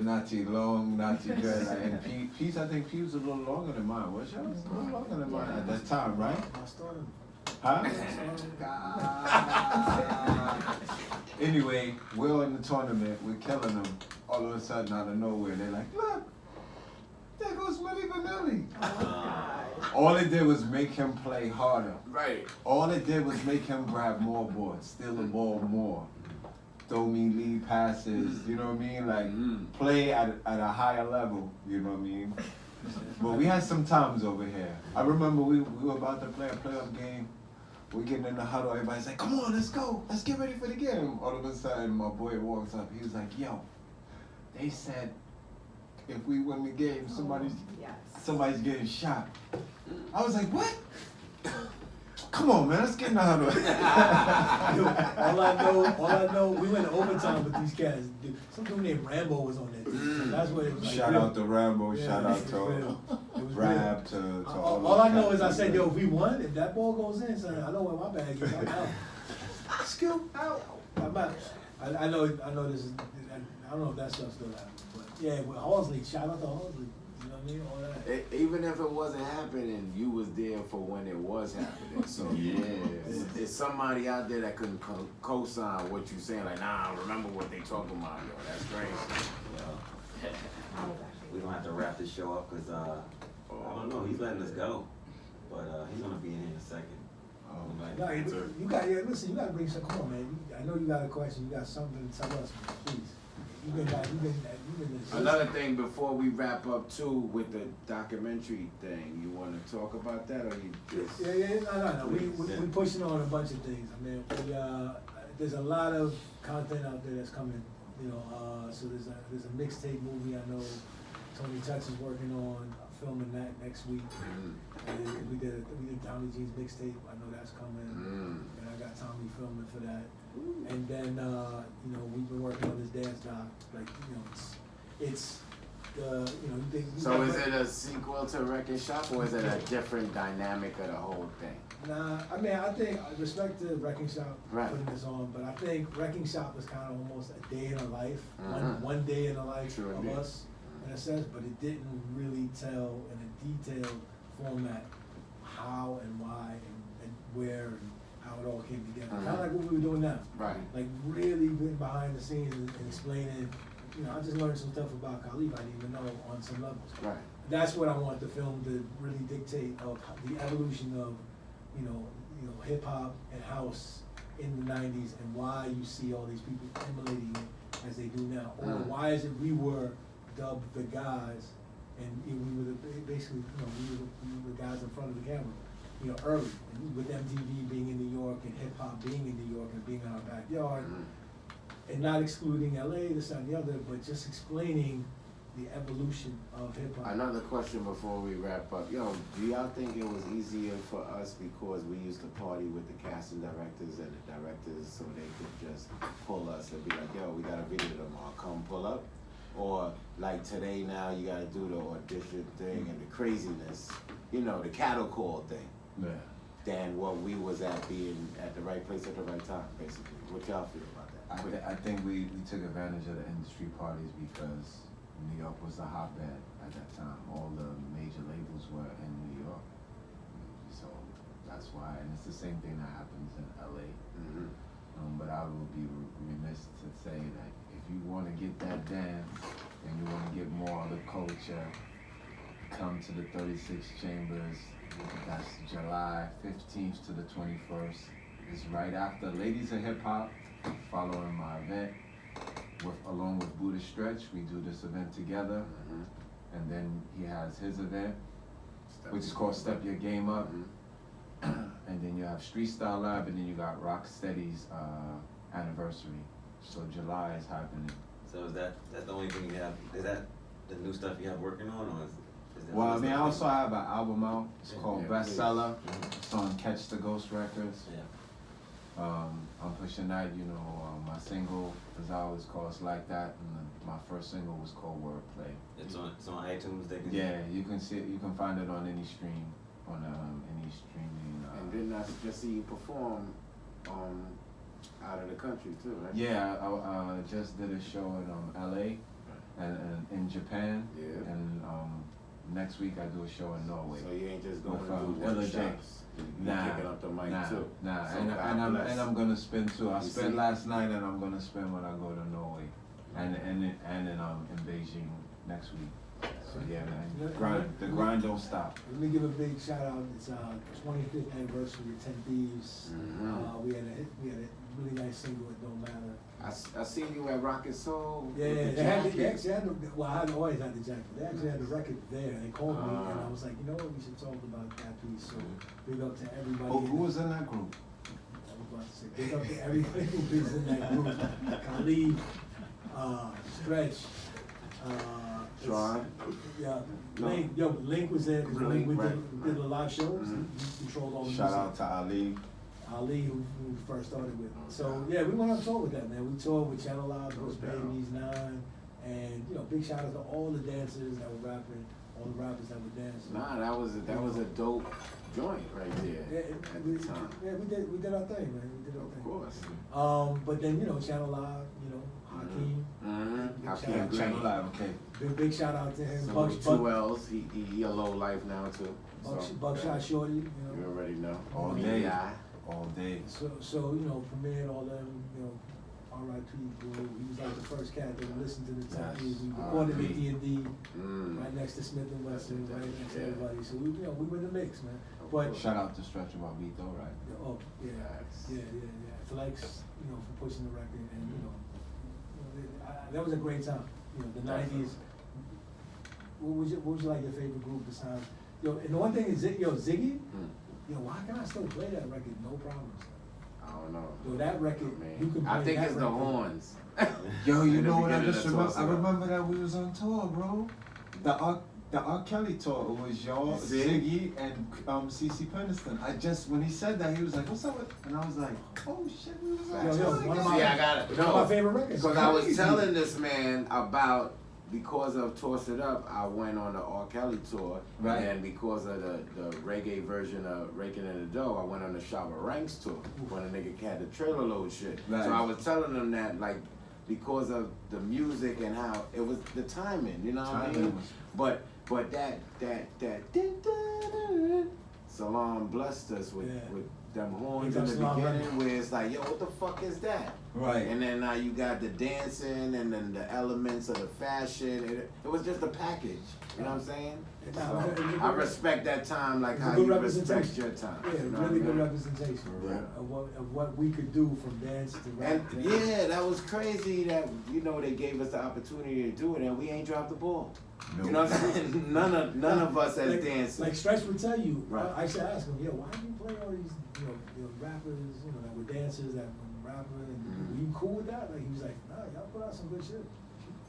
long natty dreads. And Pete, I think Pete was a little longer than mine. Was yours? A little longer than mine at that time, right? I started. Huh? Anyway, we're in the tournament. We're killing them. All of a sudden, out of nowhere, they're like, look, there goes Milli Vanilli. All it did was make him play harder. Right. All it did was make him grab more boards, steal the ball more, throw me lead passes, you know what I mean? Like, play at a higher level, you know what I mean? But we had some times over here. I remember we were about to play a playoff game. We're getting in the huddle, everybody's like, come on, let's go. Let's get ready for the game. All of a sudden, my boy walks up. He was like, yo, they said if we win the game, somebody's getting shot. I was like, what? Come on, man, let's get in the huddle. all I know, we went to overtime with these cats. Dude, some dude named Rambo was on that team. That's what it was like. Shout out to Rambo, Yeah, shout out to Rab, to all I know is I said, yo, if we won, if that ball goes in, son, I know where my bag is. I'm out. Scoop out. I'm out. I know this is, I don't know if that stuff still happens, but yeah, with Halsley, shout out to Halsley. You know what I mean? All that. Even if it wasn't happening, you was there for when it was happening. So it's somebody out there that couldn't co-sign what you saying. Like, nah, remember what they talking about, yo. That's crazy. We don't have to wrap this show up because I don't know. He's letting us go, but he's gonna be in here in a second. No, you got listen. You got to bring some. Come on, man. I know you got a question. You got something to tell us, please. You've been Another thing before we wrap up too with the documentary thing, you want to talk about that or you just? Yeah. No. We pushing on a bunch of things. I mean, there's a lot of content out there that's coming. You know, so there's a mixtape movie I know Tony Touch is working on filming that next week. And we did Tommy G's mixtape. I know that's coming. And I got Tommy filming for that. And then you know, we've been working on this dance doc. Like, you know, it's you know, you think. So is it a sequel to Wrecking Shop or is it a different dynamic of the whole thing? Nah, I mean, I think respect to Wrecking Shop Right. putting this on, but I think Wrecking Shop was kind of almost a day in a life, one day in the life Sure of did. us, in a sense. But it didn't really tell in a detailed format how and why and where and how it all came together. Kind of like what we were doing now. Right. Like really being behind the scenes and explaining. You know, I just learned some stuff about Caleaf I didn't even know on some levels. Right. That's what I want the film to really dictate of the evolution of, you know, hip hop and house in the '90s and why you see all these people emulating it as they do now, or why is it we were dubbed the guys and we were basically, you know, we were the guys in front of the camera, you know, early, and with MTV being in New York and hip hop being in New York and being in our backyard. And not excluding LA, this and the other, but just explaining the evolution of hip hop. Another question before we wrap up. Yo, do y'all think it was easier for us because we used to party with the casting directors and the directors so they could just pull us and be like, yo, we got a video tomorrow, come pull up? Or like today now you gotta do the audition thing and the craziness, you know, the cattle call thing. Yeah. Than what we was at being at the right place at the right time, basically. What y'all feel about that? I think we took advantage of the industry parties because New York was a hotbed at that time. All the major labels were in New York. So that's why, and it's the same thing that happens in LA. But I will be remiss to say that if you want to get that dance and you want to get more of the culture, come to the 36 Chambers. That's July 15th to the 21st. It's right after Ladies of Hip Hop, following my event. Along with Buddha Stretch, we do this event together. And then he has his event, which is called Step Your Game Up. And then you have Street Style Lab, and then you got Rocksteady's anniversary. So July is happening. So that's the only thing you have? Is that the new stuff you have working on, or is that Well, I other mean, I stuff? also have an album out. It's called Yeah, Bestseller. It's on Catch the Ghost Records. Yeah. I'm pushing that, you know. My single is always called Like That, and my first single was called Wordplay. It's on iTunes. They can. Yeah, you can see it. You can find it on any stream, on any streaming. And didn't I just see you perform out of the country too, right? Yeah, I just did a show in LA and in Japan. Yeah. And next week I do a show in Norway. So you ain't just going With, to do Willa workshops. You picking up the mic too. Nah, So and God bless. I'm gonna spin too. I You spent see? last night and I'm gonna spin when I go to Norway, and in Beijing next week. So yeah, man, the grind don't stop. Let me give a big shout out. It's 25th anniversary of 10 Thieves. Mhm. We had a really nice single, It Don't Matter. I seen you at Rocket Soul. Yeah, with the they jacket. actually had well, I had always had the jacket. They actually had the record there. They called me and I was like, you know what, we should talk about that piece. So big up to everybody. Oh, who was in that group? I was about to say, big up to everybody who was in that group. Caleaf, Stretch, Sean. yeah, No. Link was there because Link we Right. did the live shows. Mhm. He controlled all the Shout music. out to Ali. Ali, who we first started with. So yeah, we went on tour with that, man. We toured with Channel Live, Ghost Babies, 9, and you know, big shout out to all the dancers that were rapping, all the rappers that were dancing. Nah, that was a dope joint right there Yeah, at we, the time. yeah, we did our thing, man. We did our Of thing. course. But then you know, Channel Live, you know, Hakeem. Mm-hmm. Shout Hakeem out to Channel Green. Live, okay. Big shout out to him. Some with two L's. He a low life now too. So, Buckshot Shorty, you You know. already know. All Me, day. I. All day. So you know, Premier and all them, you know, R.I.P. Boy, he was like the first cat that would listen to the top. Yes. We recorded R.I.P. at D&D, Mm. right next to Smith and Wesson, right next to Yeah. everybody. So we were in the mix, man. Of But course. Shout out to Stretch about Vito, right? oh yeah, Facts. yeah. Flex, you know, for pushing the record, and you know, that was a great time. You know, the Definitely. '90s. What was like your favorite group this time? Yo, and the one thing is, Ziggy. Mm. Yo, why can I still play that record? No problems. I don't know. Yo, that record, Man. you can play I think that it's the record. horns. Yo, you In the know what I beginning just of remember? I Tulsa. remember that we was on tour, bro. The R. Kelly tour. It was y'all, See? Ziggy, and CeCe Peniston. I just when he said that, he was like, "What's up?" with-" And I was like, "Oh shit, we was on Yo, tour one of together." my- See, I got it. One of my No, favorite records. because I was Crazy. telling this man about because of Toss It Up, I went on the R. Kelly tour, Right. and because of the reggae version of Raking in the Dough, I went on the Shabba Ranks tour when a nigga had the trailer load shit. Right. So I was telling them that like because of the music and how it was the timing, you know what I Timing mean? was- But that Salam blessed us with Yeah. them horns Big in up the Salam beginning where it's like, yo, what the fuck is that? Right. And then now you got the dancing and then the elements of the fashion. It was just a package. You know what I'm saying? It- So it- it- I respect that time like It's a how good you respect representation. your time. Yeah, you know really what I good mean? representation Yeah. of what we could do from dance to rap. And yeah, that was crazy that they gave us the opportunity to do it and we ain't dropped the ball. No. You know what I'm saying? None of us as like, dancers. Like Stretch would tell you, Right. I used to ask him, why do you play all these, rappers, that were dancers, that were rappers, and were you cool with that? Like, he was like, nah, y'all put out some good shit.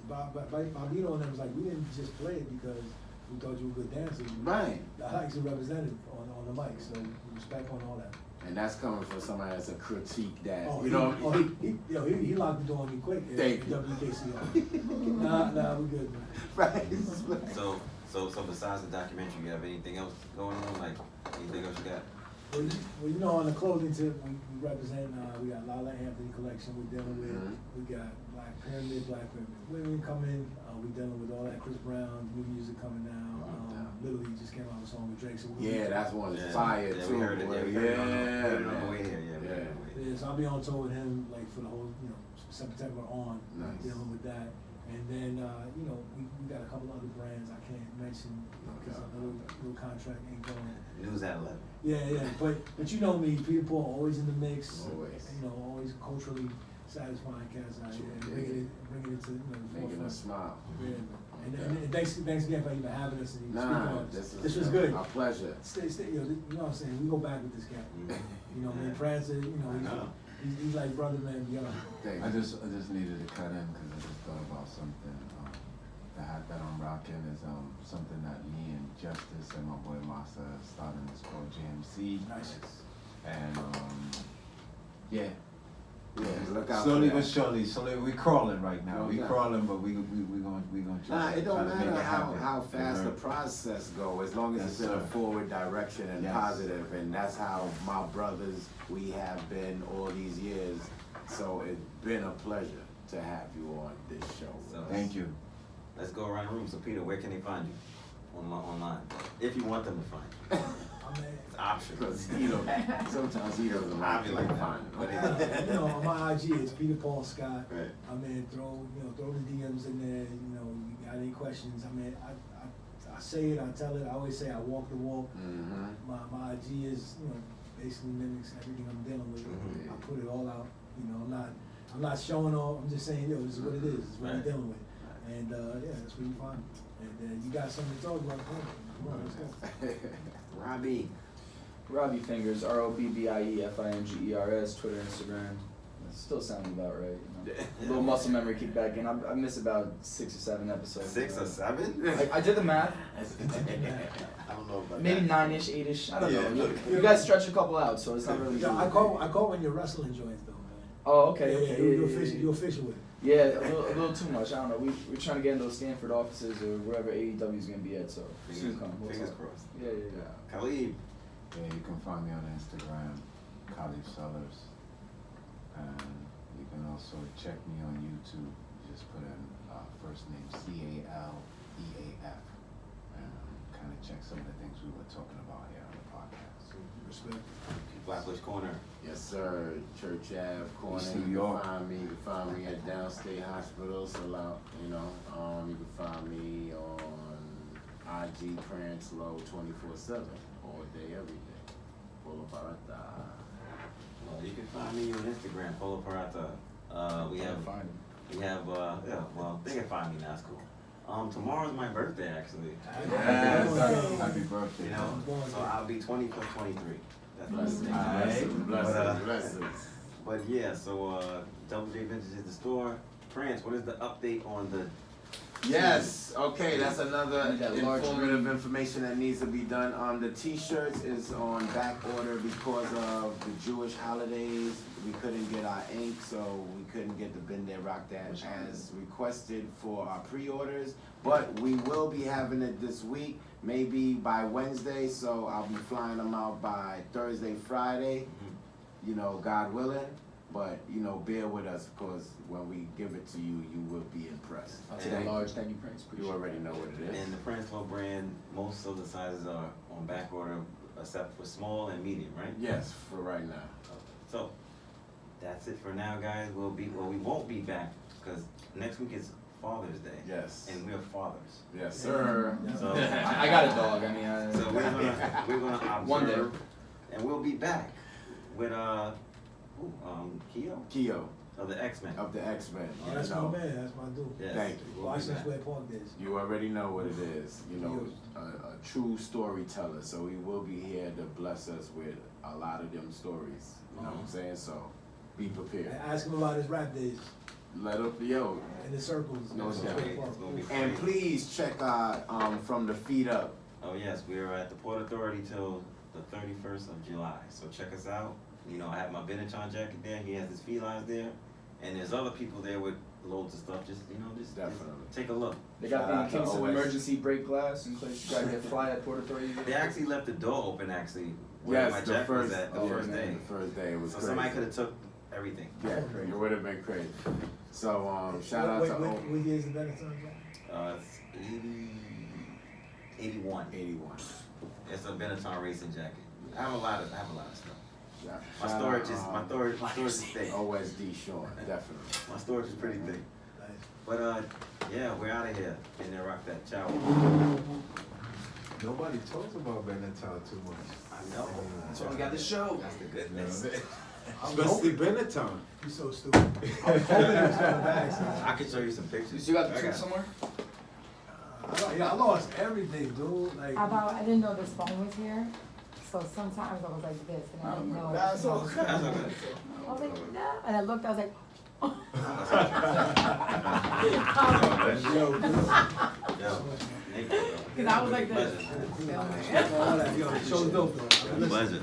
Bobito and them was like, we didn't just play it because we thought you were good dancers. Right. The Hikes are represented on the mic, so respect on all that. And that's coming from somebody that's a critique that, Oh, you know. he locked the door on me quick at Thank you. WKCR. nah, we good, man. Right. So besides the documentary, you have anything else going on? Like anything else you got? Well, on the clothing tip, we represent, we got Lala Anthony collection we're dealing with. Mhm. We got Black Pyramid, Black Women coming. We dealing with all that Chris Brown, new music coming out. Literally just came out with a song with Drake. So Yeah, that's one Yeah. that's fire Yeah, too. we heard it. boy. Yeah, we heard it on the man. way here. Yeah, we heard it on the way here. Yeah, so I'll be on tour with him like for the whole, September on, Nice. dealing with that. And then, we got a couple other brands I can't mention because the little contract ain't going. News at 11. Yeah, but you know me, Peter always in the mix. Always. Always culturally satisfying cats out here, and Yeah. bringing it to the Making forefront. us smile. Yeah, and thanks again for even having us and Nah, speaking on this this. is Was good. our pleasure. Stay, you know what I'm saying? We go back with this cat. Mhm. Man, Francis, know. he's like brother, man, beyond. Thank I you. just needed to cut in because I just thought about something. The hat that I'm rocking is something that me and Justice and my boy Masa started. It's called GMC. Nice. And Yeah. Yeah. Look out Slowly for but that. surely. Slowly, we crawling right now. We Okay. crawling, but we gonna Nah, try it don't to make matter it happen. how fast the Right. process go, as long as Yes, it's in a sir. forward direction and Yes. positive, and that's how my brothers, we have been all these years. So it's been a pleasure to have you on this show. So- Thank you. Let's go around the room. So Peter, where can they find you? Online. If you want them to find you. I mean, It's optional. Because he don't, sometimes he doesn't I like be to like that. find But it. you know, on my IG, it's Peter Paul Scott. Right. I mean, throw the DMs in there. You know, you got any questions? I mean, I say it, I tell it. I always say I walk the walk. Mm-hmm. My IG is, basically mimics everything I'm dealing with. Mhm. I put it all out. I'm not showing off. I'm just saying, this is what it is. This is what I'm Right. dealing with. And yeah, that's where you find me. And you got something to talk about? Come on, let's go. Robbie. Robbie Fingers, ROBBIEFINGERS, Twitter, Instagram. It still sounds about right. A little muscle memory kick back in. I missed about 6 or 7 episodes. 6 or 7? I did the math. I don't know about Maybe that. 9-ish, 8-ish. I don't Yeah, know. look. You guys stretch a couple out, so it's not really. Yeah, I call when you're wrestling joints though, man. Oh, okay. Yeah, Okay. you official with it. Yeah, a little too much. I don't know. We're trying to get in those Stanford offices or wherever AEW is gonna be at. So soon come. We'll Fingers talk. crossed. Yeah. Caleaf. Yeah, you can find me on Instagram, Caleaf Sellers, and you can also check me on YouTube. Just put in first name CALEAF, and kind of check some of the things we were talking about here on the podcast. Respect. Flatbush Corner. Yes, sir. Church Ave, corner. East You New can York. find me. You can find me at Downstate Hospital. Salute. You can find me on IG Prince Low 24/7, all day, every day. Polo Parata. You can find me on Instagram, Polo Parata. We have, Find him. they can find me now, it's cool. Tomorrow's my birthday, actually. Yes, happy birthday. You know, so I'll be 20 plus 23. That's my Blessings, birthday. blessings, blessings. But yeah, so Double J Vintage is the store. Prince, what is the update on the? Yes, okay, that's another Need that large informative green. information that needs to be done. The t-shirts is on back order because of the Jewish holidays. We couldn't get our ink, so we couldn't get the Been There Rock That as requested for our pre-orders. But we will be having it this week, maybe by Wednesday, so I'll be flying them out by Thursday, Friday, God willing. But, bear with us, because when we give it to you, you will be impressed. I'll take a large. Thank you, Prince. You already know what it is. And the Prince Flow brand, most of the sizes are on back order, except for small and medium, right? Yes, for right now. So, that's it for now, guys. We won't be back, because next week is Father's Day. Yes. And we're fathers. Yes, sir. So, I got a dog. I mean, so we're gonna observe, One day. and we'll be back with Keo Keo of the X-Men. of the X-Men. Oh, that's my man. That's my dude. Yes. Thank you. We'll be Washington back. Square Park days. You already know what it is. A true storyteller. So he will be here to bless us with a lot of them stories. You know what I'm saying? So be prepared. And ask him about his rap days Let up, yo. in the circles. No in doubt. Square Park. It's gonna be And crazy. please check out from the Feet Up. Oh yes, we are at the Port Authority till the 31st of July. So check us out. I have my Benetton jacket there. He has his felines there, and there's other people there with loads of stuff. Just Definitely. take a look. they got Shout the out to case of OS. emergency break glass in case you gotta get fly at Port Authority. They actually left the door open where my Yes, jacket was at the first day. The first day was So crazy. somebody could have took everything. Yeah, it would have been crazy. So shout out to What year is the Benetton jacket? It's 81. 81. It's a Benetton racing jacket. I have a lot of stuff. Yeah. My Shout storage out, is thick. OSD Sean, definitely. My storage is pretty thick. Nice. But yeah, we're out of here. Can they rock that? Ciao. Nobody talks about Benetton too much. I know. That's why we got this show. That's the goodness. Especially Benetton. You're so stupid. I was hoping it was coming back. So. I can show you some You pictures. still got the I truth somewhere? I lost everything, dude. Like, I didn't know this phone was here, so sometimes I was like this, and I didn't know. That's all That's okay. I was like, no, and I looked, I was like, Yo, thank you, bro. because I was like this. Pleasure. all that, yo, the show's dope though. Listen, Pleasure.